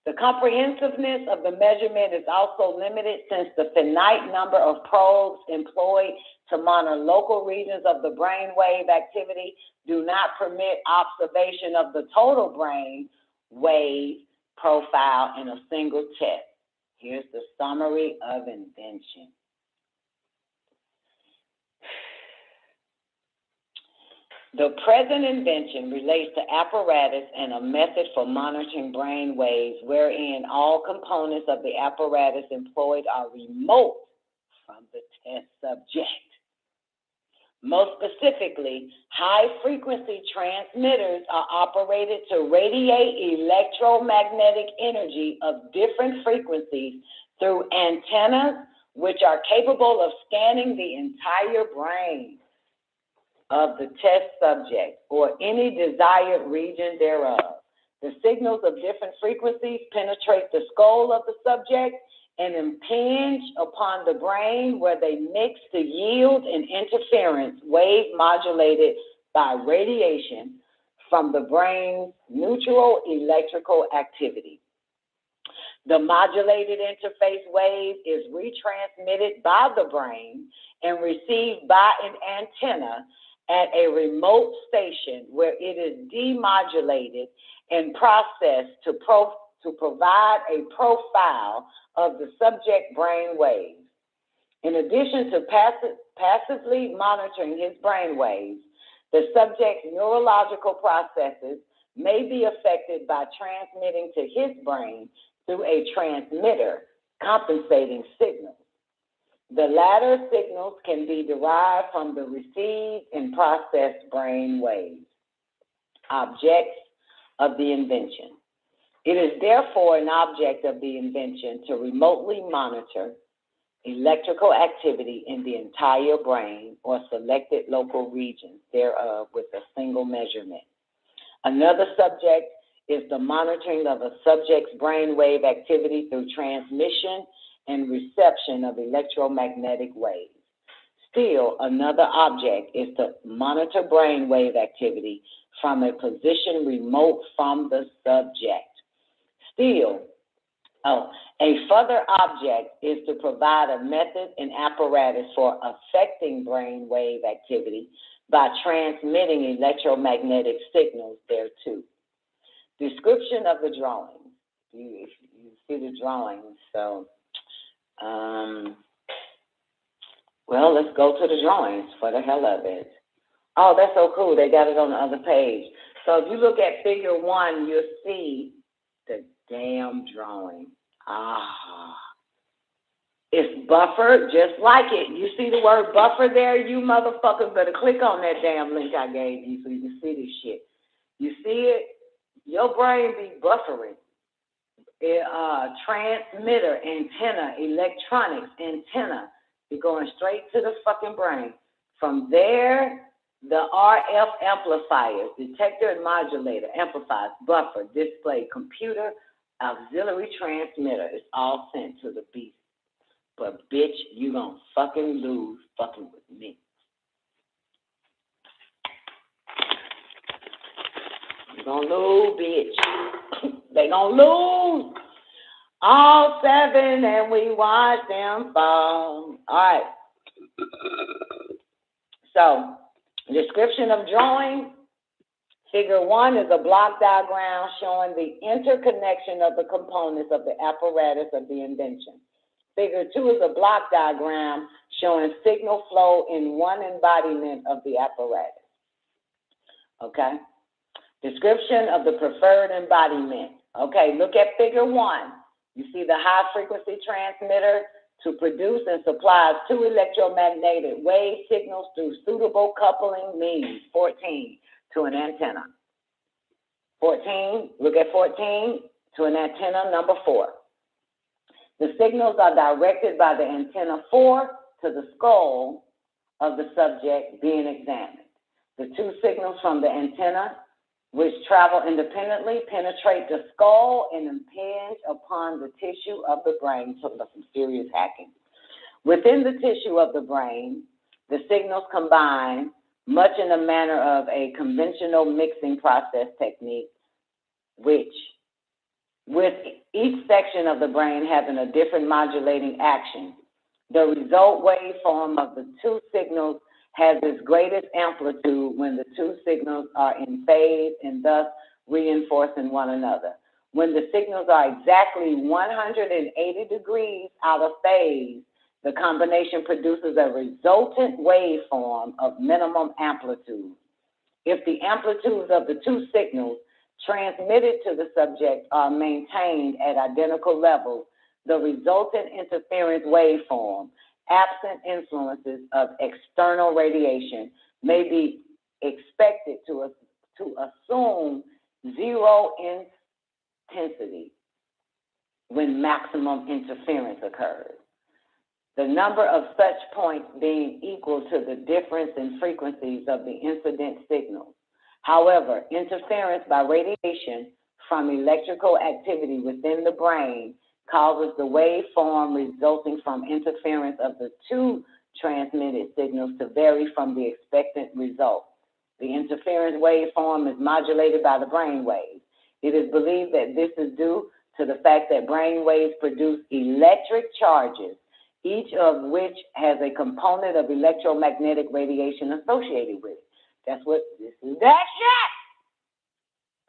The comprehensiveness of the measurement is also limited since the finite number of probes employed to monitor local regions of the brainwave activity do not permit observation of the total brain wave profile in a single test. Here's the summary of invention. The present invention relates to apparatus and a method for monitoring brain waves wherein all components of the apparatus employed are remote from the test subject. Most specifically, high-frequency transmitters are operated to radiate electromagnetic energy of different frequencies through antennas, which are capable of scanning the entire brain of the test subject or any desired region thereof. The signals of different frequencies penetrate the skull of the subject and impinge upon the brain, where they mix to yield an interference wave modulated by radiation from the brain's neutral electrical activity. The modulated interface wave is retransmitted by the brain and received by an antenna at a remote station, where it is demodulated and processed to provide a profile of the subject brain waves. In addition to passively monitoring his brain waves, the subject's neurological processes may be affected by transmitting to his brain through a transmitter compensating signals. The latter signals can be derived from the received and processed brain waves. Objects of the invention. It is therefore an object of the invention to remotely monitor electrical activity in the entire brain or selected local regions thereof with a single measurement. Another subject is the monitoring of a subject's brainwave activity through transmission and reception of electromagnetic waves. Still, another object is to monitor brainwave activity from a position remote from the subject. Still, a further object is to provide a method and apparatus for affecting brainwave activity by transmitting electromagnetic signals thereto. Description of the drawings. You see the drawings, so well, let's go to the drawings for the hell of it. Oh, that's so cool. They got it on the other page. So if you look at figure 1, you'll see the damn drawing. It's buffered just like it. You see the word buffer there? You motherfuckers better click on that damn link I gave you so you can see this shit. You see it? Your brain be buffering. Transmitter, antenna, electronics, antenna. You're going straight to the fucking brain. From there, the RF amplifiers, detector and modulator, amplifiers, buffer, display, computer, auxiliary transmitter. It's all sent to the beast. But bitch, you gonna fucking lose fucking with me. You gonna lose, bitch. They gonna lose. All 7 and we watch them fall. All right. So, description of drawing. Figure 1 is a block diagram showing the interconnection of the components of the apparatus of the invention. Figure 2 is a block diagram showing signal flow in one embodiment of the apparatus. Okay? Description of the preferred embodiment. Okay, look at figure 1. You see the high frequency transmitter to produce and supply two electromagnetic wave signals through suitable coupling means. 14, to an antenna. 14, look at 14, to an antenna number 4. The signals are directed by the antenna 4 to the skull of the subject being examined. The two signals from the antenna, which travel independently, penetrate the skull and impinge upon the tissue of the brain. Talking about some serious hacking. Within the tissue of the brain, the signals combine much in the manner of a conventional mixing process technique, which, with each section of the brain having a different modulating action, the result waveform of the two signals has its greatest amplitude when the two signals are in phase and thus reinforcing one another. When the signals are exactly 180 degrees out of phase, the combination produces a resultant waveform of minimum amplitude. If the amplitudes of the two signals transmitted to the subject are maintained at identical levels, the resultant interference waveform, absent influences of external radiation, may be expected to assume zero intensity when maximum interference occurs. The number of such points being equal to the difference in frequencies of the incident signals. However, interference by radiation from electrical activity within the brain causes the waveform resulting from interference of the two transmitted signals to vary from the expected result. The interference waveform is modulated by the brain waves. It is believed that this is due to the fact that brain waves produce electric charges, each of which has a component of electromagnetic radiation associated with it. That's what this is. That shit.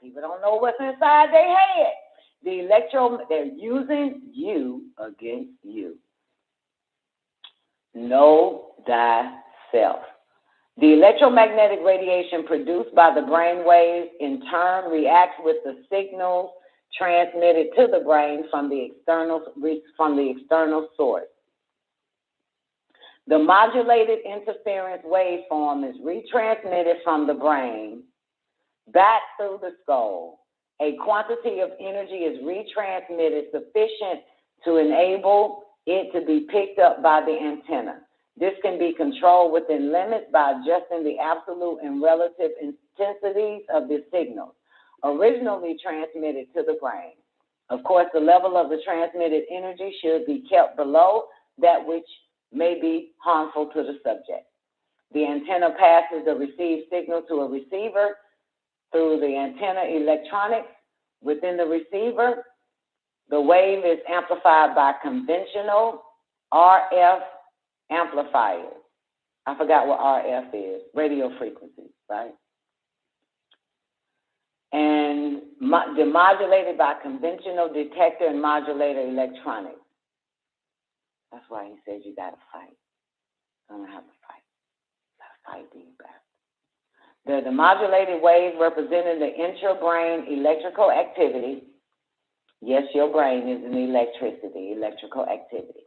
People don't know what's inside their head. They're using you against you. Know thyself. The electromagnetic radiation produced by the brain waves in turn reacts with the signals transmitted to the brain from the external source. The modulated interference waveform is retransmitted from the brain back through the skull. A quantity of energy is retransmitted sufficient to enable it to be picked up by the antenna. This can be controlled within limits by adjusting the absolute and relative intensities of the signals originally transmitted to the brain. Of course, the level of the transmitted energy should be kept below that which may be harmful to the subject. The antenna passes the received signal to a receiver through the antenna electronics. Within the receiver, the wave is amplified by conventional RF amplifiers. I forgot what RF is, radio frequencies, right? And demodulated by conventional detector and modulator electronics. That's why he says you gotta fight. I'm gonna have to fight. Gotta fight these bastards. The demodulated waves representing the intrabrain electrical activity. Yes, your brain is an electrical activity.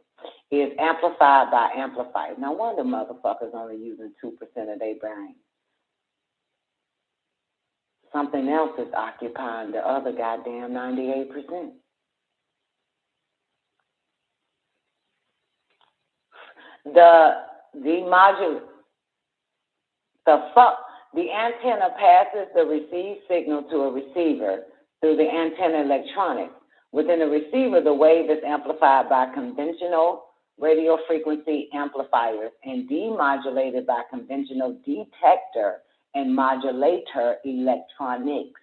Is amplified by amplifiers. No wonder motherfuckers only using 2% of their brain. Something else is occupying the other goddamn 98%. The antenna passes the received signal to a receiver through the antenna electronics. Within the receiver, the wave is amplified by conventional radio frequency amplifiers and demodulated by conventional detector and modulator electronics.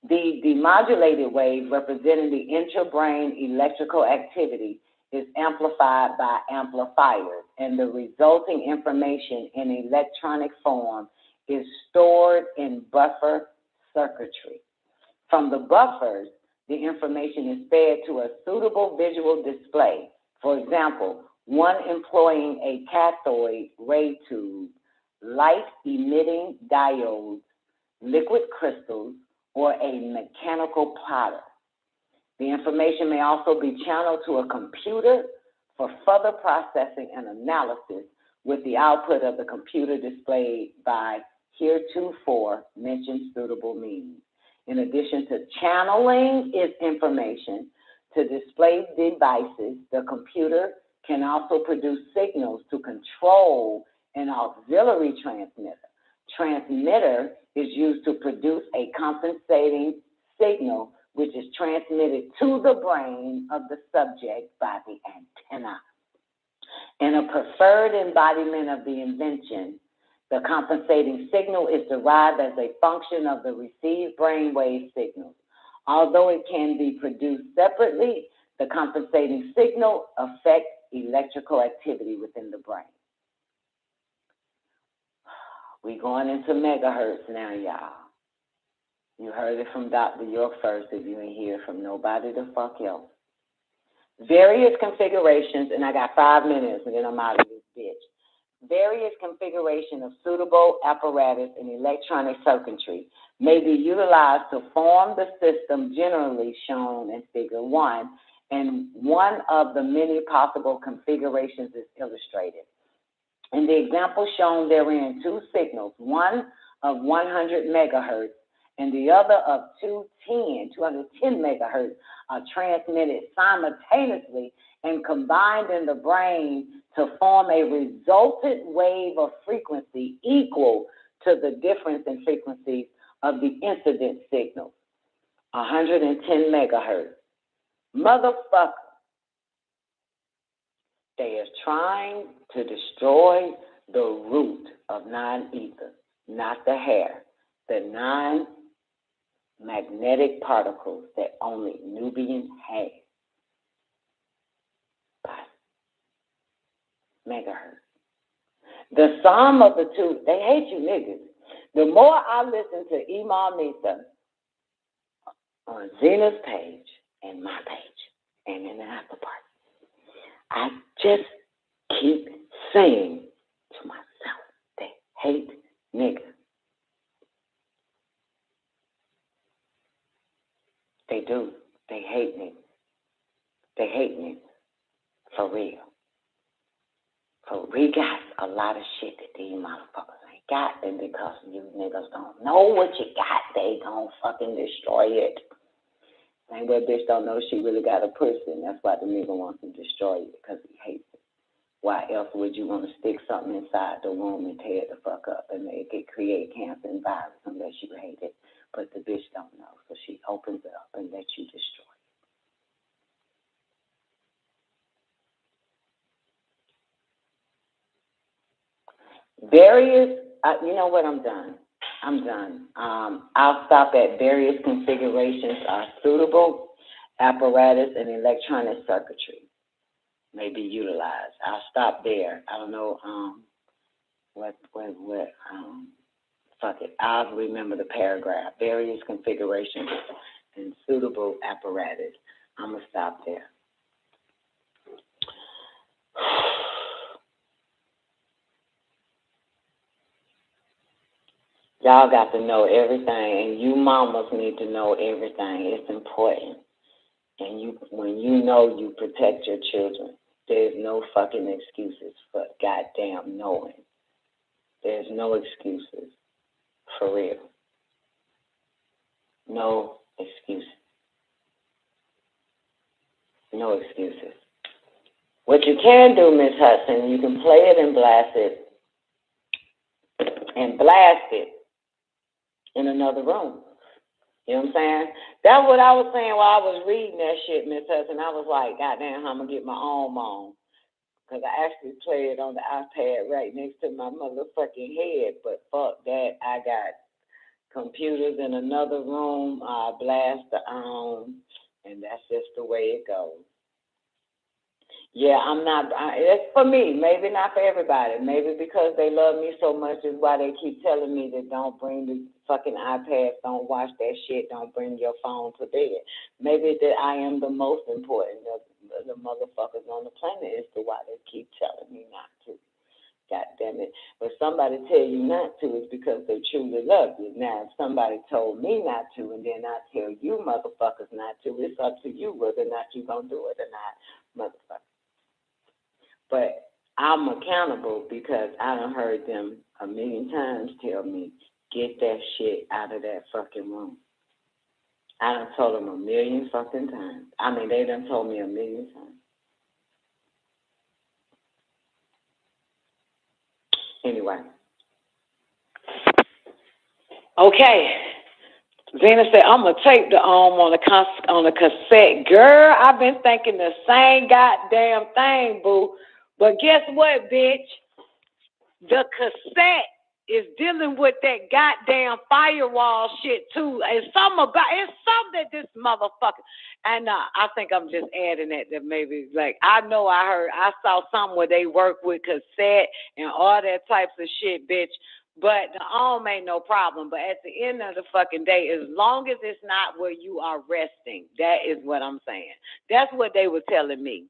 The demodulated wave representing the intrabrain electrical activity is amplified by amplifiers, and the resulting information in electronic form is stored in buffer circuitry. From the buffers, the information is fed to a suitable visual display. For example, one employing a cathode ray tube, light-emitting diodes, liquid crystals, or a mechanical plotter. The information may also be channeled to a computer for further processing and analysis with the output of the computer displayed by heretofore mentioned suitable means. In addition to channeling its information to display devices, the computer can also produce signals to control an auxiliary transmitter. Transmitter is used to produce a compensating signal which is transmitted to the brain of the subject by the antenna. In a preferred embodiment of the invention, the compensating signal is derived as a function of the received brainwave signals. Although it can be produced separately, the compensating signal affects electrical activity within the brain. We're going into megahertz now, y'all. You heard it from Dr. York first if you ain't hear from nobody the fuck else. Various configurations, and I got 5 minutes and then I'm out of this bitch. Various configurations of suitable apparatus and electronic circuitry may be utilized to form the system generally shown in Figure 1, and one of the many possible configurations is illustrated. In the example shown therein, two signals, one of 100 megahertz and the other of 210 megahertz, are transmitted simultaneously and combined in the brain to form a resultant wave of frequency equal to the difference in frequencies of the incident signal, 110 megahertz. Motherfucker, they are trying to destroy the root of non-ether, not the hair, the non-magnetic particles that only Nubians have. Megahertz. The sum of the two, they hate you niggas. The more I listen to Imam Nisa on Zena's page and my page and in the after party, I just keep saying to myself, they hate niggas. They do. They hate niggas. They hate niggas. For real. So we got a lot of shit that these motherfuckers ain't got, and because you niggas don't know what you got, they gon' fucking destroy it. Same way bitch don't know she really got a pussy, and that's why the nigga wants to destroy it, because he hates it. Why else would you want to stick something inside the womb and tear it the fuck up and make it create cancer and virus unless you hate it? But the bitch don't know, so she opens it up and lets you destroy it. Various, you know what, I'm done. I'll stop at various configurations are suitable apparatus and electronic circuitry may be utilized. I'll stop there. I don't know fuck it. I'll remember the paragraph. Various configurations and suitable apparatus. I'm gonna stop there. Y'all got to know everything, and you mamas need to know everything. It's important. And when you know, you protect your children. There's no fucking excuses for goddamn knowing. There's no excuses. For real. No excuses. No excuses. What you can do, Miss Hudson, you can play it and blast it. And blast it in another room. You know what I'm saying? That's what I was saying while I was reading that shit, Miss Hudson. I was like, goddamn, I'm going to get my own on. Because I actually play it on the iPad right next to my motherfucking head. But fuck that. I got computers in another room. I blast the on. And that's just the way it goes. Yeah, it's for me, maybe not for everybody. Maybe because they love me so much is why they keep telling me that don't bring the fucking iPads, don't watch that shit, don't bring your phone to bed. Maybe that I am the most important of the motherfuckers on the planet is to why they keep telling me not to. God damn it. But somebody tell you not to is because they truly love you. Now, if somebody told me not to and then I tell you motherfuckers not to, it's up to you whether or not you're going to do it or not, motherfucker. But I'm accountable because I done heard them a million times tell me, get that shit out of that fucking room. I done told them a million fucking times. I mean, they done told me a million times. Anyway. Okay. Zena said, I'm going to tape the on the cassette. Girl, I've been thinking the same goddamn thing, boo. But guess what, bitch? The cassette is dealing with that goddamn firewall shit, too. It's something that this motherfucker... And I think I'm just adding that maybe, like, I saw something where they work with cassette and all that types of shit, bitch. But the arm ain't no problem. But at the end of the fucking day, as long as it's not where you are resting, that is what I'm saying. That's what they were telling me.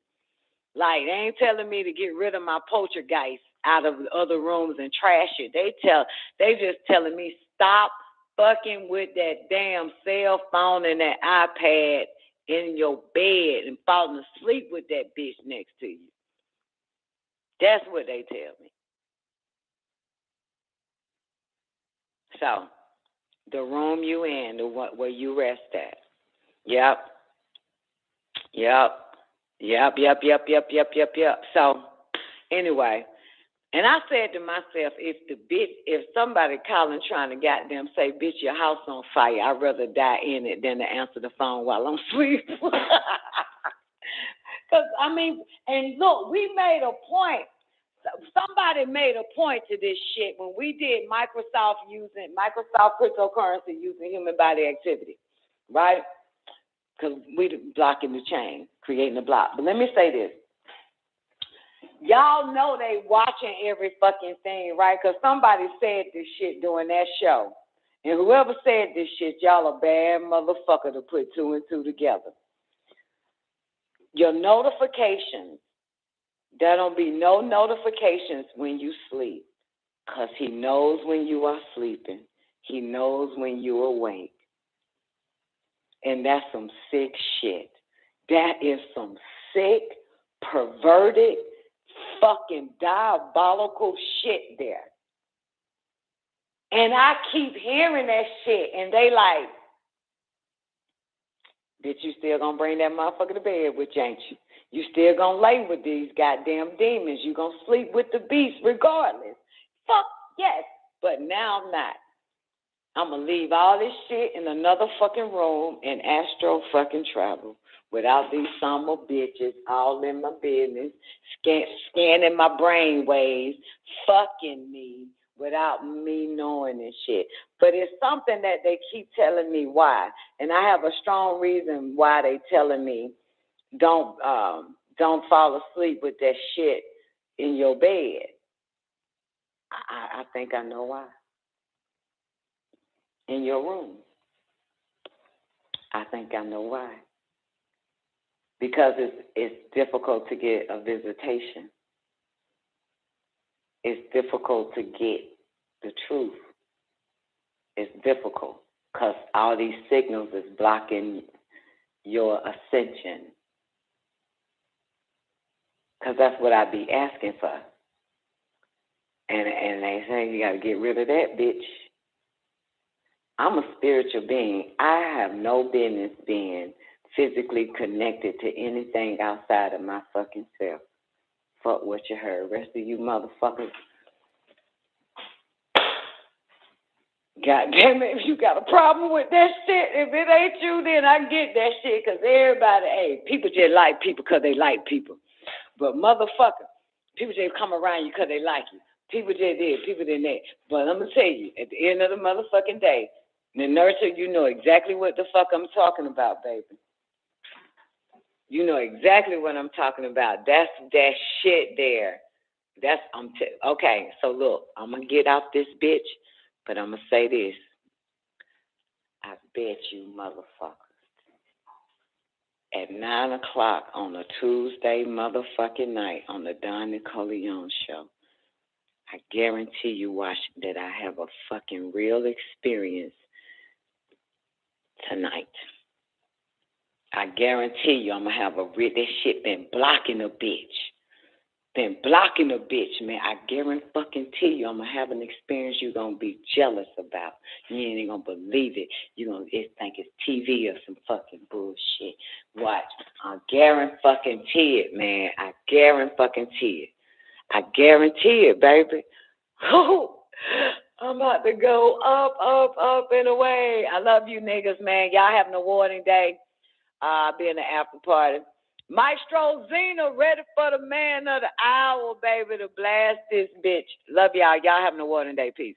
Like, they ain't telling me to get rid of my poltergeist out of the other rooms and trash it. They just telling me stop fucking with that damn cell phone and that iPad in your bed and falling asleep with that bitch next to you. That's what they tell me. So, the room you in, where you rest at. Yep. So, anyway, and I said to myself, if somebody calling trying to goddamn say, bitch, your house on fire, I'd rather die in it than to answer the phone while I'm asleep. Because, I mean, and look, we made a point. Somebody made a point to this shit when we did Microsoft cryptocurrency using human body activity, right? Because we blocking the chain, creating a block. But let me say this. Y'all know they watching every fucking thing, right? Because somebody said this shit during that show. And whoever said this shit, y'all a bad motherfucker to put two and two together. Your notifications, there don't be no notifications when you sleep. Because he knows when you are sleeping. He knows when you're awake. And that's some sick shit. That is some sick, perverted, fucking diabolical shit there. And I keep hearing that shit, and they like, bitch, you still gonna bring that motherfucker to bed with you, ain't you? You still gonna lay with these goddamn demons. You gonna sleep with the beast regardless. Fuck yes, but now I'm not. I'm gonna leave all this shit in another fucking room and astro fucking travel without these summer bitches all in my business, scanning my brain waves, fucking me without me knowing this shit. But it's something that they keep telling me why, and I have a strong reason why they telling me don't fall asleep with that shit in your bed. I think I know why. In your room. I think I know why. Because it's difficult to get a visitation. It's difficult to get the truth. It's difficult because all these signals is blocking your ascension. Because that's what I be asking for. And they say you got to get rid of that, bitch. I'm a spiritual being. I have no business being physically connected to anything outside of my fucking self. Fuck what you heard. Rest of you motherfuckers. God damn it, if you got a problem with that shit, if it ain't you, then I get that shit. Because everybody, hey, people just like people because they like people. But motherfucker, people just come around you because they like you. People just did, people did that. But I'm going to tell you, at the end of the motherfucking day, the nurser, you know exactly what the fuck I'm talking about, baby. You know exactly what I'm talking about. That's that shit there. Okay, so look, I'm going to get off this bitch, but I'm going to say this. I bet you motherfuckers, at 9 o'clock on a Tuesday motherfucking night on the Don Nicoleone show, I guarantee you watch that I have a fucking real experience tonight. I guarantee you I'm going to have this shit been blocking a bitch. than blocking a bitch, man. I guarantee you, I'm gonna have an experience you're gonna be jealous about. You ain't gonna believe it. You're gonna think it's TV or some fucking bullshit. Watch. I guarantee it, man. I guarantee it. I guarantee it, baby. I'm about to go up and away. I love you niggas, man. Y'all have an awarding day. I'll be in the after party. Maestro Zena ready for the man of the hour, baby, to blast this bitch. Love y'all. Y'all have an awarding day. Peace.